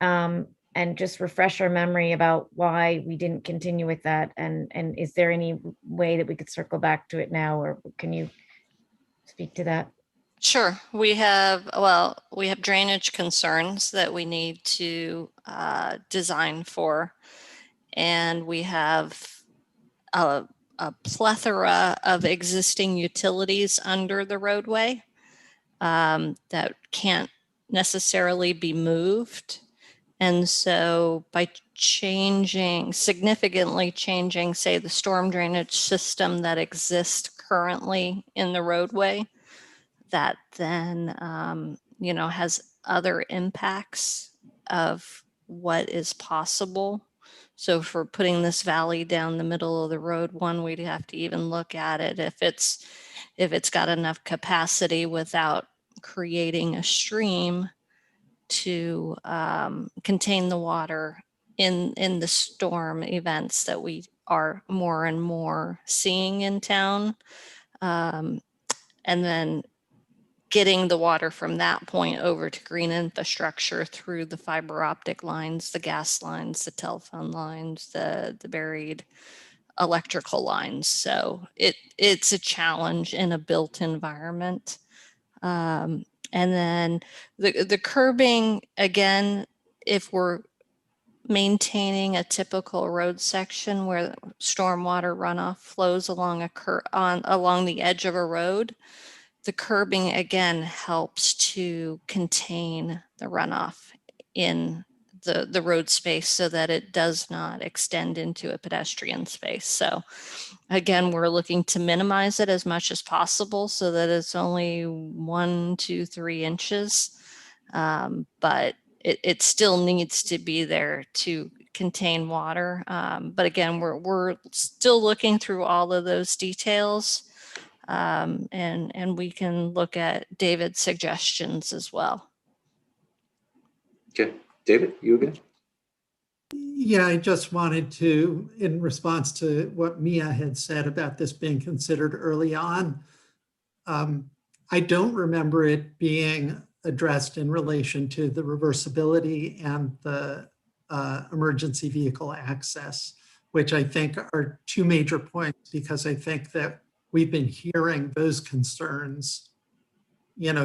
and just refresh our memory about why we didn't continue with that. And is there any way that we could circle back to it now, or can you speak to that? Sure. We have drainage concerns that we need to design for. And we have a plethora of existing utilities under the roadway that can't necessarily be moved. And so by significantly changing, say, the storm drainage system that exists currently in the roadway, that then, has other impacts of what is possible. So for putting this valley down the middle of the road, we'd have to even look at it if it's got enough capacity without creating a stream to contain the water in the storm events that we are more and more seeing in town. And then getting the water from that point over to green infrastructure through the fiber optic lines, the gas lines, the telephone lines, the buried electrical lines. So it's a challenge in a built environment. And then the curbing, again, if we're maintaining a typical road section where stormwater runoff flows along along the edge of a road, the curbing again helps to contain the runoff in the road space so that it does not extend into a pedestrian space. So again, we're looking to minimize it as much as possible so that it's only 1, 2, 3 inches. But it still needs to be there to contain water. But again, we're still looking through all of those details. And we can look at David's suggestions as well. Okay, David, you again? Yeah, I just wanted to, in response to what Mia had said about this being considered early on, I don't remember it being addressed in relation to the reversibility and the emergency vehicle access, which I think are two major points, because I think that we've been hearing those concerns,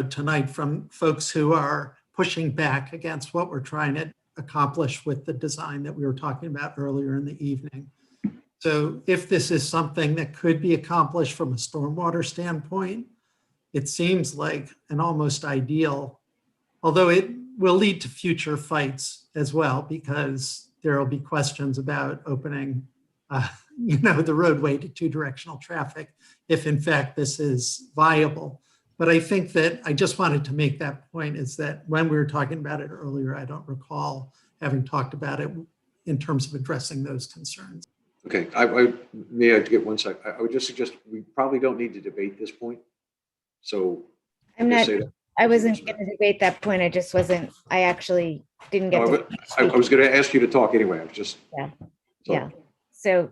tonight from folks who are pushing back against what we're trying to accomplish with the design that we were talking about earlier in the evening. So if this is something that could be accomplished from a stormwater standpoint, it seems like an almost ideal, although it will lead to future fights as well, because there will be questions about opening the roadway to two-directional traffic if in fact this is viable. But I think that I just wanted to make that point, is that when we were talking about it earlier, I don't recall having talked about it in terms of addressing those concerns. Okay, may I get 1 sec? I would just suggest we probably don't need to debate this point. So I wasn't going to debate that point. I actually didn't get to. I was going to ask you to talk anyway. I was just. Yeah. So,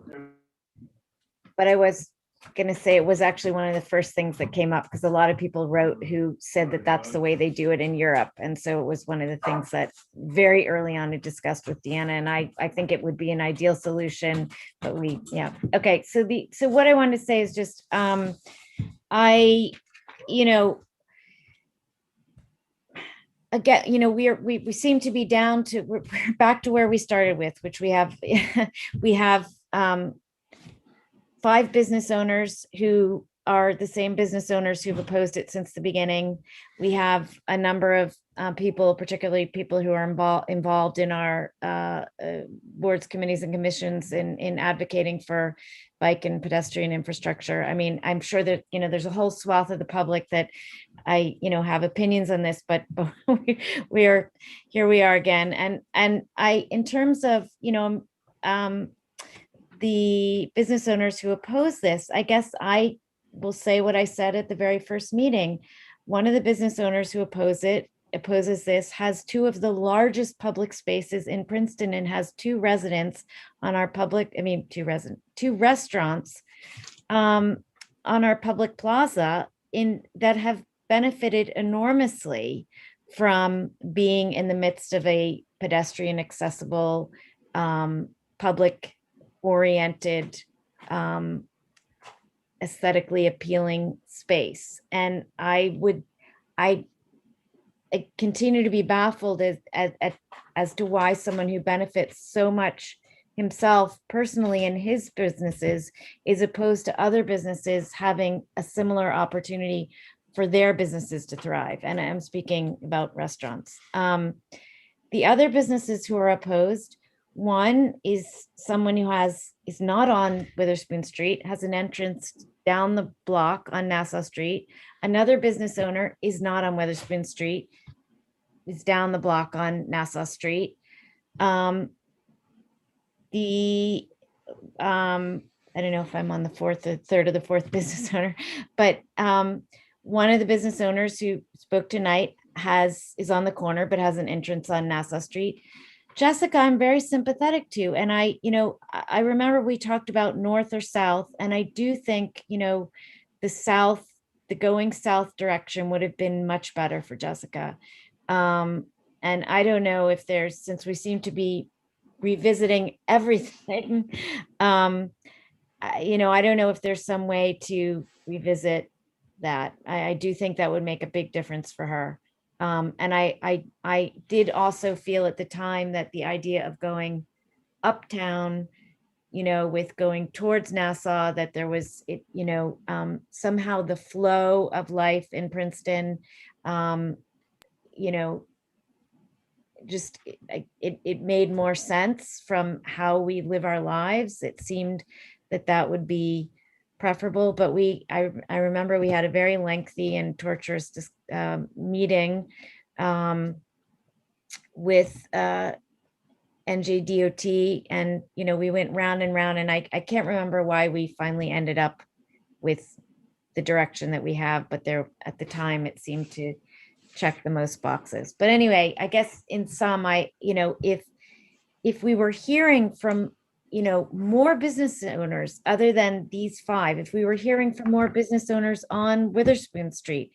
but I was going to say it was actually one of the first things that came up, because a lot of people wrote who said that that's the way they do it in Europe. And so it was one of the things that very early on I discussed with Deanna, and I think it would be an ideal solution, but okay. So what I wanted to say is just, again, we seem to be we're back to where we started with, which we have, we have 5 business owners who are the same business owners who've opposed it since the beginning. We have a number of people, particularly people who are involved in our boards, committees, and commissions in advocating for bike and pedestrian infrastructure. I mean, I'm sure that, there's a whole swath of the public that I, have opinions on this, but here we are again. And I, in terms of, the business owners who oppose this, I guess I will say what I said at the very first meeting. One of the business owners who opposes this has 2 of the largest public spaces in Princeton and has 2 residents on our two restaurants on our public plaza that have benefited enormously from being in the midst of a pedestrian accessible, public oriented, aesthetically appealing space. And I continue to be baffled as to why someone who benefits so much himself personally in his businesses is opposed to other businesses having a similar opportunity for their businesses to thrive. And I'm speaking about restaurants. The other businesses who are opposed, one is someone who is not on Witherspoon Street, has an entrance down the block on Nassau Street. Another business owner is not on Witherspoon Street, is down the block on Nassau Street. I don't know if I'm on the third or the fourth business owner, but one of the business owners who spoke tonight is on the corner, but has an entrance on Nassau Street. Jessica, I'm very sympathetic to. And I remember we talked about north or south, and I do think, the going south direction would have been much better for Jessica. And I don't know if since we seem to be revisiting everything, I don't know if there's some way to revisit that. I do think that would make a big difference for her. And I did also feel at the time that the idea of going uptown, with going towards Nassau, that there was, somehow the flow of life in Princeton, just it made more sense from how we live our lives. It seemed that would be preferable, but I remember we had a very lengthy and torturous meeting with NJDOT, and we went round and round, and I can't remember why we finally ended up with the direction that we have, but there at the time it seemed to check the most boxes. But anyway, I guess in sum, if we were hearing from more business owners other than these 5, if we were hearing from more business owners on Witherspoon Street,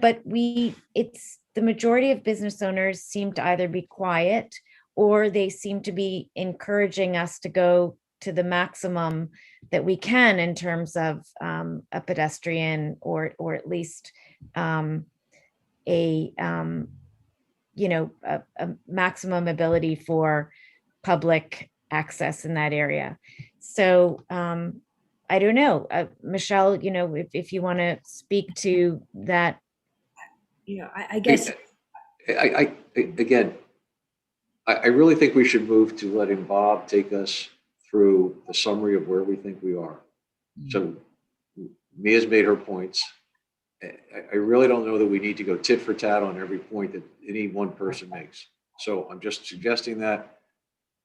but it's the majority of business owners seem to either be quiet, or they seem to be encouraging us to go to the maximum that we can in terms of a pedestrian, or at least a maximum ability for public access in that area. So I don't know, Michelle, if you want to speak to that. I guess. I really think we should move to letting Bob take us through the summary of where we think we are. So Mia's made her points. I really don't know that we need to go tit for tat on every point that any one person makes. So I'm just suggesting that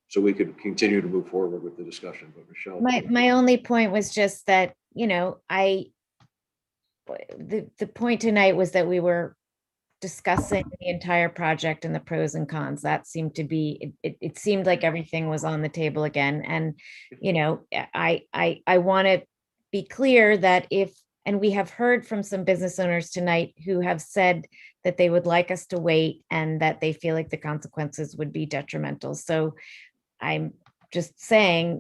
so we could continue to move forward with the discussion. But Michelle. My only point was just that, the point tonight was that we were discussing the entire project and the pros and cons. That seemed to be, it seemed like everything was on the table again. And, I want to be clear that and we have heard from some business owners tonight who have said that they would like us to wait and that they feel like the consequences would be detrimental. So I'm just saying,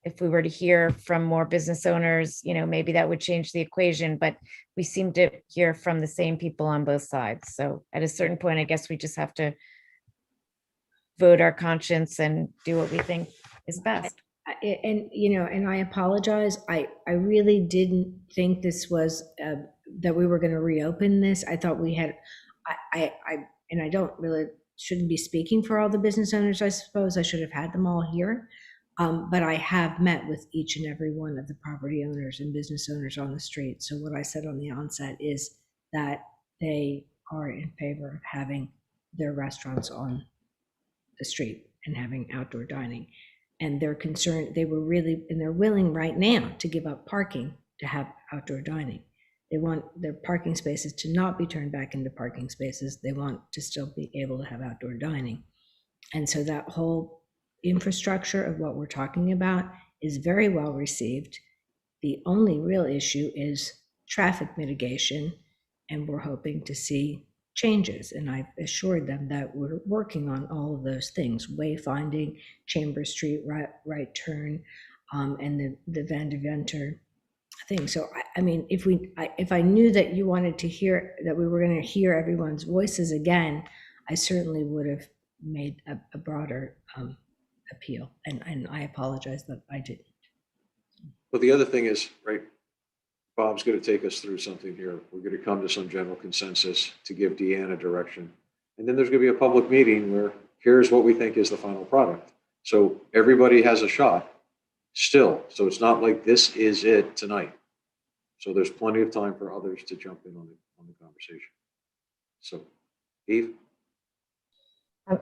if we were to hear from more business owners, maybe that would change the equation, but we seem to hear from the same people on both sides. So at a certain point, I guess we just have to vote our conscience and do what we think is best. And I apologize. I really didn't think this was, that we were going to reopen this. I thought we had, and I don't really, shouldn't be speaking for all the business owners, I suppose. I should have had them all here. But I have met with each and every one of the property owners and business owners on the street. So what I said on the onset is that they are in favor of having their restaurants on the street and having outdoor dining. And they're concerned, they're willing right now to give up parking to have outdoor dining. They want their parking spaces to not be turned back into parking spaces. They want to still be able to have outdoor dining. And so that whole infrastructure of what we're talking about is very well received. The only real issue is traffic mitigation, and we're hoping to see changes. And I've assured them that we're working on all of those things: wayfinding, Chambers Street, right turn, and the Van de Venter thing. So I mean, if I knew that you wanted to hear, that we were going to hear everyone's voices again, I certainly would have made a broader appeal, and I apologize that I didn't. Well, the other thing is, right, Bob's going to take us through something here. We're going to come to some general consensus to give Deanna direction. And then there's going to be a public meeting where here's what we think is the final product. So everybody has a shot still. So it's not like this is it tonight. So there's plenty of time for others to jump in on the conversation. So, Eve?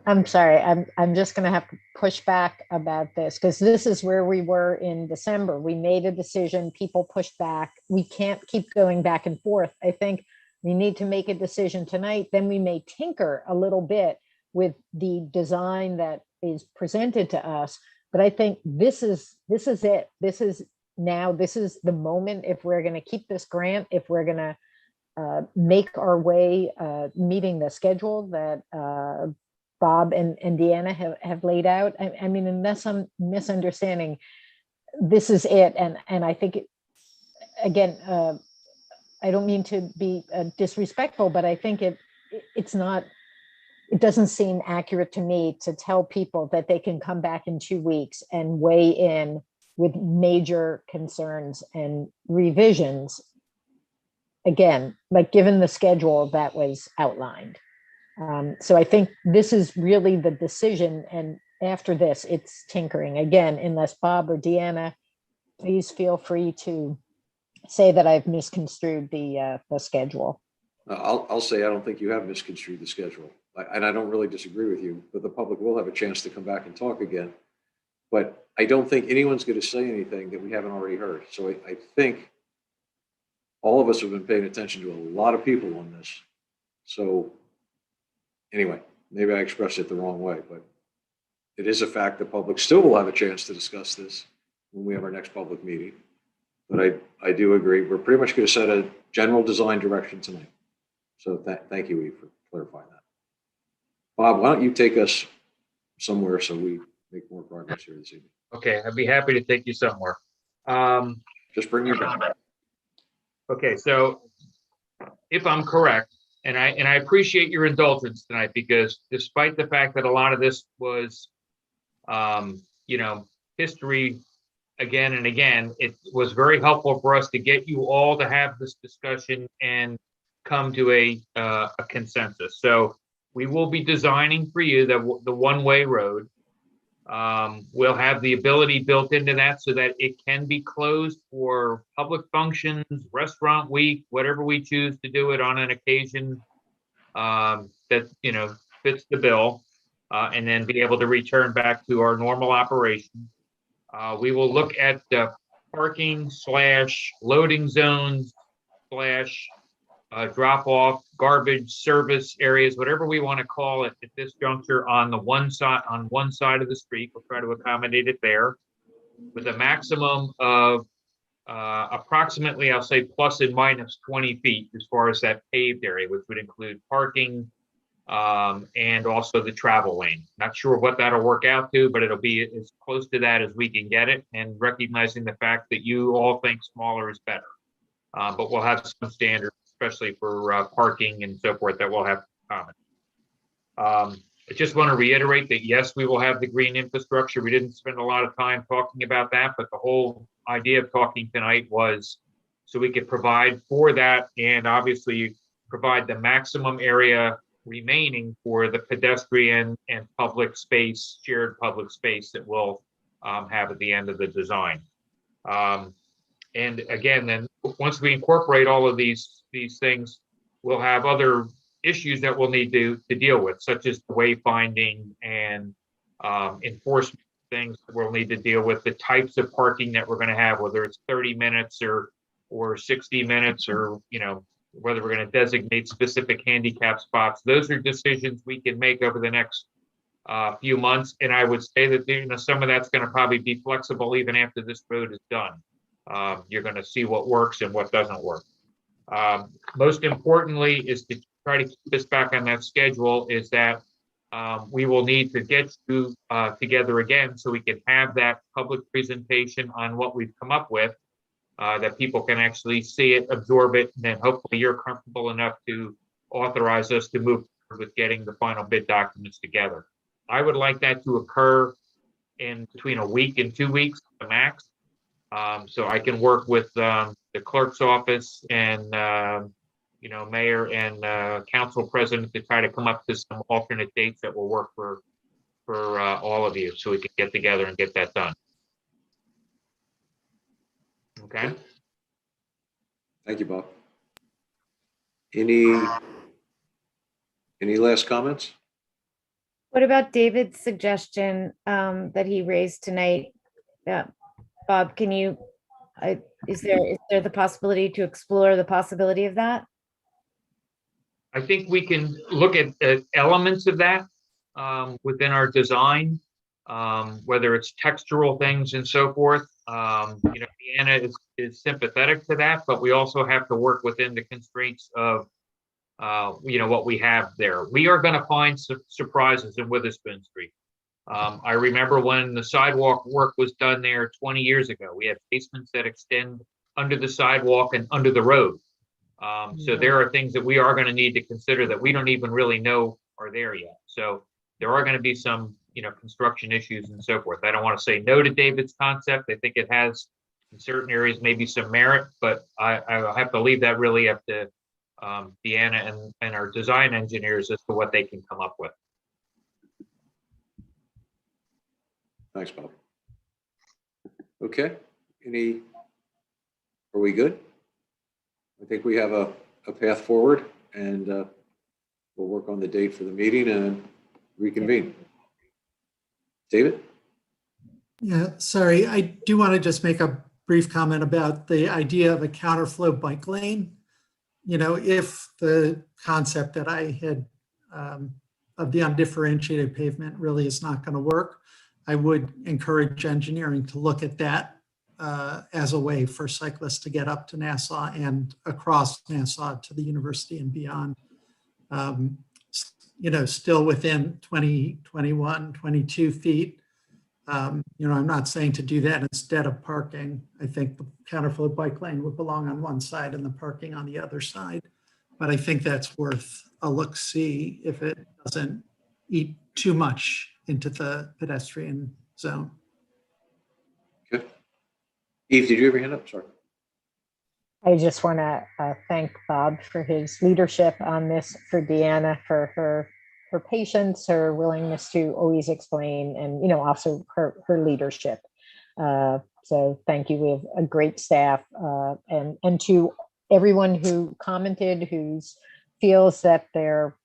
I'm sorry, I'm just going to have to push back about this, because this is where we were in December. We made a decision, people pushed back. We can't keep going back and forth. I think we need to make a decision tonight, then we may tinker a little bit with the design that is presented to us. But I think this is it. This is the moment. If we're going to keep this grant, if we're going to make our way meeting the schedule that Bob and Deanna have laid out. I mean, unless I'm misunderstanding, this is it. And I think, again, I don't mean to be disrespectful, but I think it doesn't seem accurate to me to tell people that they can come back in 2 weeks and weigh in with major concerns and revisions. Again, like given the schedule that was outlined. So I think this is really the decision. And after this, it's tinkering. Again, unless Bob or Deanna, please feel free to say that I've misconstrued the schedule. I'll say I don't think you have misconstrued the schedule. And I don't really disagree with you, but the public will have a chance to come back and talk again. But I don't think anyone's going to say anything that we haven't already heard. So I think all of us have been paying attention to a lot of people on this. So anyway, maybe I expressed it the wrong way, but it is a fact the public still will have a chance to discuss this when we have our next public meeting. But I do agree. We're pretty much going to set a general design direction tonight. So thank you, Eve, for clarifying that. Bob, why don't you take us somewhere so we make more progress here this evening? Okay, I'd be happy to take you somewhere. Just bring you back. Okay, so if I'm correct, and I appreciate your indulgence tonight, because despite the fact that a lot of this was, history again and again, it was very helpful for us to get you all to have this discussion and come to a consensus. So we will be designing for you the one-way road. We'll have the ability built into that so that it can be closed for public functions, restaurant week, whatever we choose to do it on an occasion that fits the bill, and then be able to return back to our normal operation. We will look at parking / loading zones / drop off, garbage service areas, whatever we want to call it at this juncture on one side of the street. We'll try to accommodate it there with a maximum of approximately, I'll say plus and minus 20 feet as far as that paved area, which would include parking and also the travel lane. Not sure what that'll work out to, but it'll be as close to that as we can get it, and recognizing the fact that you all think smaller is better. But we'll have some standards, especially for parking and so forth, that we'll have to comment. I just want to reiterate that, yes, we will have the green infrastructure. We didn't spend a lot of time talking about that, but the whole idea of talking tonight was so we could provide for that, and obviously provide the maximum area remaining for the pedestrian and public space, shared public space that we'll have at the end of the design. And again, then once we incorporate all of these things, we'll have other issues that we'll need to deal with, such as the wayfinding and enforcement things that we'll need to deal with, the types of parking that we're going to have, whether it's 30 minutes or 60 minutes, or whether we're going to designate specific handicap spots. Those are decisions we can make over the next few months. And I would say that some of that's going to probably be flexible even after this road is done. You're going to see what works and what doesn't work. Most importantly is to try to keep us back on that schedule, is that we will need to get you together again so we can have that public presentation on what we've come up with, that people can actually see it, absorb it, and then hopefully you're comfortable enough to authorize us to move forward with getting the final bid documents together. I would like that to occur in between a week and 2 weeks at the max. So I can work with the clerk's office and mayor and council president to try to come up to some alternate dates that will work for all of you, so we can get together and get that done. Okay. Thank you, Bob. Any last comments? What about David's suggestion that he raised tonight? Bob, can you, is there the possibility to explore the possibility of that? I think we can look at elements of that within our design, whether it's textural things and so forth. Deanna is sympathetic to that, but we also have to work within the constraints of what we have there. We are going to find surprises in Witherspoon Street. I remember when the sidewalk work was done there 20 years ago. We have basements that extend under the sidewalk and under the road. So there are things that we are going to need to consider that we don't even really know are there yet. So there are going to be some, construction issues and so forth. I don't want to say no to David's concept. I think it has in certain areas maybe some merit, but I have to leave that really up to Deanna and our design engineers as to what they can come up with. Thanks, Bob. Okay, are we good? I think we have a path forward, and we'll work on the date for the meeting and reconvene. David? Yeah, sorry, I do want to just make a brief comment about the idea of a counterflow bike lane. If the concept that I had of the undifferentiated pavement really is not going to work, I would encourage engineering to look at that as a way for cyclists to get up to Nassau and across Nassau to the university and beyond. Still within 20, 21, 22 feet. I'm not saying to do that instead of parking. I think the counterflow bike lane would belong on one side and the parking on the other side. But I think that's worth a look-see if it doesn't eat too much into the pedestrian zone. Okay. Eve, did you have your hand up? Sorry. I just want to thank Bob for his leadership on this, for Deanna for her patience, her willingness to always explain, and also her leadership. So thank you. We have a great staff, and to everyone who commented, who feels that their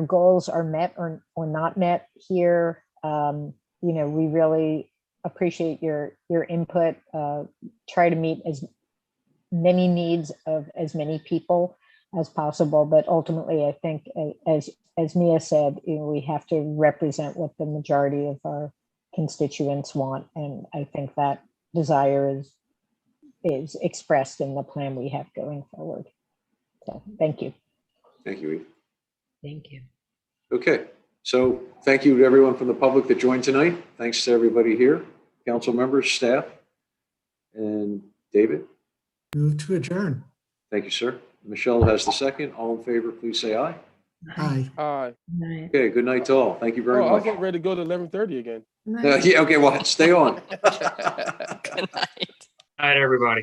goals are met or not met here. We really appreciate your input. Try to meet as many needs of as many people as possible, but ultimately, I think, as Mia said, we have to represent what the majority of our constituents want, and I think that desire is expressed in the plan we have going forward. So, thank you. Thank you, Eve. Thank you. Okay, so thank you to everyone from the public that joined tonight. Thanks to everybody here, council members, staff, and David. Move to adjourn. Thank you, sir. Michelle has the second. All in favor, please say aye. Aye. Aye. Okay, good night to all. Thank you very I was much. getting ready to go to 11:30 again. Yeah, okay, well, stay on. Good night. All right, everybody.